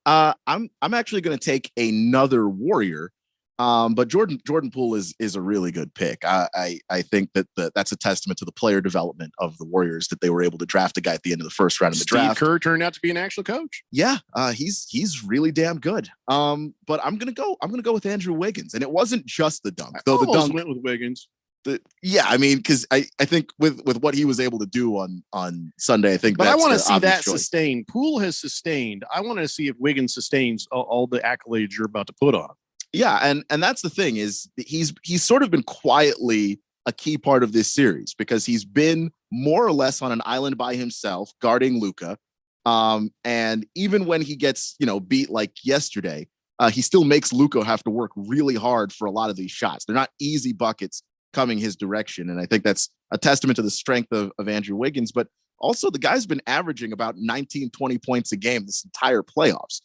I'm actually going to take another Warrior, but Jordan Poole is a really good pick. I think that's a testament to the player development of the Warriors that they were able to draft a guy at the end of the first round of the draft. Steve Kerr turned out to be an actual coach. Yeah, he's really damn good. But I'm gonna go with Andrew Wiggins, and it wasn't just the dunk. Though the dunk went with Wiggins. Because I think with what he was able to do on Sunday, I think. But I want to see that choice. sustained. Poole has sustained. I want to see if Wiggins sustains all the accolades you're about to put on. Yeah, and that's the thing is he's sort of been quietly a key part of this series because he's been more or less on an island by himself guarding Luka. And even when he gets beat like yesterday, he still makes Luka have to work really hard for a lot of these shots. They're not easy buckets coming his direction. And I think that's a testament to the strength of Andrew Wiggins, but also the guy's been averaging about 19, 20 points a game this entire playoffs.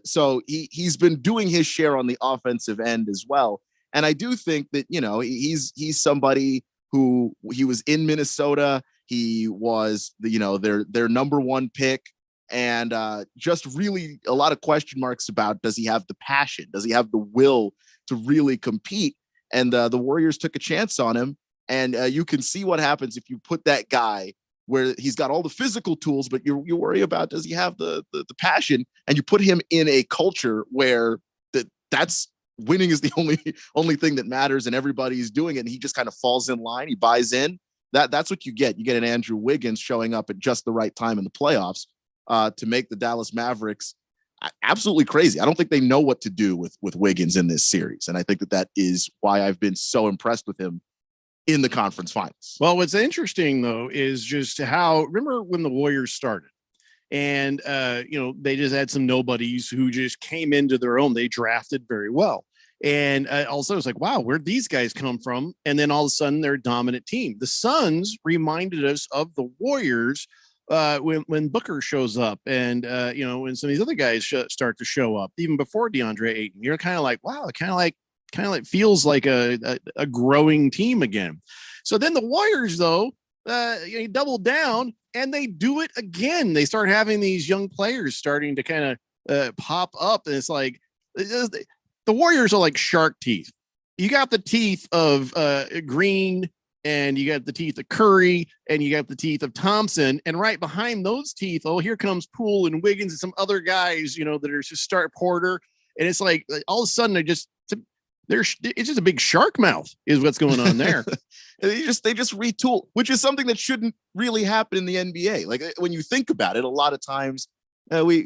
So he's been doing his share on the offensive end as well. And I do think that, he's somebody who he was in Minnesota. He was their number 1 pick, and just really a lot of question marks about, does he have the passion? Does he have the will to really compete? And the Warriors took a chance on him. And you can see what happens if you put that guy where he's got all the physical tools, but you worry about, does he have the passion? And you put him in a culture where that's winning is the only thing that matters, and everybody's doing it. And he just kind of falls in line. He buys in. That's what you get. You get an Andrew Wiggins showing up at just the right time in the playoffs to make the Dallas Mavericks absolutely crazy. I don't think they know what to do with Wiggins in this series. And I think that is why I've been so impressed with him in the conference finals. Well, what's interesting though, is just remember when the Warriors started and, they just had some nobodies who just came into their own. They drafted very well. And also it's like, wow, where'd these guys come from? And then all of a sudden they're a dominant team. The Suns reminded us of the Warriors when Booker shows up and, when some of these other guys start to show up, even before DeAndre Ayton, you're kind of like, wow, it kind of like feels like a growing team again. So then the Warriors, though, double down and they do it again. They start having these young players starting to kind of pop up. And it's like the Warriors are like shark teeth. You got the teeth of Green, and you got the teeth of Curry, and you got the teeth of Thompson. And right behind those teeth, here comes Poole and Wiggins and some other guys, that are just start Porter. And it's like all of a sudden it's just a big shark mouth is what's going on there. they just retool, which is something that shouldn't really happen in the NBA. Like when you think about it, a lot of times we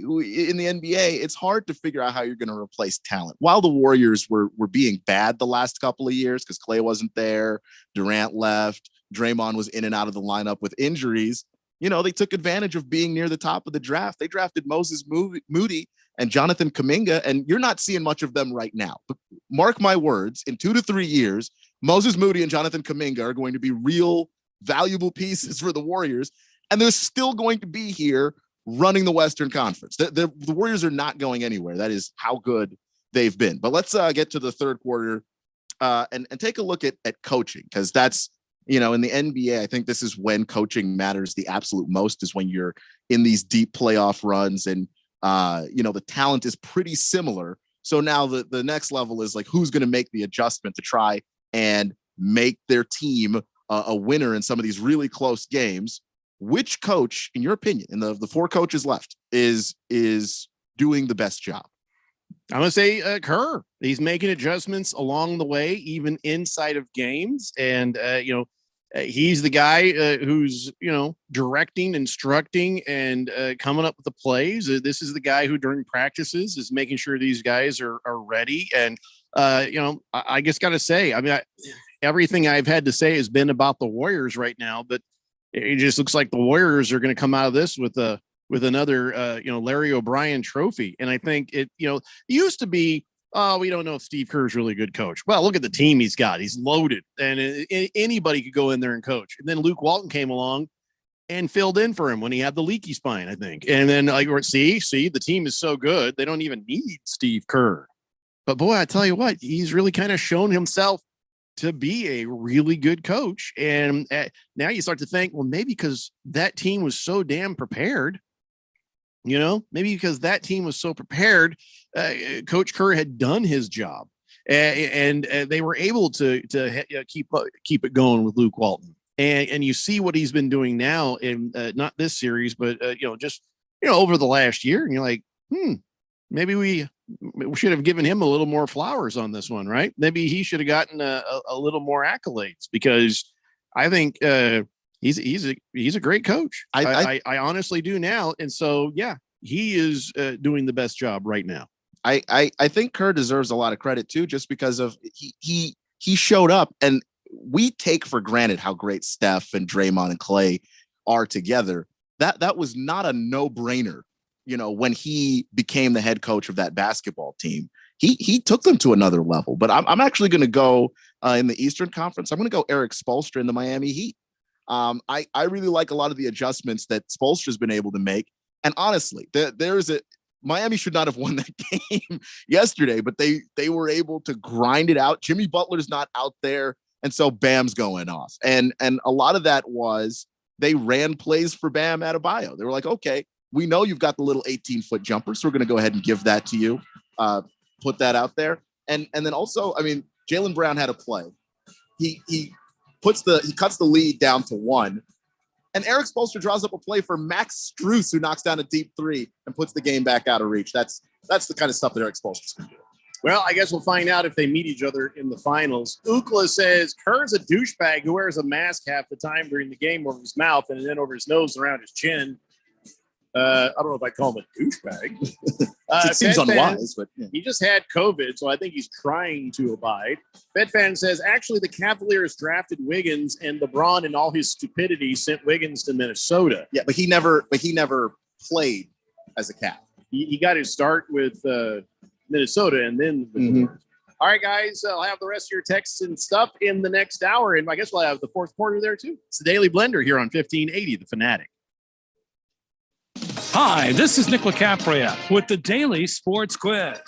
in the NBA, it's hard to figure out how you're going to replace talent. While the Warriors were being bad the last couple of years because Klay wasn't there, Durant left, Draymond was in and out of the lineup with injuries. They took advantage of being near the top of the draft. They drafted Moses Moody and Jonathan Kuminga, and you're not seeing much of them right now. But mark my words, in 2 to 3 years, Moses Moody and Jonathan Kuminga are going to be real valuable pieces for the Warriors, and they're still going to be here running the Western Conference. The Warriors are not going anywhere. That is how good they've been. But let's get to the third quarter and take a look at coaching, because that's, in the NBA, I think this is when coaching matters the absolute most, is when you're in these deep playoff runs and, the talent is pretty similar. So now the next level is like, who's going to make the adjustment to try and make their team a winner in some of these really close games. Which coach, in your opinion, in the 4 coaches left, is doing the best job? I'm going to say Kerr. He's making adjustments along the way, even inside of games. And, he's the guy who's, directing, instructing, and coming up with the plays. This is the guy who during practices is making sure these guys are ready. And, I just got to say, everything I've had to say has been about the Warriors right now, but it just looks like the Warriors are going to come out of this with another, Larry O'Brien trophy. And I think it used to be, we don't know if Steve Kerr is really a good coach. Well, look at the team he's got. He's loaded, and anybody could go in there and coach. And then Luke Walton came along and filled in for him when he had the leaky spine, I think. And then see, the team is so good. They don't even need Steve Kerr. But boy, I tell you what, he's really kind of shown himself to be a really good coach. And now you start to think, well, maybe because that team was so damn prepared, maybe because that team was so prepared, Coach Kerr had done his job and they were able to keep it going with Luke Walton. And you see what he's been doing now in not this series, but, over the last year. And you're like, maybe we should have given him a little more flowers on this one, right? Maybe he should have gotten a little more accolades, because I think he's a great coach. I honestly do now. And so, yeah, he is doing the best job right now. I think Kerr deserves a lot of credit too, just because of he showed up, and we take for granted how great Steph and Draymond and Klay are together. That was not a no-brainer. When he became the head coach of that basketball team, he took them to another level. But I'm actually going to go in the Eastern Conference. I'm going to go Eric Spoelstra in the Miami Heat. I really like a lot of the adjustments that Spoelstra's been able to make. And honestly, Miami should not have won that game yesterday, but they were able to grind it out. Jimmy Butler's not out there, and so Bam's going off. And a lot of that was they ran plays for Bam Adebayo. They were like, okay, we know you've got the little 18-foot jumper, so we're going to go ahead and give that to you. Put that out there. And then also, Jaylen Brown had a play. He cuts the lead down to 1. And Eric Spoelstra draws up a play for Max Strus, who knocks down a deep 3 and puts the game back out of reach. That's the kind of stuff that Eric Spoelstra's going to do. Well, I guess we'll find out if they meet each other in the finals. Ukla says Kerr's a douchebag who wears a mask half the time during the game over his mouth and then over his nose and around his chin. I don't know if I call him a douchebag. It seems unwise, but yeah. He just had COVID, so I think he's trying to abide. Bedfan says, actually, the Cavaliers drafted Wiggins, and LeBron, in all his stupidity, sent Wiggins to Minnesota. Yeah, but he never played as a Cav. He got his start with Minnesota, and then. All right, guys, I'll have the rest of your texts and stuff in the next hour, and I guess we'll have the fourth quarter there too. It's the Daily Blender here on 1580, The Fanatic. Hi, this is Nick LaCapria with the Daily Sports Quiz.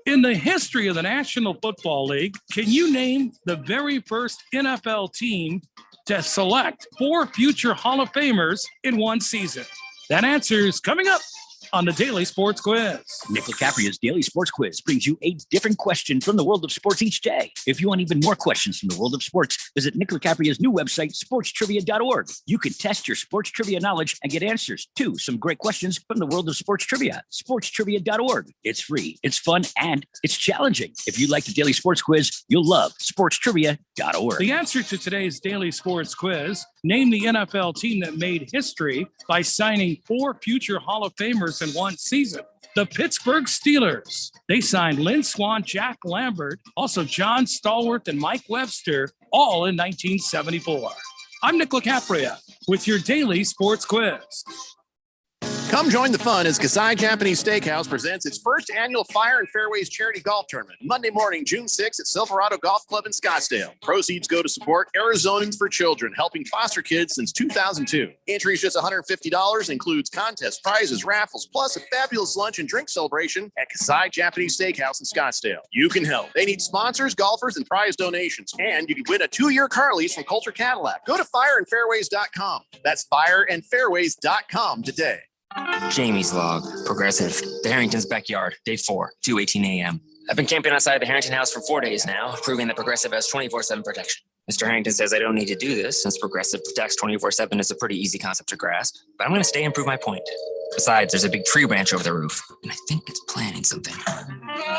In the history of the National Football League, can you name the very first NFL team to select 4 future Hall of Famers in one season? That answer is coming up on the Daily Sports Quiz. Nick LaCapria's Daily Sports Quiz brings you 8 different questions from the world of sports each day. If you want even more questions from the world of sports, visit Nick LaCapria's new website, sportstrivia.org. You can test your sports trivia knowledge and get answers to some great questions from the world of sports trivia. Sportstrivia.org. It's free, it's fun, and it's challenging. If you like the Daily Sports Quiz, you'll love sportstrivia.org. The answer to today's Daily Sports Quiz: name the NFL team that made history by signing 4 future Hall of Famers in one season. The Pittsburgh Steelers. They signed Lynn Swann, Jack Lambert, also John Stallworth and Mike Webster, all in 1974. I'm Nick LaCapria with your Daily Sports Quiz. Come join the fun as Kasai Japanese Steakhouse presents its first annual Fire and Fairways charity golf tournament, Monday morning, June 6th at Silverado Golf Club in Scottsdale. Proceeds go to support Arizonans for Children, helping foster kids since 2002. Entry is just $150, includes contests, prizes, raffles, plus a fabulous lunch and drink celebration at Kasai Japanese Steakhouse in Scottsdale. You can help. They need sponsors, golfers, and prize donations, and you can win a 2-year car lease from Coulter Cadillac. Go to fireandfairways.com. That's fireandfairways.com today. Jamie's log, progressive, the Harrington's backyard, day 4, 2:18 a.m. I've been camping outside the Harrington house for 4 days now, proving that Progressive has 24/7 protection. Mr. Harrington says I don't need to do this since Progressive protects 24/7 is a pretty easy concept to grasp, but I'm going to stay and prove my point. Besides, there's a big tree branch over the roof, and I think it's planning something.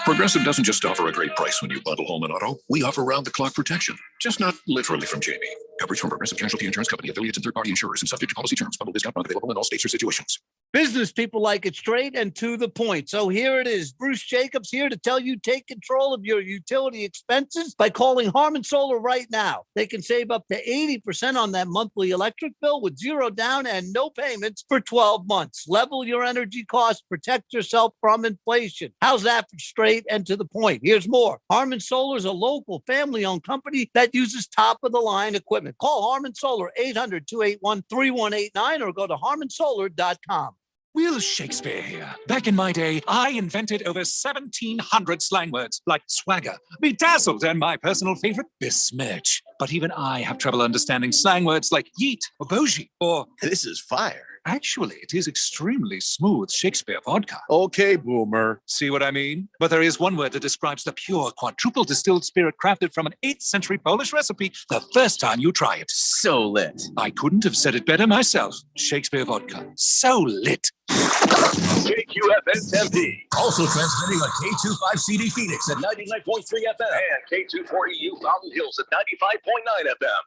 Progressive doesn't just offer a great price when you bundle home and auto. We offer round-the-clock protection, just not literally from Jamie. Coverage from Progressive Casualty Insurance Company, affiliates, and third-party insurers, and subject to policy terms. Bundle discount not available in all states or situations. Business people like it straight and to the point. So here it is. Bruce Jacobs here to tell you take control of your utility expenses by calling Harmon Solar right now. They can save up to 80% on that monthly electric bill with 0 down and no payments for 12 months. Level your energy costs, protect yourself from inflation. How's that for straight and to the point? Here's more. Harmon Solar is a local family-owned company that uses top-of-the-line equipment. Call Harmon Solar 800-281-3189 or go to harmonsolar.com. Will Shakespeare here. Back in my day, I invented over 1,700 slang words like swagger, bedazzled, and my personal favorite, besmirch. But even I have trouble understanding slang words like yeet or bougie or this is fire. Actually, it is extremely smooth Shakespeare vodka. Okay, boomer. See what I mean? But there is one word that describes the pure quadruple distilled spirit crafted from an 8th century Polish recipe the first time you try it. So lit. I couldn't have said it better myself. Shakespeare vodka. So lit. KQFN Tempe. Also transmitting on K25CD Phoenix at 99.3 FM. And K240U Fountain Hills at 95.9 FM.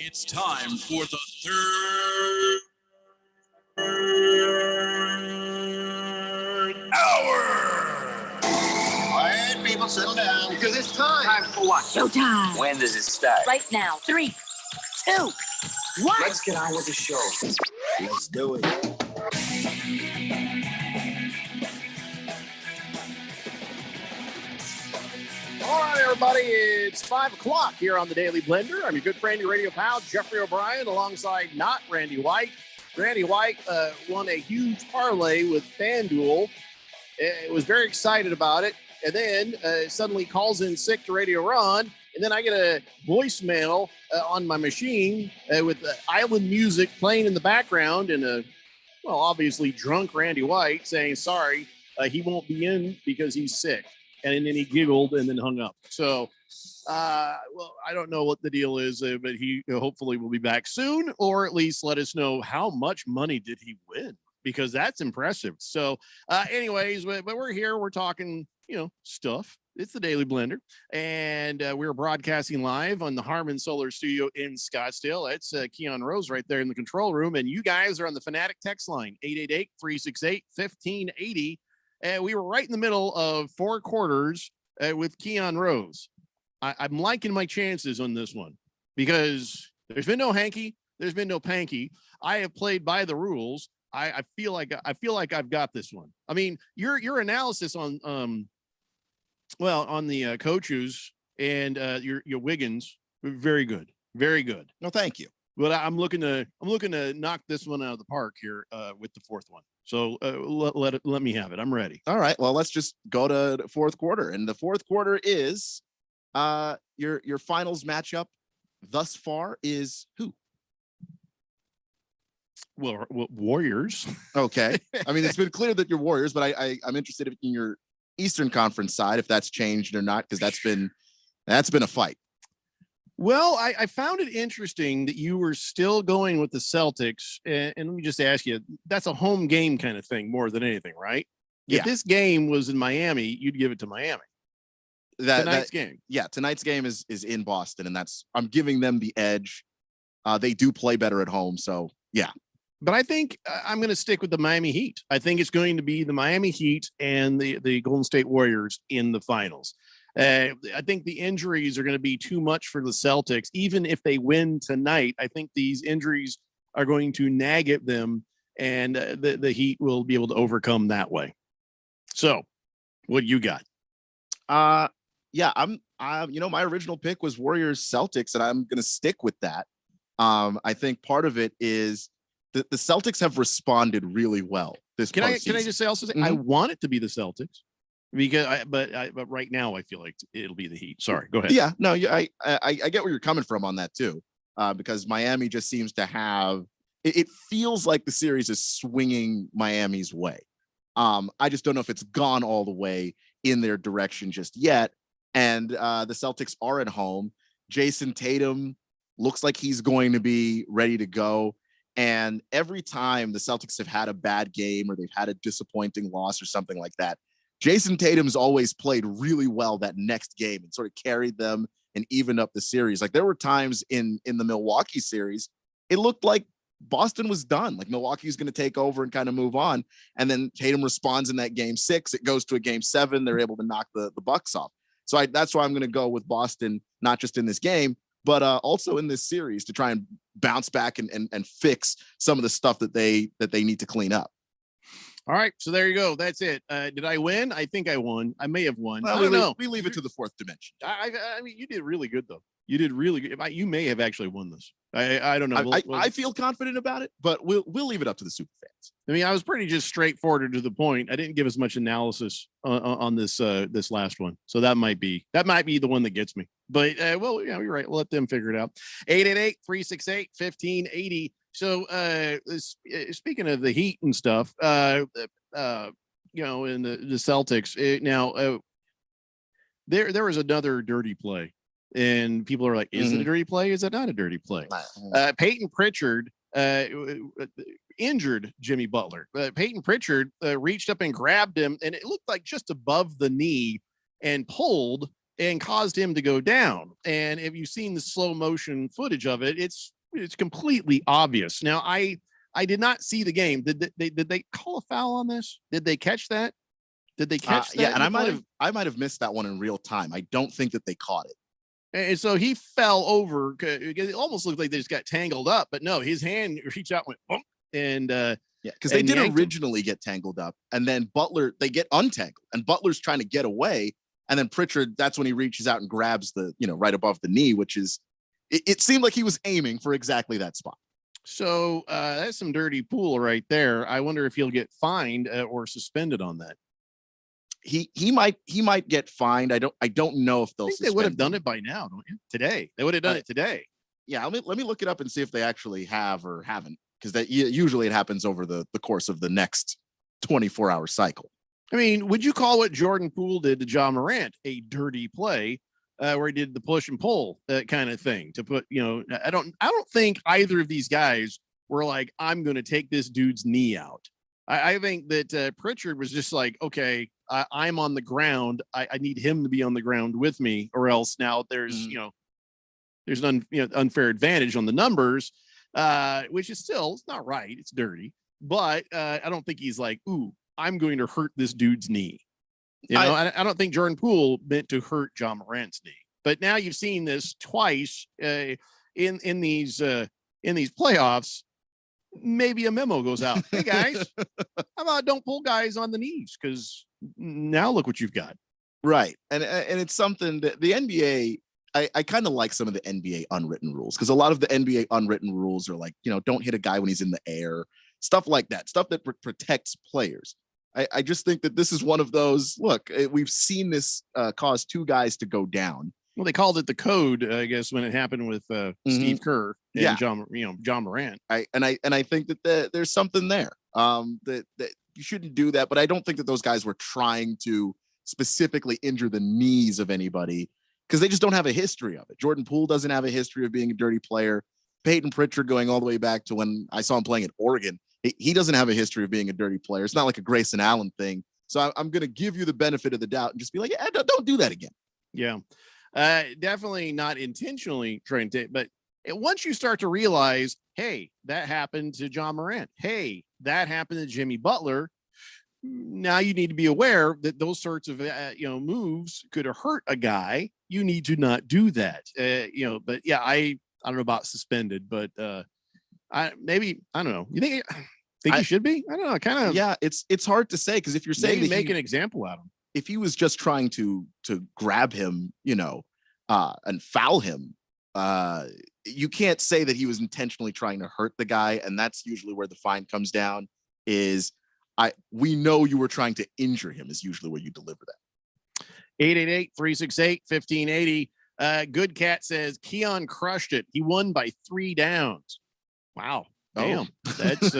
It's time for the third hour. Quiet, people, settle down. Because it's time. Time for what? Showtime. When does it start? Right now. 3, 2, 1. Let's get on with the show. Let's do it. All right, everybody, it's 5 o'clock here on the Daily Blender. I'm your good friend, your radio pal, Jeffrey O'Brien, alongside not Randy White. Randy White won a huge parlay with FanDuel. Was very excited about it, and then suddenly calls in sick to Radio Run, and then I get a voicemail on my machine with island music playing in the background and obviously drunk Randy White saying, sorry, he won't be in because he's sick. And then he giggled and then hung up. So, I don't know what the deal is, but he hopefully will be back soon, or at least let us know how much money did he win. because that's impressive. So, anyways, but we're here. We're talking, stuff. It's the Daily Blender, and we're broadcasting live on the Harmon Solar Studio in Scottsdale. That's Keon Rose right there in the control room, and you guys are on the Fanatic text line, 888-368-1580. And we were right in the middle of 4 quarters with Keon Rose. I'm liking my chances on this one because there's been no hanky, there's been no panky. I have played by the rules. I feel like I've got this one. I mean, your analysis on the coaches and your Wiggins, very good, very good. No, thank you. But I'm looking to knock this one out of the park here with the fourth one. So let me have it. I'm ready. All right. Well, let's just go to the fourth quarter, and the fourth quarter is your finals matchup thus far is who? Well, Warriors. Okay. I mean, it's been clear that you're Warriors, but I'm interested in your Eastern Conference side, if that's changed or not, because that's been a fight. Well, I found it interesting that you were still going with the Celtics, and let me just ask you, that's a home game kind of thing more than anything, right? Yeah. If this game was in Miami, you'd give it to Miami. Tonight's game. Yeah, tonight's game is in Boston, and I'm giving them the edge. They do play better at home, so yeah. But I think I'm going to stick with the Miami Heat. I think it's going to be the Miami Heat and the Golden State Warriors in the finals. I think the injuries are going to be too much for the Celtics. Even if they win tonight, I think these injuries are going to nag at them, and the Heat will be able to overcome that way. So, what do you got? Yeah, my original pick was Warriors Celtics, and I'm going to stick with that. I think part of it is the Celtics have responded really well this postseason. Can I just say I want it to be the Celtics because but right now I feel like it'll be the Heat. Sorry, go ahead. Yeah, no, I get where you're coming from on that too, because Miami just seems to have it feels like the series is swinging Miami's way. I just don't know if it's gone all the way in their direction just yet. And the Celtics are at home. Jason Tatum looks like he's going to be ready to go. And every time the Celtics have had a bad game or they've had a disappointing loss or something like that, Jason Tatum's always played really well that next game and sort of carried them and evened up the series. Like there were times in the Milwaukee series, it looked like Boston was done. Like Milwaukee's going to take over and kind of move on. And then Tatum responds in that game 6. It goes to a game 7. They're able to knock the Bucks off. So that's why I'm going to go with Boston, not just in this game, but also in this series to try and bounce back and fix some of the stuff that they need to clean up. All right, so there you go. That's it. Did I win? I think I won. I may have won. Well, I don't know. We leave it to the fourth dimension. I mean, you did really good though. You did really good. You may have actually won this. I don't know. I feel confident about it, but we'll leave it up to the super fans. I mean, I was pretty just straightforward to the point. I didn't give as much analysis on this last one, so that might be the one that gets me. But you're right. We'll let them figure it out. 888-368-1580. So speaking of the Heat and stuff, and the Celtics. There was another dirty play. And people are like, is it a dirty play? Is it not a dirty play? Peyton Pritchard injured Jimmy Butler. Peyton Pritchard reached up and grabbed him, and it looked like just above the knee and pulled and caused him to go down. And if you've seen the slow motion footage of it, it's completely obvious. Now, I did not see the game. Did they call a foul on this? Did they catch that? Did they catch that? Yeah, and I might have missed that one in real time. I don't think that they caught it. And so he fell over. It almost looked like they just got tangled up, but no, his hand reached out, went bump, and because they did originally get tangled up, and then Butler they get untangled, and Butler's trying to get away, and then Pritchard, that's when he reaches out and grabs the right above the knee, which is it seemed like he was aiming for exactly that spot. So that's some dirty pool right there. I wonder if he'll get fined or suspended on that. He might get fined. I don't know if they'll. I think they would have done it by now, don't you? Today they would have done it today. Yeah, let me look it up and see if they actually have or haven't, because that usually it happens over the course of the next 24-hour cycle. I mean, would you call what Jordan Poole did to John Morant a dirty play, where he did the push and pull kind of thing to put? I don't think either of these guys were like, I'm going to take this dude's knee out. I think that Pritchard was just like, okay, I'm on the ground. I need him to be on the ground with me, or else now there's there's an unfair advantage on the numbers, which is still, it's not right. It's dirty, but I don't think he's like, ooh, I'm going to hurt this dude's knee. I don't think Jordan Poole meant to hurt John Morant's knee, but now you've seen this twice in these playoffs. Maybe a memo goes out. Hey guys, how about don't pull guys on the knees? Because now look what you've got. Right. And it's something that the NBA, I kind of like some of the NBA unwritten rules, because a lot of the NBA unwritten rules are like, don't hit a guy when he's in the air, stuff like that, stuff that protects players. I just think that this is one of those. Look, we've seen this cause two guys to go down. Well, they called it the code, I guess, when it happened with Steve Kerr and John Morant. I think that there's something there that you shouldn't do that. But I don't think that those guys were trying to specifically injure the knees of anybody, because they just don't have a history of it. Jordan Poole doesn't have a history of being a dirty player. Peyton Pritchard, going all the way back to when I saw him playing at Oregon, he doesn't have a history of being a dirty player. It's not like a Grayson Allen thing. So I'm going to give you the benefit of the doubt and just be like, yeah, don't do that again. Yeah. Definitely not intentionally trying to, but once you start to realize, hey, that happened to John Morant. Hey, that happened to Jimmy Butler. Now you need to be aware that those sorts of, moves could hurt a guy. You need to not do that. But yeah, I don't know about suspended, but I don't know. You think you should be? I don't know. Kind of. Yeah, it's hard to say, because if you're saying make an example out of him, if he was just trying to grab him, and foul him, you can't say that he was intentionally trying to hurt the guy. And that's usually where the fine comes down. We know you were trying to injure him is usually where you deliver that. 888-368-1580. Good Cat says Keon crushed it. He won by 3 downs. Wow. Damn. That's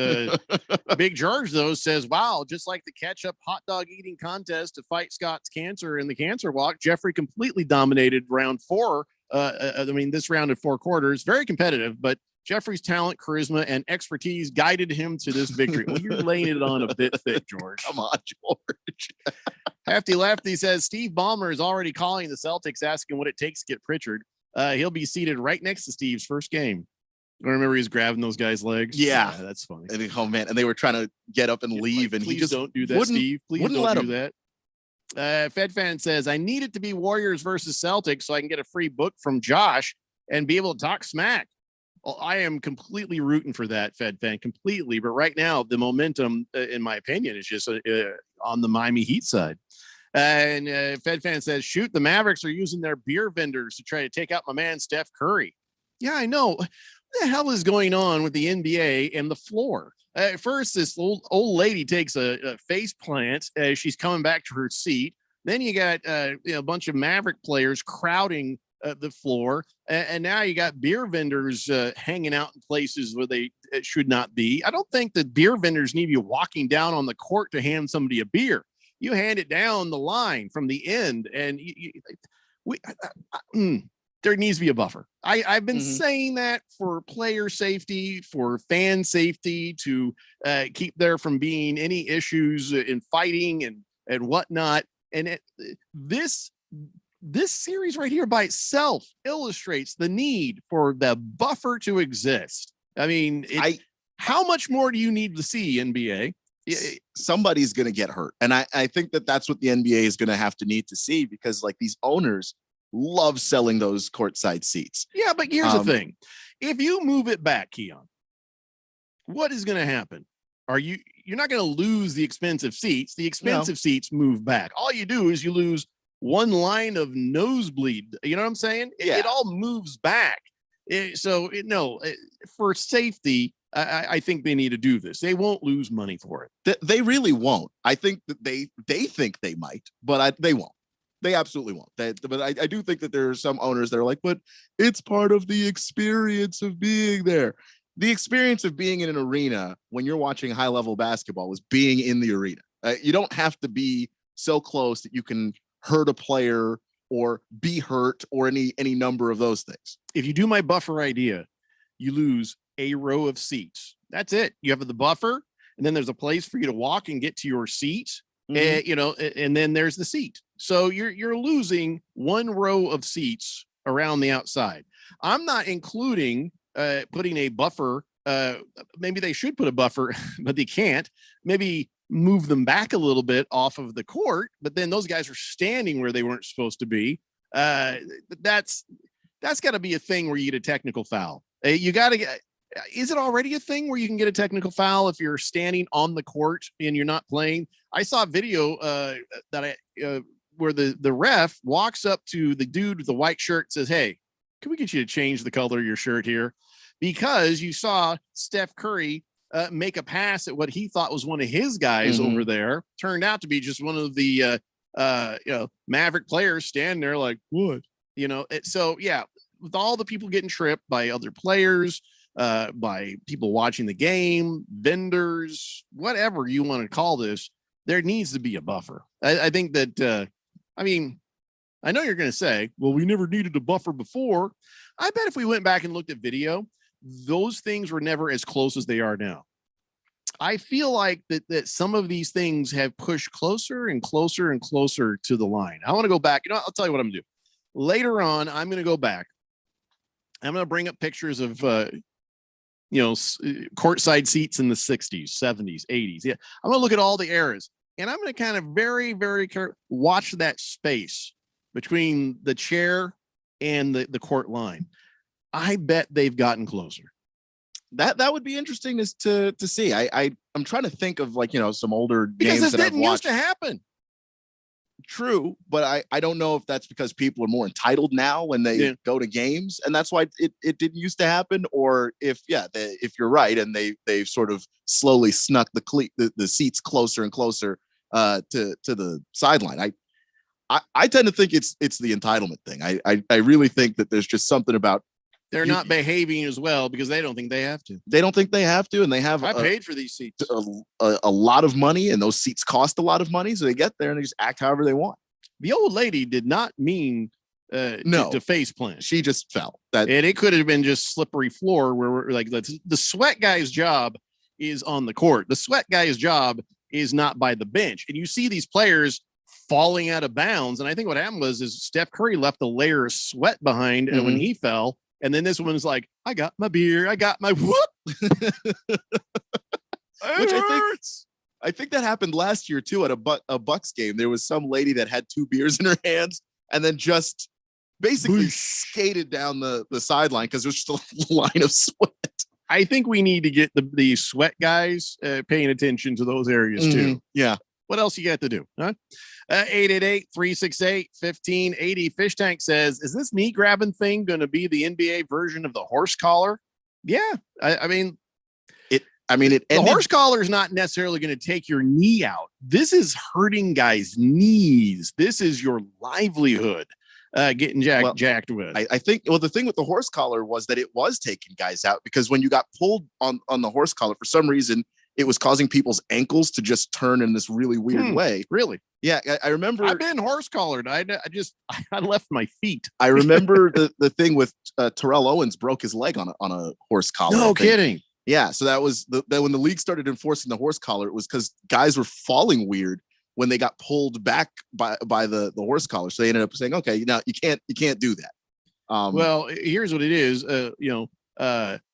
Big George, though, says, wow, just like the catch-up hot dog eating contest to fight Scott's cancer in the cancer walk, Jeffrey completely dominated round 4. This round of 4 quarters, very competitive, but Jeffrey's talent, charisma, and expertise guided him to this victory. Well, you're laying it on a bit thick, George. Come on, George. Hefty Lefty says Steve Ballmer is already calling the Celtics, asking what it takes to get Pritchard. He'll be seated right next to Steve's first game. I remember he's grabbing those guys' legs. Yeah, that's funny. And they were trying to get up and leave, and please he just don't do that, Steve. Please wouldn't don't let do that. Fed Fan says, I need it to be Warriors versus Celtics so I can get a free book from Josh and be able to talk smack. Well, I am completely rooting for that, Fed Fan, completely. But right now, the momentum, in my opinion, is just on the Miami Heat side. And Fed Fan says, shoot, the Mavericks are using their beer vendors to try to take out my man, Steph Curry. Yeah, I know. What the hell is going on with the NBA and the floor? First, this old lady takes a face plant as she's coming back to her seat. Then you got a bunch of Maverick players crowding the floor, and now you got beer vendors hanging out in places where they should not be. I don't think that beer vendors need you walking down on the court to hand somebody a beer. You hand it down the line from the end, and there needs to be a buffer. I've been saying that for player safety, for fan safety, to keep there from being any issues in fighting and whatnot. And this series right here by itself illustrates the need for the buffer to exist. I mean, how much more do you need to see, NBA? Somebody's going to get hurt. And I think that that's what the NBA is going to have to need to see, because like these owners love selling those courtside seats. Yeah, but here's the thing. If you move it back, Keon, what is going to happen? You're not going to lose the expensive seats. The expensive seats move back. All you do is you lose one line of nosebleed. You know what I'm saying? It all moves back. For safety, I think they need to do this. They won't lose money for it. They really won't. I think that they think they might, but they won't. They absolutely won't. But I do think that there are some owners that are like, but it's part of the experience of being there. The experience of being in an arena when you're watching high-level basketball is being in the arena. You don't have to be so close that you can hurt a player or be hurt or any number of those things. If you do my buffer idea, you lose a row of seats. That's it. You have the buffer, and then there's a place for you to walk and get to your seat. And then there's the seat. So you're losing one row of seats around the outside. I'm not including putting a buffer. Maybe they should put a buffer, but they can't. Maybe move them back a little bit off of the court, but then those guys are standing where they weren't supposed to be. That's got to be a thing where you get a technical foul. You got to get. Is it already a thing where you can get a technical foul if you're standing on the court and you're not playing? I saw a video where the ref walks up to the dude with the white shirt and says, "Hey, can we get you to change the color of your shirt here?" Because you saw Steph Curry make a pass at what he thought was one of his guys over there. Turned out to be just one of the Maverick players standing there like, what? So yeah, with all the people getting tripped by other players, by people watching the game, vendors, whatever you want to call this, there needs to be a buffer. I think that, I know you're going to say, well, we never needed a buffer before. I bet if we went back and looked at video, those things were never as close as they are now. I feel like that some of these things have pushed closer and closer and closer to the line. I want to go back. I'll tell you what I'm going to do. Later on, I'm going to go back. I'm going to bring up pictures of, courtside seats in the 60s, 70s, 80s. Yeah. I'm going to look at all the eras, and I'm going to kind of very, very watch that space between the chair and the court line. I bet they've gotten closer. That would be interesting to see. I'm trying to think of some older because games this didn't used to happen. True, but I don't know if that's because people are more entitled now when they go to games, and that's why it didn't used to happen, or if you're right and they've sort of slowly snuck the seats closer and closer to the sideline. I tend to think it's the entitlement thing. I really think that there's just something about they're not behaving as well because they don't think they have to. They don't think they have to, and they have. I paid for these seats. A lot of money, and those seats cost a lot of money, so they get there and they just act however they want. The old lady did not mean to face plant. She just fell. And it could have been just slippery floor where we're like the sweat guy's job is on the court. The sweat guy's job is not by the bench. And you see these players falling out of bounds. And I think what happened is Steph Curry left a layer of sweat behind when he fell. And then this one's like, I got my beer. I got my whoop. Which I think that happened last year too at a Bucks game. There was some lady that had 2 beers in her hands and then just basically skated down the sideline because there's just a line of sweat. I think we need to get the sweat guys paying attention to those areas too. Yeah. What else you got to do? Huh? 888-368-1580. Fish Tank says, is this knee grabbing thing going to be the NBA version of the horse collar? Yeah. The horse collar is not necessarily going to take your knee out. This is hurting guys' knees. This is your livelihood getting jacked with. I think, the thing with the horse collar was that it was taking guys out because when you got pulled on the horse collar, for some reason, it was causing people's ankles to just turn in this really weird way. Really? Yeah. I remember I've been horse collared. I left my feet. I remember the thing with Terrell Owens broke his leg on a horse collar. No kidding. Yeah. So that was when the league started enforcing the horse collar, it was because guys were falling weird when they got pulled back by the horse collar. So they ended up saying, okay, now you can't do that. Well, here's what it is.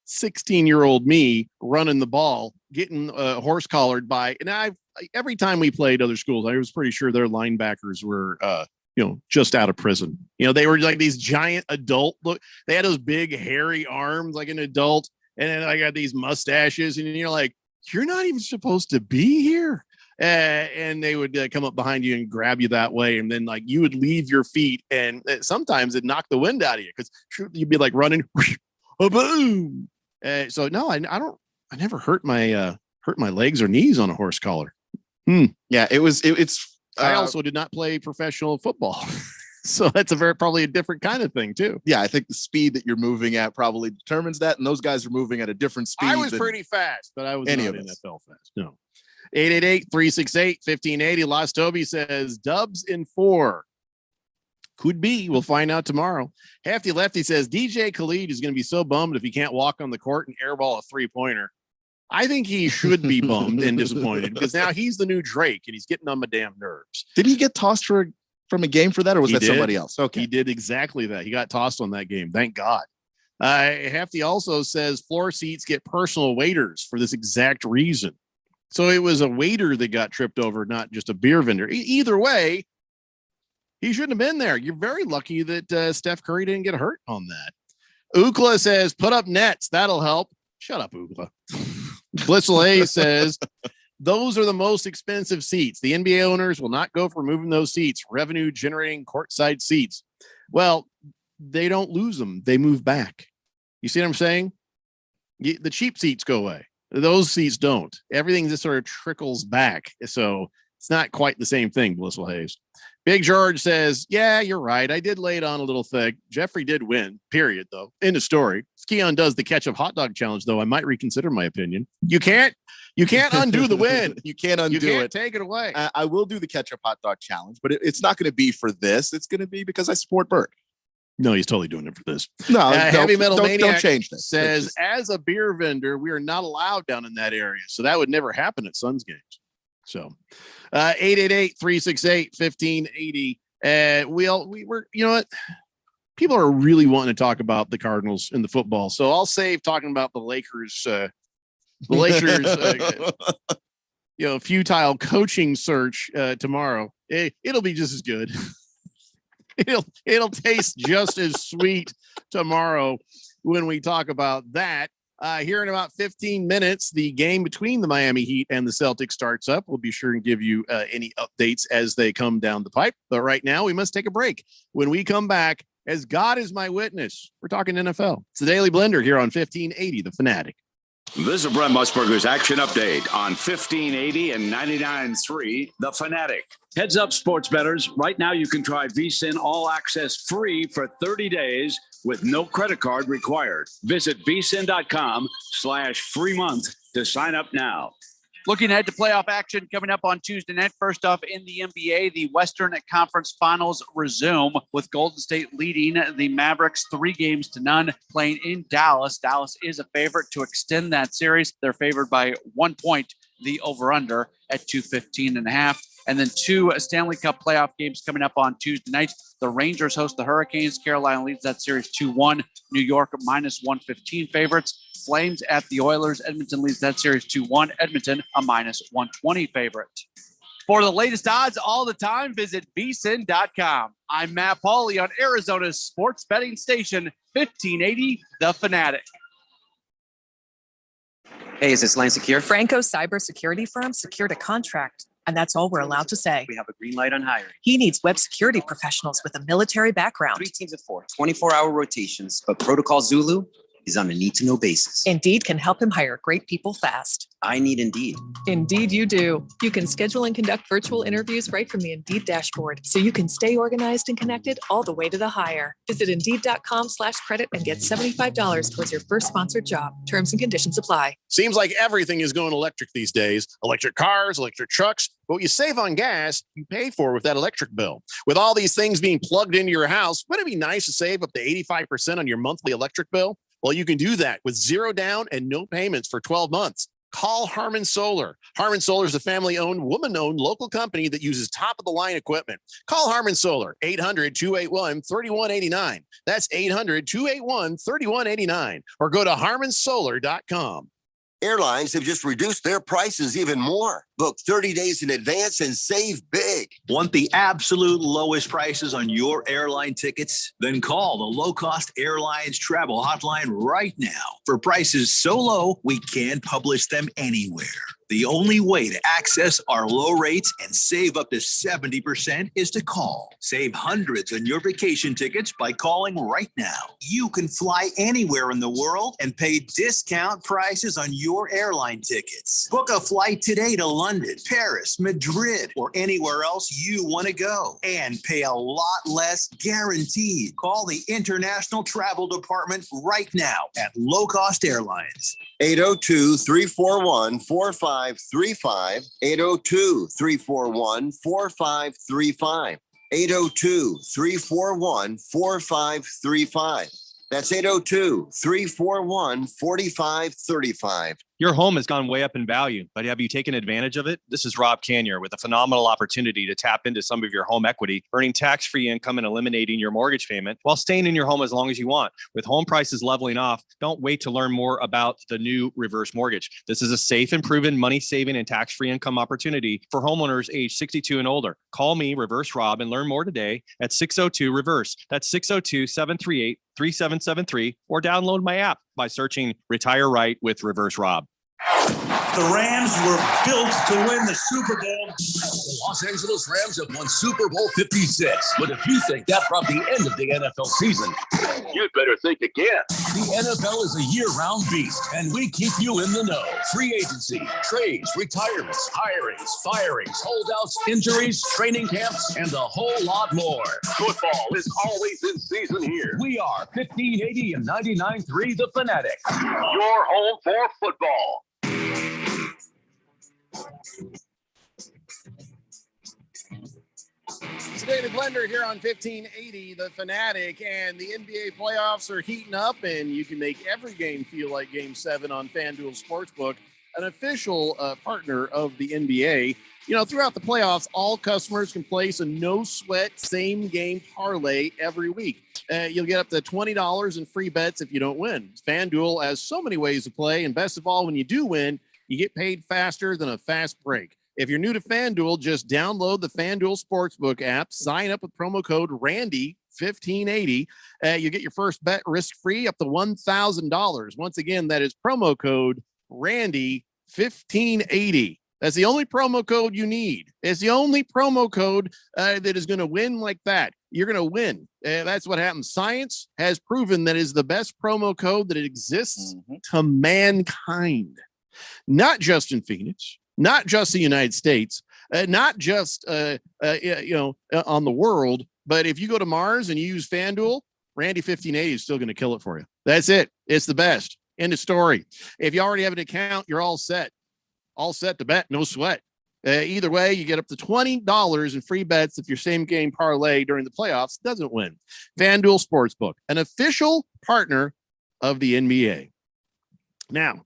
16-year-old me running the ball, getting horse collared by, and every time we played other schools, I was pretty sure their linebackers were, just out of prison. They were like these giant adult look. They had those big hairy arms like an adult, and then I got these mustaches, and you're like, you're not even supposed to be here. And they would come up behind you and grab you that way, and then like you would leave your feet, and sometimes it'd knock the wind out of you because you'd be like running, boom. So no, I never hurt my legs or knees on a horse collar. Yeah, it's. I also did not play professional football, so that's probably a different kind of thing too. Yeah, I think the speed that you're moving at probably determines that, and those guys are moving at a different speed. I was pretty fast, but I was not NFL fast. No. 888-368-1580. Lost Toby says Dubs in 4. Could be. We'll find out tomorrow. Hefty Lefty says DJ Khalid is going to be so bummed if he can't walk on the court and airball a 3-pointer. I think he should be bummed and disappointed because now he's the new Drake and he's getting on my damn nerves. Did he get tossed from a game for that, or was that somebody else? Okay. He did exactly that. He got tossed on that game. Thank God. Hefty also says floor seats get personal waiters for this exact reason. So it was a waiter that got tripped over, not just a beer vendor. Either way, he shouldn't have been there. You're very lucky that Steph Curry didn't get hurt on that. Ookla says, put up nets. That'll help. Shut up, Ookla. Blissful A says, those are the most expensive seats. The NBA owners will not go for moving those seats, revenue generating courtside seats. Well, they don't lose them. They move back. You see what I'm saying? The cheap seats go away. Those seats don't. Everything just sort of trickles back. So it's not quite the same thing, Blissful Hayes. Big George says, yeah, you're right. I did lay it on a little thick. Jeffrey did win, period, though. End of story. Keon does the ketchup hot dog challenge, though. I might reconsider my opinion. You can't undo the win. You can't undo it. Take it away. I will do the ketchup hot dog challenge, but it's not going to be for this. It's going to be because I support Burke. No, he's totally doing it for this. No, Heavy Metal Maniac don't change this. Says, as a beer vendor, we are not allowed down in that area. So that would never happen at Suns games. So 888-368-1580. We were, you know what? People are really wanting to talk about the Cardinals in the football. So I'll save talking about the Lakers, futile coaching search tomorrow. It'll be just as good. It'll taste just as sweet tomorrow when we talk about that. Here in about 15 minutes, the game between the Miami Heat and the Celtics starts up. We'll be sure and give you any updates as they come down the pipe. But right now, we must take a break. When we come back, as God is my witness, we're talking NFL. It's the Daily Blender here on 1580, The Fanatic. This is Brent Musburger's Action Update on 1580 and 99.3 The Fanatic. Heads up, sports bettors. Right now, you can try VSiN All Access free for 30 days with no credit card required. Visit vsin.com/free month to sign up now. Looking ahead to playoff action coming up on Tuesday night. First off, in the NBA, the Western Conference Finals resume with Golden State leading the Mavericks 3-0, playing in Dallas. Dallas is a favorite to extend that series. They're favored by 1 point, the over-under at 215.5. And then 2 Stanley Cup playoff games coming up on Tuesday night. The Rangers host the Hurricanes. Carolina leads that series 2-1. New York -115 favorites. Flames at the Oilers. Edmonton leads that series 2-1. Edmonton a -120 favorite. For the latest odds all the time, visit vsin.com. I'm Matt Pauley on Arizona's sports betting station, 1580 The Fanatic. Hey, is this Line Secure? Franco's cybersecurity firm secured a contract, and that's all we're allowed to say. We have a green light on hiring. He needs web security professionals with a military background. 3 teams of 4, 24-hour rotations, but Protocol Zulu is on a need-to-know basis. Indeed can help him hire great people fast. I need Indeed. Indeed you do. You can schedule and conduct virtual interviews right from the Indeed dashboard, so you can stay organized and connected all the way to the hire. Visit Indeed.com/credit and get $75 towards your first sponsored job. Terms and conditions apply. Seems like everything is going electric these days. Electric cars, electric trucks. But what you save on gas, you pay for with that electric bill. With all these things being plugged into your house, wouldn't it be nice to save up to 85% on your monthly electric bill? Well, you can do that with 0 down and no payments for 12 months. Call Harmon Solar. Harmon Solar is a family-owned, woman-owned local company that uses top-of-the-line equipment. Call Harmon Solar, 800-281-3189. That's 800-281-3189. Or go to harmonsolar.com. Airlines have just reduced their prices even more. Book 30 days in advance and save big. Want the absolute lowest prices on your airline tickets? Then call the Low Cost Airlines Travel Hotline right now. For prices so low, we can't publish them anywhere. The only way to access our low rates and save up to 70% is to call. Save hundreds on your vacation tickets by calling right now. You can fly anywhere in the world and pay discount prices on your airline tickets. Book a flight today to London, Paris, Madrid, or anywhere else you want to go and pay a lot less guaranteed. Call the International Travel Department right now at Low Cost Airlines. 802-341-4535. 802-341-4535. 802-341-4535. That's 802-341-4535. Your home has gone way up in value, but have you taken advantage of it? This is Rob Canier with a phenomenal opportunity to tap into some of your home equity, earning tax-free income and eliminating your mortgage payment while staying in your home as long as you want. With home prices leveling off, don't wait to learn more about the new reverse mortgage. This is a safe and proven money-saving and tax-free income opportunity for homeowners age 62 and older. Call me, Reverse Rob, and learn more today at 602-REVERSE. That's 602-738-3773, or download my app by searching Retire Right with Reverse Rob. The Rams were built to win the Super Bowl. The Los Angeles Rams have won Super Bowl 56. But if you think that brought the end of the NFL season, you'd better think again. The NFL is a year-round beast, and we keep you in the know. Free agency, trades, retirements, hirings, firings, holdouts, injuries, training camps, and a whole lot more. Football is always in season here. We are 1580 and 99.3 The Fanatic, your home for football. It's David Blender here on 1580 The Fanatic, and the NBA playoffs are heating up, and you can make every game feel like Game 7 on FanDuel Sportsbook, an official partner of the NBA. You know, throughout the playoffs, all customers can place a no-sweat same-game parlay every week. You'll get up to $20 in free bets if you don't win. FanDuel has so many ways to play, and best of all, when you do win, you get paid faster than a fast break. If you're new to FanDuel, just download the FanDuel Sportsbook app, sign up with promo code RANDY1580. You get your first bet risk-free up to $1,000. Once again, that is promo code RANDY1580. That's the only promo code you need. It's the only promo code that is going to win like that. You're going to win. That's what happens. Science has proven that is the best promo code that exists to mankind. Not just in Phoenix, not just the United States, not just on the world, but if you go to Mars and you use FanDuel, Randy 1580 is still going to kill it for you. That's it. It's the best. End of story. If you already have an account, you're all set. All set to bet, no sweat. Either way, you get up to $20 in free bets if your same game parlay during the playoffs doesn't win. FanDuel Sportsbook, an official partner of the NBA. Now,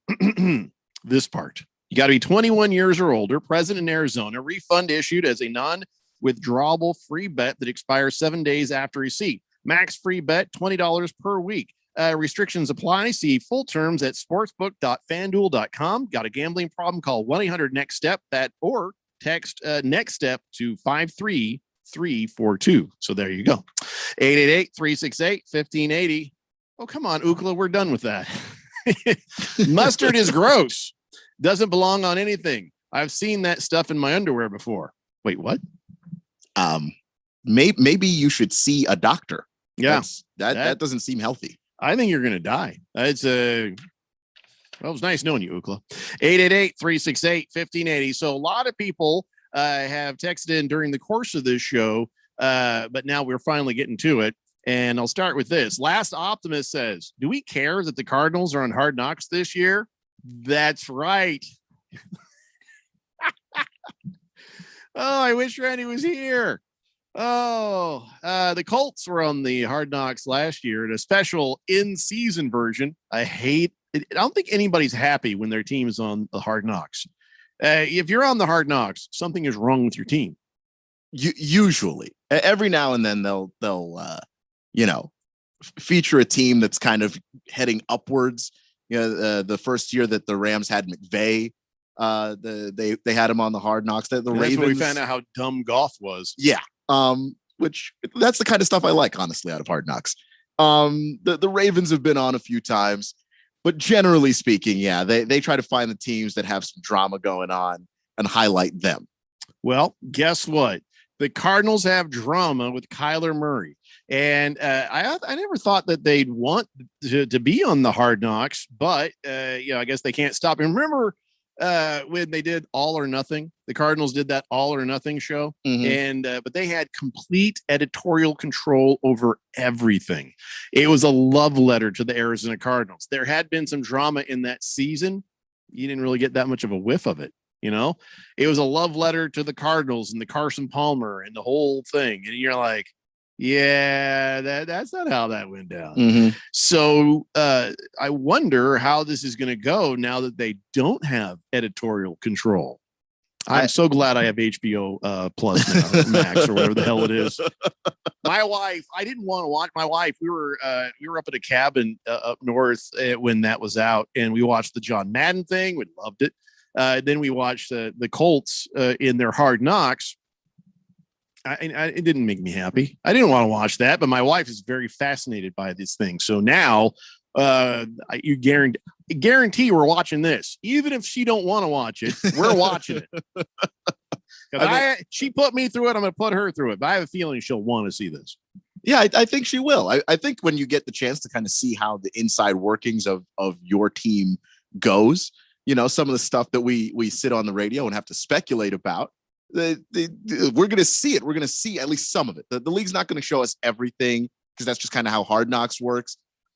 this part. You got to be 21 years or older, present in Arizona, refund issued as a non-withdrawable free bet that expires 7 days after receipt. Max free bet, $20 per week. Restrictions apply. See full terms at sportsbook.fanduel.com. Got a gambling problem? Call 1-800-NEXT-STEP or text next step to 53342. So there you go. 888-368-1580. Oh, come on, Ookla. We're done with that. Mustard is gross. Doesn't belong on anything. I've seen that stuff in my underwear before. Wait, what? Maybe you should see a doctor. Yeah. That doesn't seem healthy. I think you're going to die. It was nice knowing you, Ookla. 888-368-1580. So a lot of people have texted in during the course of this show, but now we're finally getting to it. And I'll start with this. Last Optimist says, do we care that the Cardinals are on Hard Knocks this year? That's right. Oh, I wish Randy was here. Oh, the Colts were on the Hard Knocks last year in a special in-season version. I don't think anybody's happy when their team is on the Hard Knocks. If you're on the Hard Knocks, something is wrong with your team. Usually, every now and then they'll feature a team that's kind of heading upwards. The first year that the Rams had McVay, they had him on the Hard Knocks. That's Ravens, when we found out how dumb Goff was. Yeah. Which that's the kind of stuff I like, honestly, out of Hard Knocks. The Ravens have been on a few times, but generally speaking, yeah, they try to find the teams that have some drama going on and highlight them. Well, guess what? The Cardinals have drama with Kyler Murray. And I never thought that they'd want to be on the Hard Knocks, but I guess they can't stop. And remember when they did All or Nothing? The Cardinals did that All or Nothing show, and but they had complete editorial control over everything. It was a love letter to the Arizona Cardinals. There had been some drama in that season. You didn't really get that much of a whiff of it. It was a love letter to the Cardinals and the Carson Palmer and the whole thing. And you're like, Yeah, that's not how that went down. Mhm. So I wonder how this is going to go now that they don't have editorial control. I'm so glad I have HBO Plus now, Max or whatever the hell it is. My wife, I didn't want to watch. My wife, we were up at a cabin up north when that was out, and we watched the John Madden thing. We loved it. Then we watched the Colts in their Hard Knocks. It didn't make me happy. I didn't want to watch that, but my wife is very fascinated by this thing. So now you guarantee we're watching this, even if she don't want to watch it. We're watching it. She put me through it. I'm going to put her through it. But I have a feeling she'll want to see this. Yeah, I think she will. I think when you get the chance to kind of see how the inside workings of your team goes, some of the stuff that we sit on the radio and have to speculate about, we're going to see it. We're going to see at least some of it. The league's not going to show us everything because that's just kind of how Hard Knocks works.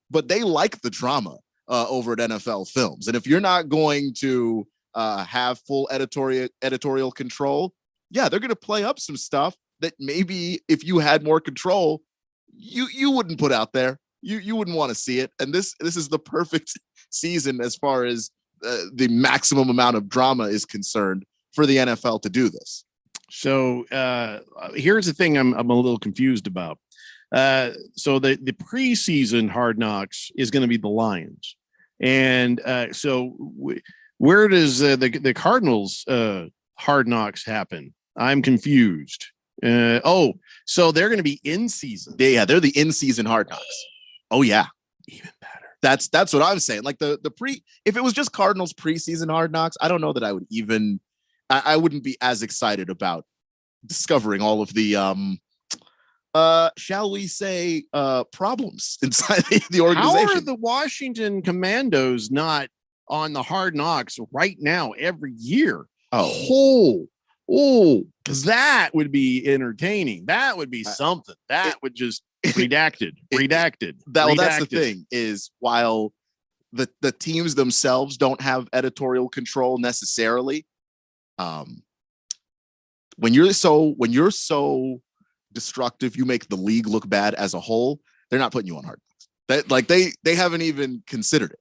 But they like the drama over at NFL Films. And if you're not going to have full editorial control, yeah, they're going to play up some stuff that maybe if you had more control, you wouldn't put out there. You wouldn't want to see it. And this is the perfect season as far as the maximum amount of drama is concerned for the NFL to do this. So here's the thing I'm a little confused about. So the preseason Hard Knocks is going to be the Lions. And where does the Cardinals Hard Knocks happen? I'm confused. So they're going to be in season. Yeah, they're the in season Hard Knocks. Oh yeah, even better. That's what I'm saying. Like the if it was just Cardinals preseason Hard Knocks, I don't know that I would even. I wouldn't be as excited about discovering all of the shall we say problems inside the organization. How are the Washington Commandos not on the Hard Knocks right now every year? Because that would be entertaining. That would be something. That would just redacted. That's the thing is while the teams themselves don't have editorial control necessarily. When you're so destructive, you make the league look bad as a whole. They're not putting you on Hard Knocks. They haven't even considered it.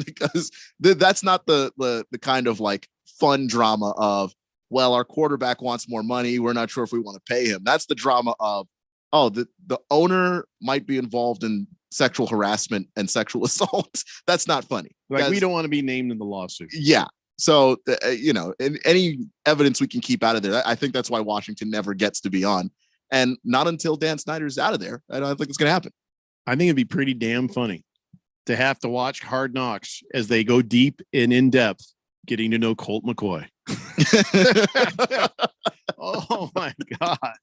Because that's not the kind of like fun drama of, well, our quarterback wants more money. We're not sure if we want to pay him. That's the drama of, the owner might be involved in sexual harassment and sexual assault. That's not funny. We don't want to be named in the lawsuit. Yeah. So, and any evidence we can keep out of there, I think that's why Washington never gets to be on. And not until Dan Snyder's out of there, I don't think it's going to happen. I think it'd be pretty damn funny to have to watch Hard Knocks as they go deep and in depth, getting to know Colt McCoy. Oh, my God.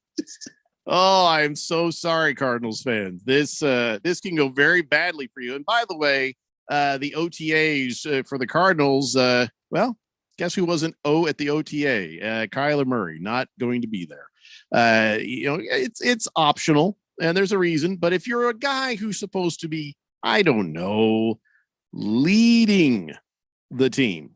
Oh, I'm so sorry, Cardinals fans. This can go very badly for you. And by the way, the OTAs for the Cardinals, well, guess who wasn't at the OTA? Kyler Murray, not going to be there. It's optional, and there's a reason. But if you're a guy who's supposed to be, I don't know, leading the team,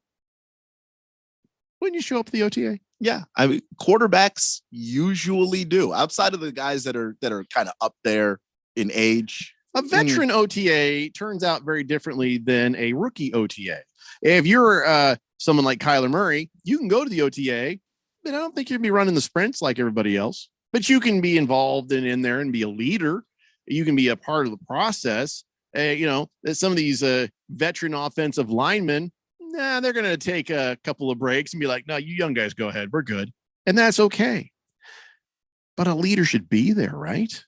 wouldn't you show up at the OTA? Yeah, I mean, quarterbacks usually do. Outside of the guys that are kind of up there in age. A veteran OTA turns out very differently than a rookie OTA. If you're someone like Kyler Murray, you can go to the OTA, but I don't think you'll be running the sprints like everybody else. But you can be involved in there and be a leader. You can be a part of the process. Some of these veteran offensive linemen, they're going to take a couple of breaks and be like, no, you young guys go ahead. We're good. And that's okay. But a leader should be there, right?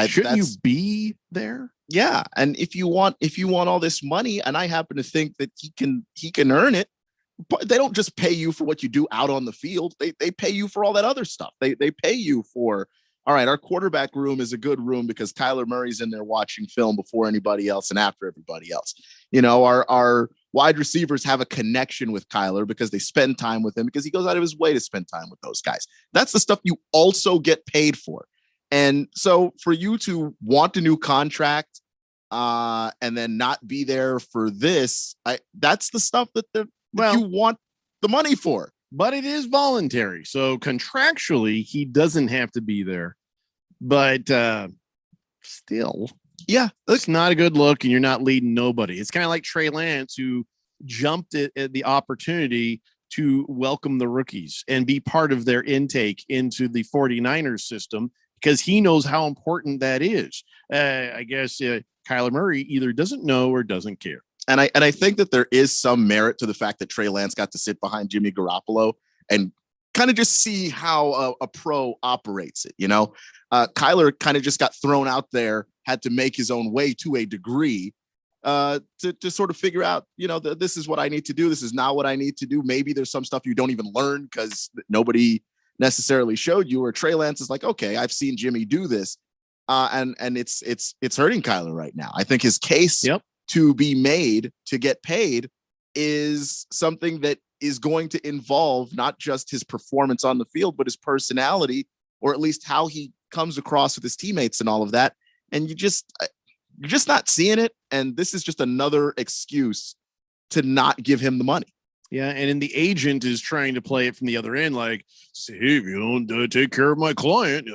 Shouldn't you be there? Yeah. And if you want all this money, and I happen to think that he can earn it, but they don't just pay you for what you do out on the field. They pay you for all that other stuff. They pay you for, all right, our quarterback room is a good room because Kyler Murray's in there watching film before anybody else and after everybody else. Our wide receivers have a connection with Kyler because they spend time with him because he goes out of his way to spend time with those guys. That's the stuff you also get paid for. And so for you to want a new contract and then not be there for this, that's the stuff that you want the money for. But it is voluntary. So contractually, he doesn't have to be there. but still, yeah, it's not a good look, and you're not leading nobody. It's kind of like Trey Lance, who jumped at the opportunity to welcome the rookies and be part of their intake into the 49ers system because he knows how important that is. I guess Kyler Murray either doesn't know or doesn't care. And I think that there is some merit to the fact that Trey Lance got to sit behind Jimmy Garoppolo and kind of just see how a pro operates it. Kyler kind of just got thrown out there, had to make his own way to a degree to sort of figure out, this is what I need to do. This is not what I need to do. Maybe there's some stuff you don't even learn because nobody necessarily showed you, or Trey Lance is like, okay, I've seen Jimmy do this. And it's hurting Kyler right now. I think his case to be made to get paid is something that is going to involve not just his performance on the field, but his personality, or at least how he comes across with his teammates and all of that. And you're just not seeing it. And this is just another excuse to not give him the money. Yeah, and then the agent is trying to play it from the other end, like, see, if you don't take care of my client,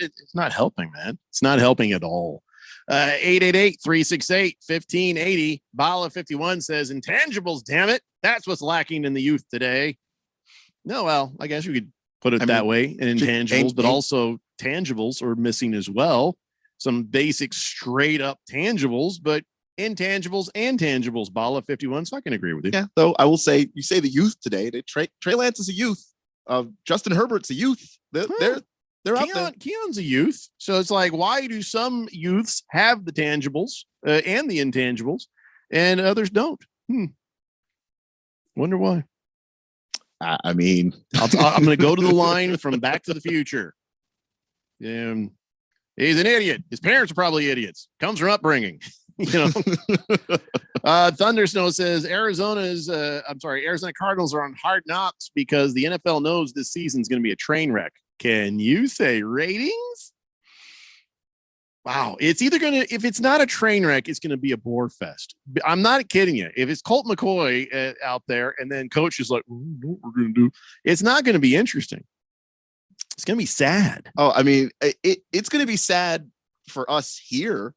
it's not helping, man. It's not helping at all. 888-368-1580. Bala 51 says, intangibles, damn it. That's what's lacking in the youth today. No, well, I guess you could put it that way, and intangibles, but also tangibles are missing as well. Some basic straight up tangibles, but intangibles and tangibles. Bala 51, so I can agree with you. Yeah, though I will say, you say the youth today. Trey Lance is a youth. Justin Herbert's a youth. They're out there. Keon's a youth, so it's like, why do some youths have the tangibles and the intangibles, and others don't? Wonder why. I mean, I'm going to go to the line from Back to the Future. He's an idiot. His parents are probably idiots. Comes from upbringing. Thunder Snow says Arizona Cardinals are on hard knocks because the NFL knows this season's going to be a train wreck. Can you say ratings? Wow. It's either if it's not a train wreck, it's going to be a bore fest. I'm not kidding you. If it's Colt McCoy out there and then coach is like, what we're going to do, it's not going to be interesting. It's going to be sad. Oh, I mean, it's going to be sad for us here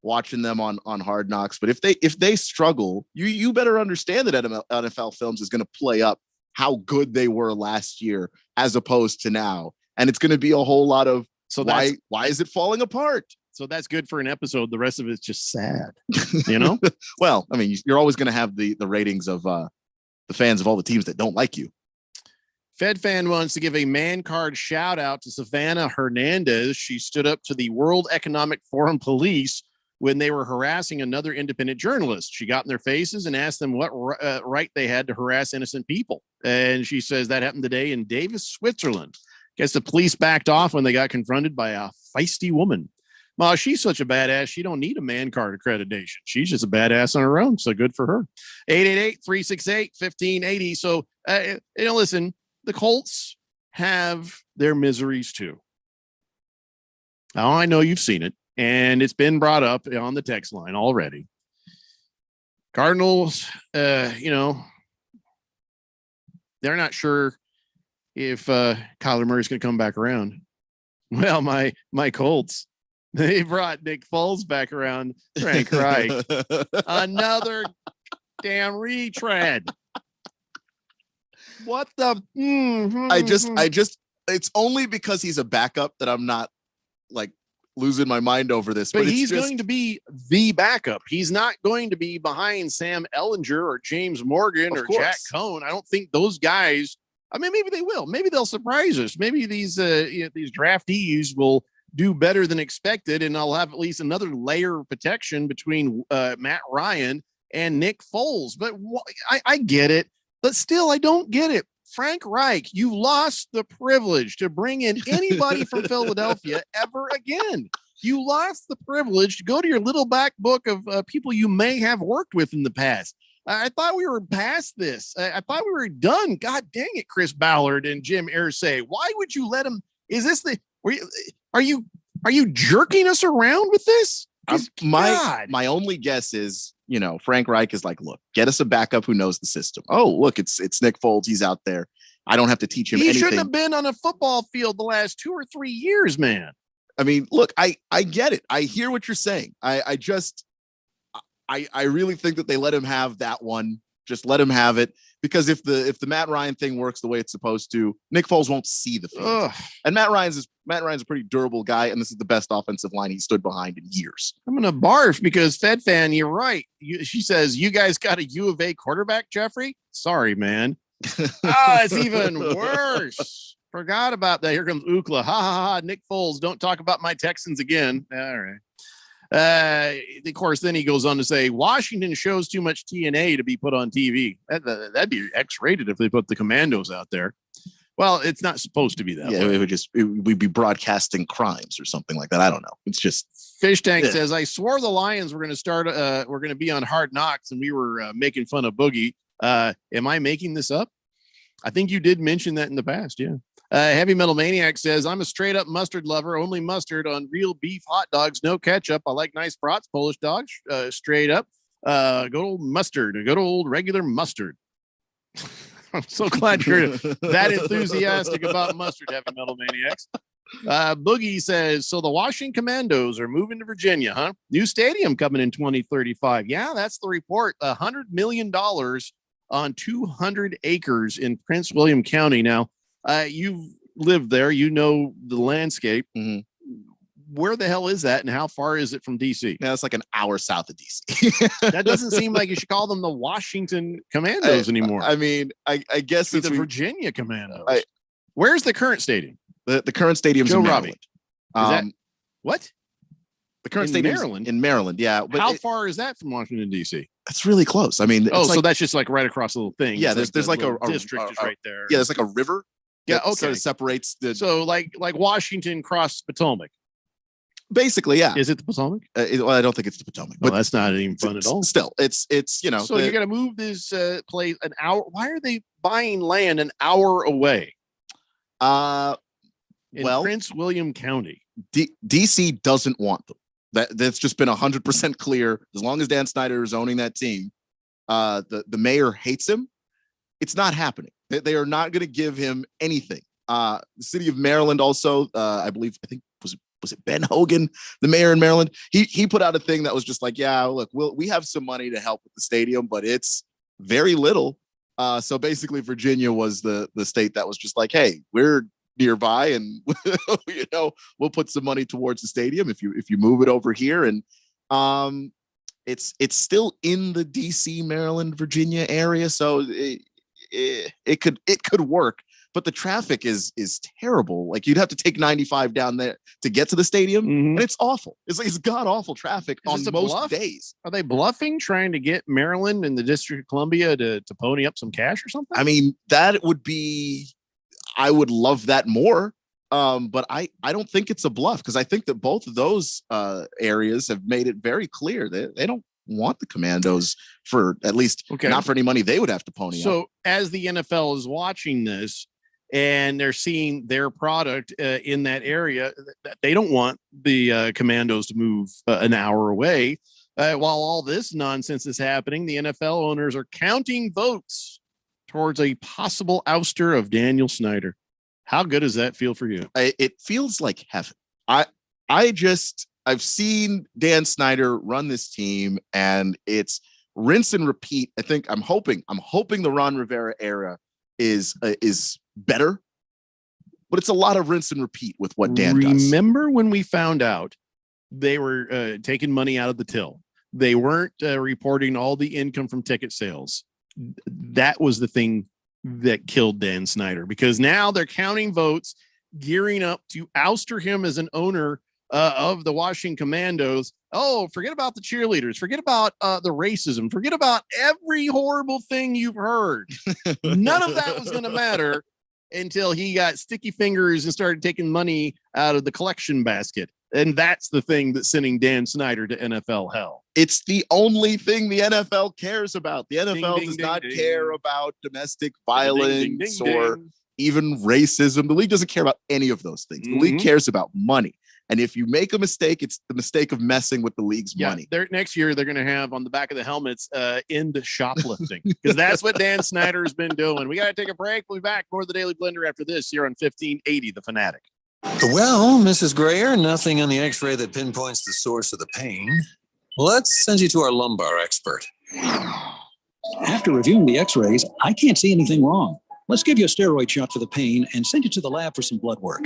watching them on Hard Knocks. But if they struggle, you better understand that NFL Films is going to play up how good they were last year as opposed to now. And it's going to be a whole lot of, why is it falling apart? So that's good for an episode. The rest of it's just sad, Well, I mean, you're always going to have the ratings of the fans of all the teams that don't like you. Fed Fan wants to give a man card shout out to Savannah Hernandez. She stood up to the World Economic Forum police when they were harassing another independent journalist. She got in their faces and asked them what right they had to harass innocent people. And she says that happened today in Davis, Switzerland. Guess the police backed off when they got confronted by a feisty woman. Well, she's such a badass, she don't need a man card accreditation. She's just a badass on her own, so good for her. 888-368-1580. So, listen, the Colts have their miseries too. Now, I know you've seen it, and it's been brought up on the text line already. Cardinals, they're not sure if Kyler Murray's going to come back around. Well, my Colts, they brought Nick Foles back around. Frank Reich, another damn retread. What the? I just, it's only because he's a backup that I'm not like losing my mind over this. But he's going to be the backup. He's not going to be behind Sam Ellinger or James Morgan or Jack Cohn. I don't think those guys. I mean, maybe they will. Maybe they'll surprise us. Maybe these draftees will do better than expected, and I'll have at least another layer of protection between Matt Ryan and Nick Foles. But I get it, but still, I don't get it. Frank Reich, you lost the privilege to bring in anybody from Philadelphia ever again. You lost the privilege to go to your little back book of people you may have worked with in the past. I thought we were past this. I thought we were done. God dang it, Chris Ballard and Jim Irsay. Why would you let him? Is this are you jerking us around with this? My only guess is, Frank Reich is like, look, get us a backup who knows the system. Oh, look, it's Nick Foles. He's out there. I don't have to teach him anything. He shouldn't have been on a football field the last 2 or 3 years, man. I mean, look, I get it. I hear what you're saying. I really think that they let him have that one. Just let him have it, because if the Matt Ryan thing works the way it's supposed to, Nick Foles won't see the field. Ugh. And Matt Ryan's a pretty durable guy, and this is the best offensive line he stood behind in years. I'm gonna barf because Fed fan, you're right. She says you guys got a U of A quarterback, Jeffrey. Sorry, man. It's even worse. Forgot about that. Here comes Ookla. Ha ha ha. Nick Foles, don't talk about my Texans again. All right. Of course, then he goes on to say Washington shows too much TNA to be put on TV. That'd be X-rated if they put the Commandos out there. Well, it's not supposed to be that way. We'd be broadcasting crimes or something like that. I don't know. It's just Fish Tank says, I swore the Lions were going to start. We're going to be on Hard Knocks, and we were making fun of Boogie. Am I making this up? I think you did mention that in the past. Yeah. Heavy Metal Maniac says, I'm a straight up mustard lover, only mustard on real beef hot dogs, no ketchup. I like nice brats, Polish dogs, straight up. Good old mustard, a good old regular mustard. I'm so glad you're that enthusiastic about mustard, Heavy Metal Maniacs. Boogie says, so the Washington Commandos are moving to Virginia, huh? New stadium coming in 2035. Yeah, that's the report. $100 million on 200 acres in Prince William County. Now, you've lived there, you know the landscape. Mm-hmm. Where the hell is that, and how far is it from DC? Yeah, it's like an hour south of DC. That doesn't seem like you should call them the Washington Commandos anymore. I mean, I guess it's the Virginia Commandos. Where's the current stadium? The current stadium's in Maryland. What? The current stadium in Maryland. Yeah. But how far is that from Washington, D.C.? It's really close. I mean, so that's just like right across the little thing. Yeah, there's like a district is right there. Yeah, there's like a river. Yeah, okay. Sort of separates the. So like Washington cross Potomac. Basically, yeah. Is it the Potomac? Well, I don't think it's the Potomac. But that's not even fun at all. Still, it's you know. So you're gonna move this place an hour. Why are they buying land an hour away? In Prince William County. DC doesn't want them. That's just been 100% clear. As long as Dan Snyder is owning that team, the mayor hates him. It's not happening. They are not going to give him anything. The city of Maryland also, I think was it Ben Hogan, the mayor in Maryland? He put out a thing that was just like, yeah, look, we have some money to help with the stadium, but it's very little. So basically, Virginia was the state that was just like, hey, we're nearby, and we'll put some money towards the stadium if you move it over here. And it's still in the DC, Maryland, Virginia area, so it could work. But the traffic is terrible. Like, you'd have to take 95 down there to get to the stadium, and it's awful. It's god awful traffic on most days. Are they bluffing, trying to get Maryland and the District of Columbia to pony up some cash or something? I mean, that would be. I would love that more, but I don't think it's a bluff, because I think that both of those areas have made it very clear that they don't want the Commandos for, at least not for any money they would have to pony up. So as the NFL is watching this and they're seeing their product in that area, they don't want the Commandos to move an hour away. While all this nonsense is happening, the NFL owners are counting votes towards a possible ouster of Daniel Snyder. How good does that feel for you? It feels like heaven. I've seen Dan Snyder run this team, and it's rinse and repeat. I'm hoping the Ron Rivera era is better, but it's a lot of rinse and repeat with what Dan does. Remember when we found out they were taking money out of the till? They weren't reporting all the income from ticket sales. That was the thing that killed Dan Snyder, because now they're counting votes, gearing up to ouster him as an owner of the Washington Commandos. Oh, forget about the cheerleaders. Forget about the racism. Forget about every horrible thing you've heard. None of that was going to matter until he got sticky fingers and started taking money out of the collection basket. And that's the thing that's sending Dan Snyder to NFL hell. It's the only thing the NFL cares about. The NFL does not care about domestic violence or even racism. The league doesn't care about any of those things. The league cares about money. And if you make a mistake, it's the mistake of messing with the league's money. Next year, they're going to have on the back of the helmets, end shoplifting, because that's what Dan Snyder has been doing. We got to take a break. We'll be back. More of the Daily Blender after this here on 1580, The Fanatic. Well, Mrs. Grayer, nothing on the x-ray that pinpoints the source of the pain. Let's send you to our lumbar expert. After reviewing the x-rays, I can't see anything wrong. Let's give you a steroid shot for the pain and send you to the lab for some blood work.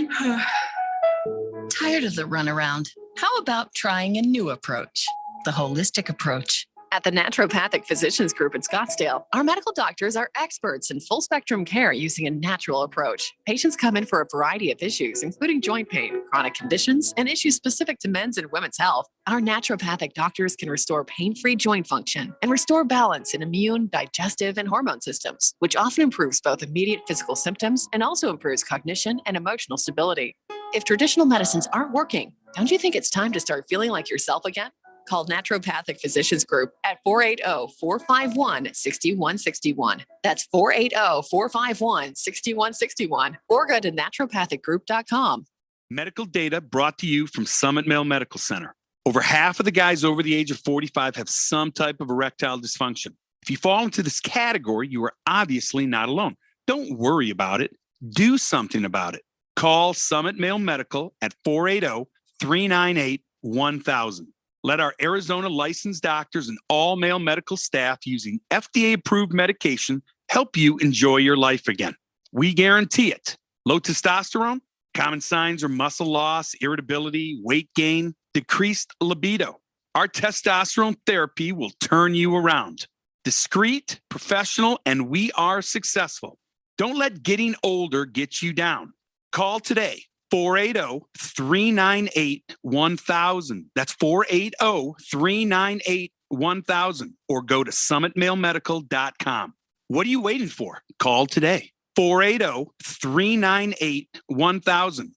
Tired of the runaround? How about trying a new approach? The holistic approach. At the Naturopathic Physicians Group in Scottsdale, our medical doctors are experts in full spectrum care using a natural approach. Patients come in for a variety of issues, including joint pain, chronic conditions, and issues specific to men's and women's health. Our naturopathic doctors can restore pain-free joint function and restore balance in immune, digestive, and hormone systems, which often improves both immediate physical symptoms and also improves cognition and emotional stability. If traditional medicines aren't working, don't you think it's time to start feeling like yourself again? Call Naturopathic Physicians Group at 480-451-6161. That's 480-451-6161. Or go to naturopathicgroup.com. Medical data brought to you from Summit Male Medical Center. Over half of the guys over the age of 45 have some type of erectile dysfunction. If you fall into this category, you are obviously not alone. Don't worry about it. Do something about it. Call Summit Male Medical at 480-398-1000. Let our Arizona licensed doctors and all male medical staff using FDA-approved medication help you enjoy your life again. We guarantee it. Low testosterone, common signs are muscle loss, irritability, weight gain, decreased libido. Our testosterone therapy will turn you around. Discreet, professional, and we are successful. Don't let getting older get you down. Call today. 480-398-1000. That's 480-398-1000. Or go to summitmalemedical.com. What are you waiting for? Call today. 480-398-1000.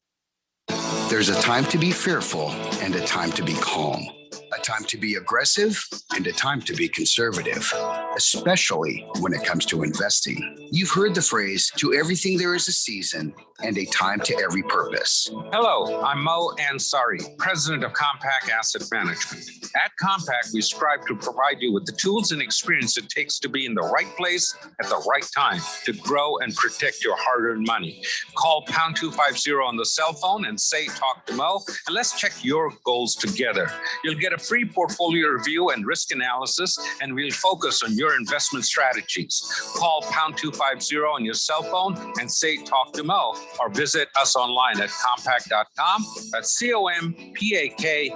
There's a time to be fearful and a time to be calm. A time to be aggressive and a time to be conservative, especially when it comes to investing. You've heard the phrase, to everything there is a season and a time to every purpose. Hello, I'm Mo Ansari, president of Compact Asset Management. At Compact, we strive to provide you with the tools and experience it takes to be in the right place at the right time to grow and protect your hard-earned money. Call pound 250 on the cell phone and say, talk to Mo, and let's check your goals together. You'll get a free portfolio review and risk analysis, and we'll focus on your investment strategies. Call pound 250 on your cell phone and say, talk to Mo, or visit us online at compact.com. That's COMPAK.com.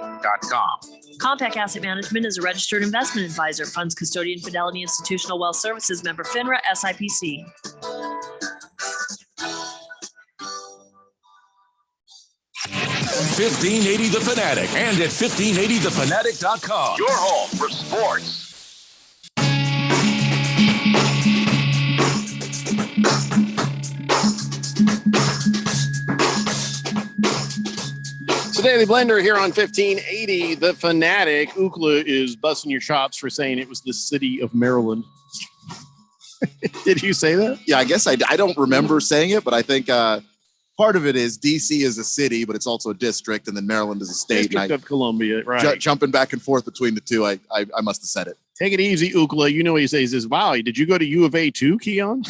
Compact Asset Management is a registered investment advisor, funds custodian, Fidelity Institutional Wealth Services, member FINRA, SIPC. $15.80 The Fanatic and at 1580thefanatic.com. Your home for sports. So Daily Blender here on 1580 The Fanatic. Ookla is busting your chops for saying it was the city of Maryland. Did you say that? Yeah, I guess I don't remember saying it, but I think part of it is DC is a city, but it's also a district, and then Maryland is a state. District of Columbia, right. Jumping back and forth between the two, I must have said it. Take it easy, Ookla. You know what he says. He says, wow, did you go to U of A too, Keon?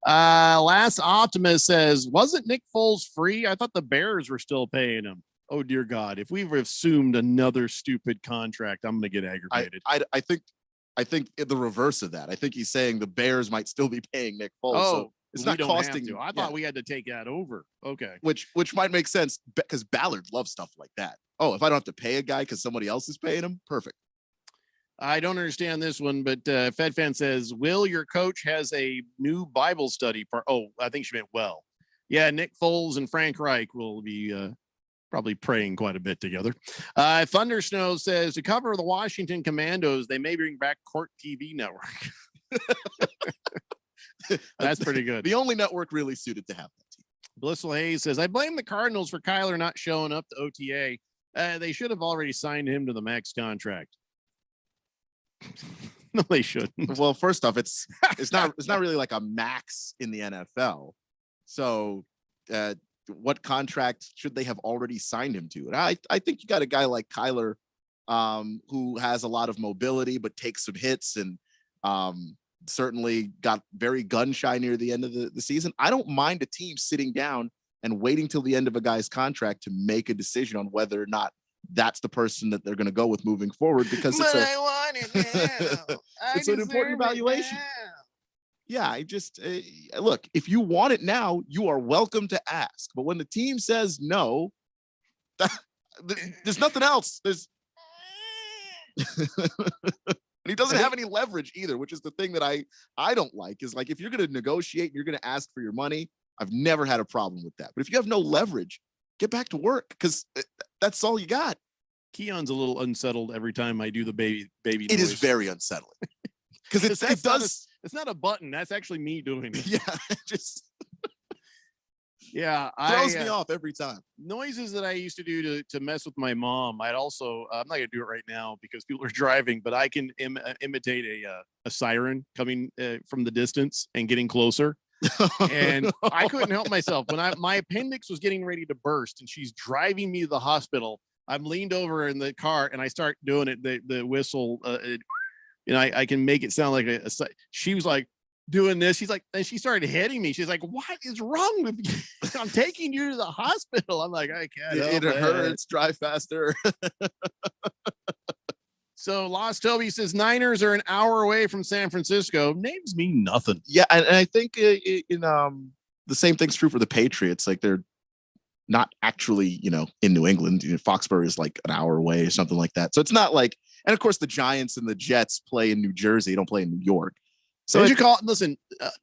Last Optimist says, wasn't Nick Foles free? I thought the Bears were still paying him. Oh, dear God. If we've assumed another stupid contract, I'm going to get aggravated. I think the reverse of that. I think he's saying the Bears might still be paying Nick Foles. Oh, so it's not costing you. I thought we had to take that over. Okay. Which might make sense because Ballard loves stuff like that. Oh, if I don't have to pay a guy because somebody else is paying him, perfect. I don't understand this one, but Fed Fan says, Will, your coach has a new Bible study part. Oh, I think she meant well. Yeah, Nick Foles and Frank Reich will be probably praying quite a bit together. Thunder Snow says, to cover the Washington Commandos, they may bring back Court TV Network. That's pretty good. The only network really suited to have that team. Blissful Hayes says, I blame the Cardinals for Kyler not showing up to OTA. They should have already signed him to the max contract. No, they shouldn't. Well, first off, it's not really like a max in the NFL. So what contract should they have already signed him to? And I think you got a guy like Kyler who has a lot of mobility but takes some hits and certainly got very gun shy near the end of the season. I don't mind a team sitting down and waiting till the end of a guy's contract to make a decision on whether or not that's the person that they're going to go with moving forward, because I want it now. it's an important evaluation. Yeah, I just look, if you want it now, you are welcome to ask. But when the team says no, there's nothing else. There's and he doesn't have any leverage either, which is the thing that I don't like, is like, if you're going to negotiate and you're going to ask for your money, I've never had a problem with that. But if you have no leverage, get back to work, because that's all you got. Keon's a little unsettled every time I do the baby noise. It is very unsettling. Because it does. It's not a button. That's actually me doing it. Yeah, just yeah, throws me off every time. Noises that I used to do to mess with my mom. I'd also I'm not gonna do it right now because people are driving, but I can imitate a siren coming from the distance and getting closer. And I couldn't help myself when my appendix was getting ready to burst, and she's driving me to the hospital. I'm leaned over in the car and I start doing it. The whistle. And I can make it sound like she was like doing this. She's like, and she started hitting me. She's like, what is wrong with you? I'm taking you to the hospital. I'm like, I can't. It hurts. Drive faster. So Lost Toby says Niners are an hour away from San Francisco. Names mean nothing. Yeah. And I think the same thing's true for the Patriots. Like, they're not actually, in New England. Foxborough is like an hour away or something like that. So it's not like, and of course the Giants and the Jets play in New Jersey. They don't play in New York. So they should call it, listen,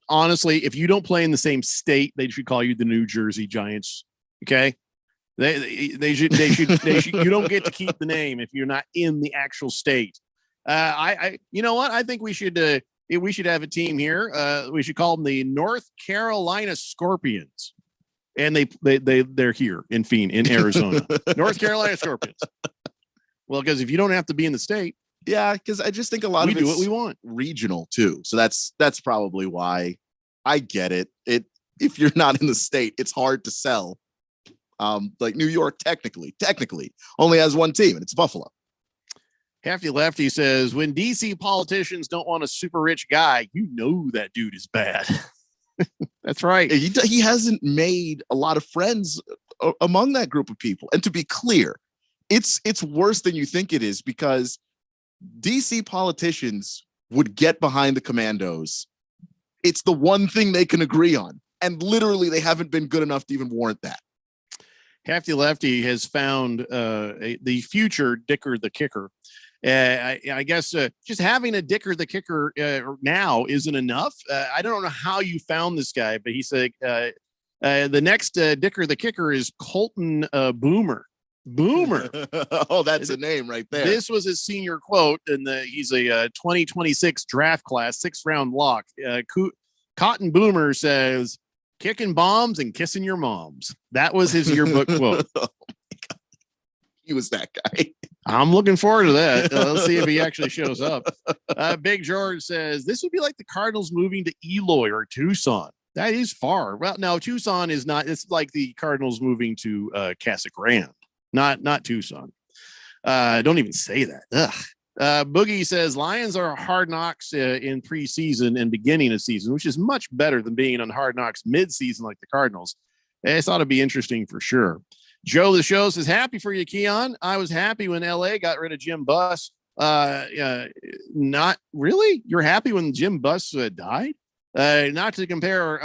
honestly, if you don't play in the same state, they should call you the New Jersey Giants. Okay. They should, you don't get to keep the name if you're not in the actual state. You know what? I think we should have a team here. We should call them the North Carolina Scorpions. And they're here in Arizona. North Carolina Scorpions. Well, because if you don't have to be in the state, yeah, because I just think a lot of we do what we want. Regional too. So that's probably why. I get it. If you're not in the state, it's hard to sell. Like New York technically only has one team, and it's Buffalo. Hefty Lefty says, when DC politicians don't want a super rich guy, that dude is bad. That's right. He hasn't made a lot of friends among that group of people. And to be clear, it's worse than you think it is, because DC politicians would get behind the Commandos. It's the one thing they can agree on. And literally, they haven't been good enough to even warrant that. Hefty Lefty has found the future Dicker the Kicker. I guess just having a Dicker the Kicker now isn't enough. I don't know how you found this guy, but he said the next Dicker the Kicker is Colton Boomer. Oh, that's a name right there. This was his senior quote, and he's a 2026 draft class, 6th round lock. Cotton Boomer says, kicking bombs and kissing your moms. That was his yearbook quote. Oh my God. He was that guy. I'm looking forward to that. Let's see if he actually shows up. Big George says, this would be like the Cardinals moving to Eloy or Tucson. That is far. Well, no, Tucson is not. It's like the Cardinals moving to Casa Grande, not Tucson. Don't even say that. Ugh. Boogie says Lions are Hard Knocks in preseason and beginning of season, which is much better than being on Hard Knocks mid-season like the Cardinals. This ought to be interesting for sure. Joe the Show says, happy for you, Keon. I was happy when LA got rid of Jim Buss. Not really. You're happy when Jim Buss died? Not to compare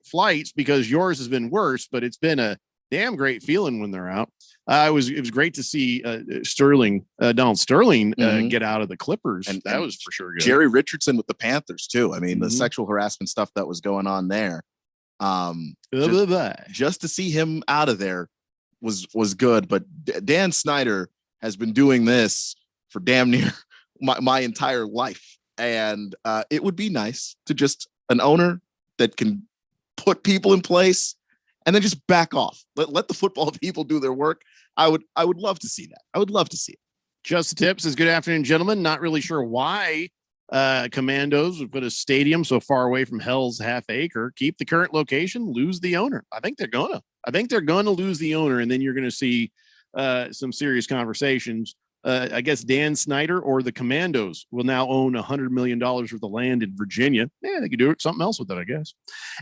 flights, because yours has been worse, but it's been a damn great feeling when they're out. It was great to see Donald Sterling get out of the Clippers. And that was for sure good. Jerry Richardson with the Panthers too. I mean, the sexual harassment stuff that was going on there. Just to see him out of there was good. But Dan Snyder has been doing this for damn near my entire life. And it would be nice to just an owner that can put people in place and then just back off. Let the football people do their work. I would love to see that. I would love to see it. Just Tips says, good afternoon, gentlemen. Not really sure why Commandos would put a stadium so far away from Hell's Half Acre. Keep the current location, lose the owner. I think they're gonna lose the owner, and then you're gonna see some serious conversations I guess Dan Snyder or the Commandos will now own $100 million worth of land in Virginia. Yeah, they could do something else with it, I guess.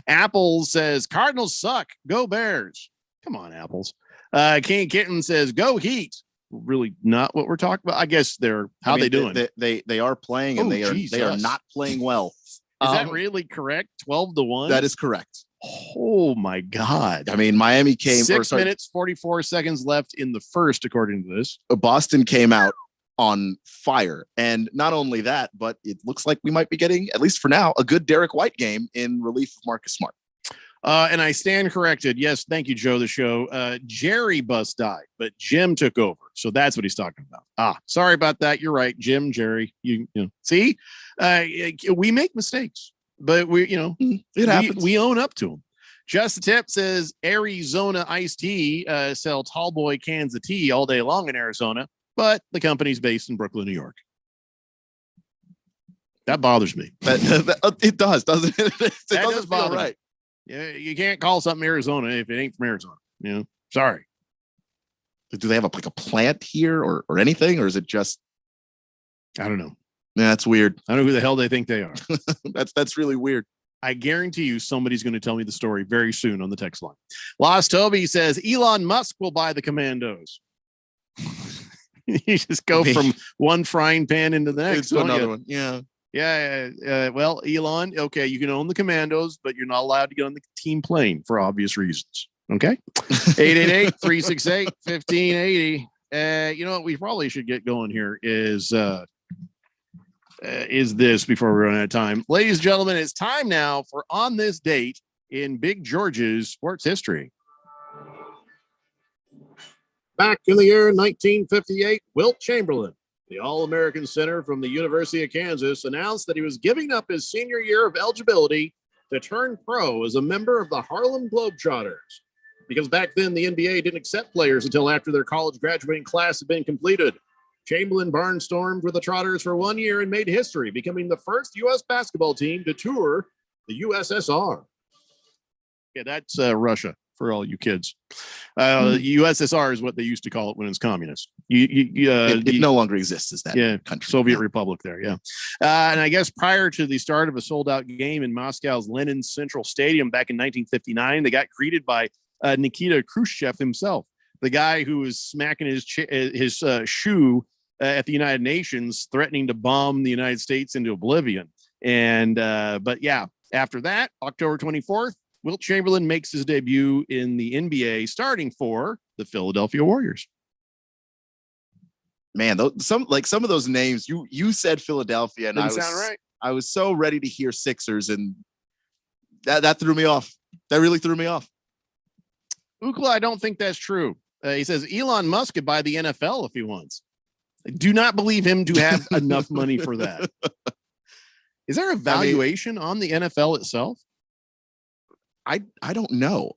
Apple says Cardinals suck. Go Bears. Come on, Apples. King Kitten says go Heat. Really not what we're talking about. I guess how they doing? They are playing and they are not playing well. Is that really correct? 12-1. That is correct. Oh my God. I mean, Miami came 6 minutes, 44 seconds left in the first, according to this. Boston came out on fire. And not only that, but it looks like we might be getting, at least for now, a good Derek White game in relief of Marcus Smart. And I stand corrected. Yes, thank you, Joe, the show. Jerry Bus died, but Jim took over. So that's what he's talking about. Sorry about that. You're right. Jim, Jerry, you know, see, we make mistakes, but it happens. We own up to them. Just the Tip says Arizona iced tea sell tall boy cans of tea all day long in Arizona, but the company's based in Brooklyn, New York. That bothers me. It does, doesn't it? It doesn't feel right. Yeah, you can't call something Arizona if it ain't from Arizona. You know, sorry. Do they have a plant here or anything, or is it just? I don't know. Yeah, that's weird. I don't know who the hell they think they are. That's really weird. I guarantee you somebody's going to tell me the story very soon on the text line. Lost Toby says Elon Musk will buy the Commandos. You just go from one frying pan into the next. Another one. Yeah. Yeah. Well, Elon, okay, you can own the Commandos, but you're not allowed to get on the team plane for obvious reasons. Okay. 888-368-1580. You know what we probably should get going here is this before we run out of time. Ladies and gentlemen, it's time now for On This Date in Big George's sports history. Back in the year 1958, Wilt Chamberlain, the All-American center from the University of Kansas, announced that he was giving up his senior year of eligibility to turn pro as a member of the Harlem Globetrotters. Because back then, the NBA didn't accept players until after their college graduating class had been completed. Chamberlain barnstormed with the Trotters for 1 year and made history, becoming the first U.S. basketball team to tour the USSR. Yeah, that's Russia for all you kids. USSR is what they used to call it when it's communist. It no longer exists as that country. Soviet Republic there, yeah. And I guess prior to the start of a sold-out game in Moscow's Lenin Central Stadium back in 1959, they got greeted by Nikita Khrushchev himself, the guy who was smacking his shoe at the United Nations, threatening to bomb the United States into oblivion. And but yeah, after that, October 24th, Wilt Chamberlain makes his debut in the NBA, starting for the Philadelphia Warriors. Man, some of those names you said Philadelphia, and I was so ready to hear Sixers, and that threw me off. That really threw me off. Ukla, I don't think that's true. He says Elon Musk could buy the NFL if he wants. I do not believe him to have enough money for that. Is there a valuation on the NFL itself? I don't know.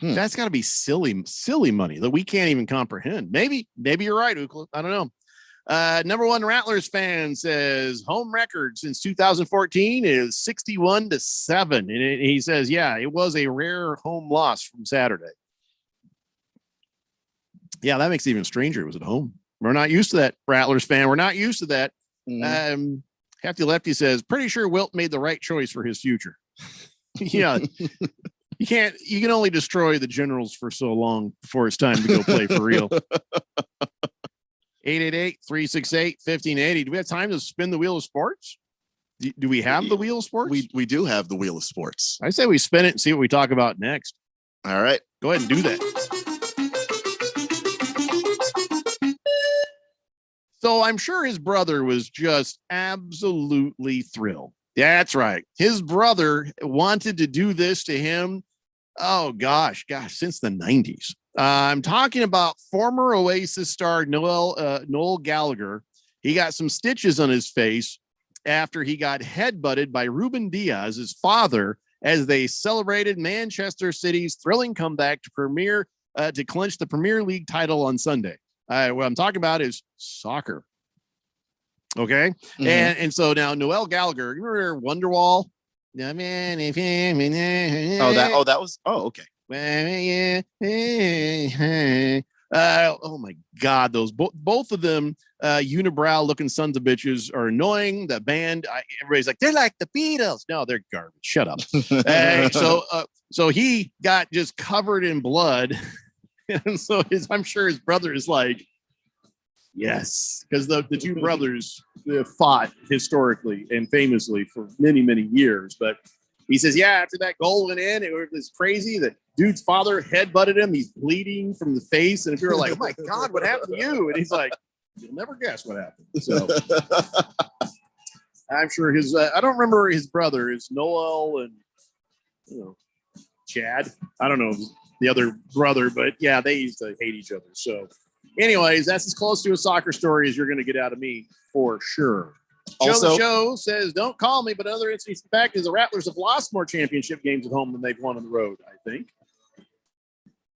That's got to be silly money that we can't even comprehend. Maybe you're right, Ukla. I don't know. Number one Rattlers fan says home record since 2014 is 61-7. And he says, yeah, it was a rare home loss from Saturday. Yeah, that makes it even stranger. It was at home. We're not used to that, Rattlers fan. We're not used to that. Hefty Lefty says, pretty sure Wilt made the right choice for his future. Yeah. You can only destroy the Generals for so long before it's time to go play for real. 888-368-1580. Do we have time to spin the wheel of sports? Do we have the wheel of sports? We do have the wheel of sports. I say we spin it and see what we talk about next. All right. Go ahead and do that. So I'm sure his brother was just absolutely thrilled. That's right. His brother wanted to do this to him. Oh, gosh, since the 90s. I'm talking about former Oasis star Noel Gallagher. He got some stitches on his face after he got headbutted by Ruben Diaz, his father, as they celebrated Manchester City's thrilling comeback to clinch the Premier League title on Sunday. What I'm talking about is soccer. Okay. Mm-hmm. And so now Noel Gallagher, you remember Wonderwall? Okay. Oh my God, those both of them, unibrow looking sons of bitches are annoying. The band, everybody's like, they're like the Beatles. No, they're garbage. Shut up. So he got just covered in blood, and so I'm sure his brother is like, yes, because the two brothers fought historically and famously for many, many years. But he says, yeah, after that goal went in, it was crazy. The dude's father headbutted him. He's bleeding from the face. And if you're like, oh my God, what happened to you? And he's like, you'll never guess what happened. So I'm sure I don't remember his brother is Noel and, Chad. I don't know the other brother, but yeah, they used to hate each other. So anyways, that's as close to a soccer story as you're going to get out of me for sure. Also, the show says, don't call me, but another interesting fact is the Rattlers have lost more championship games at home than they've won on the road, I think.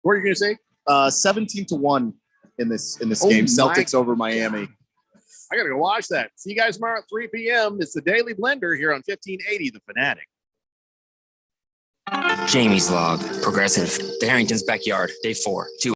What are you going to say? 17-1 in this game. Celtics over Miami. I got to go watch that. See you guys tomorrow at 3 p.m. It's the Daily Blender here on 1580 The Fanatic. Jamie's log, progressive, the Harrington's backyard, day 4, 2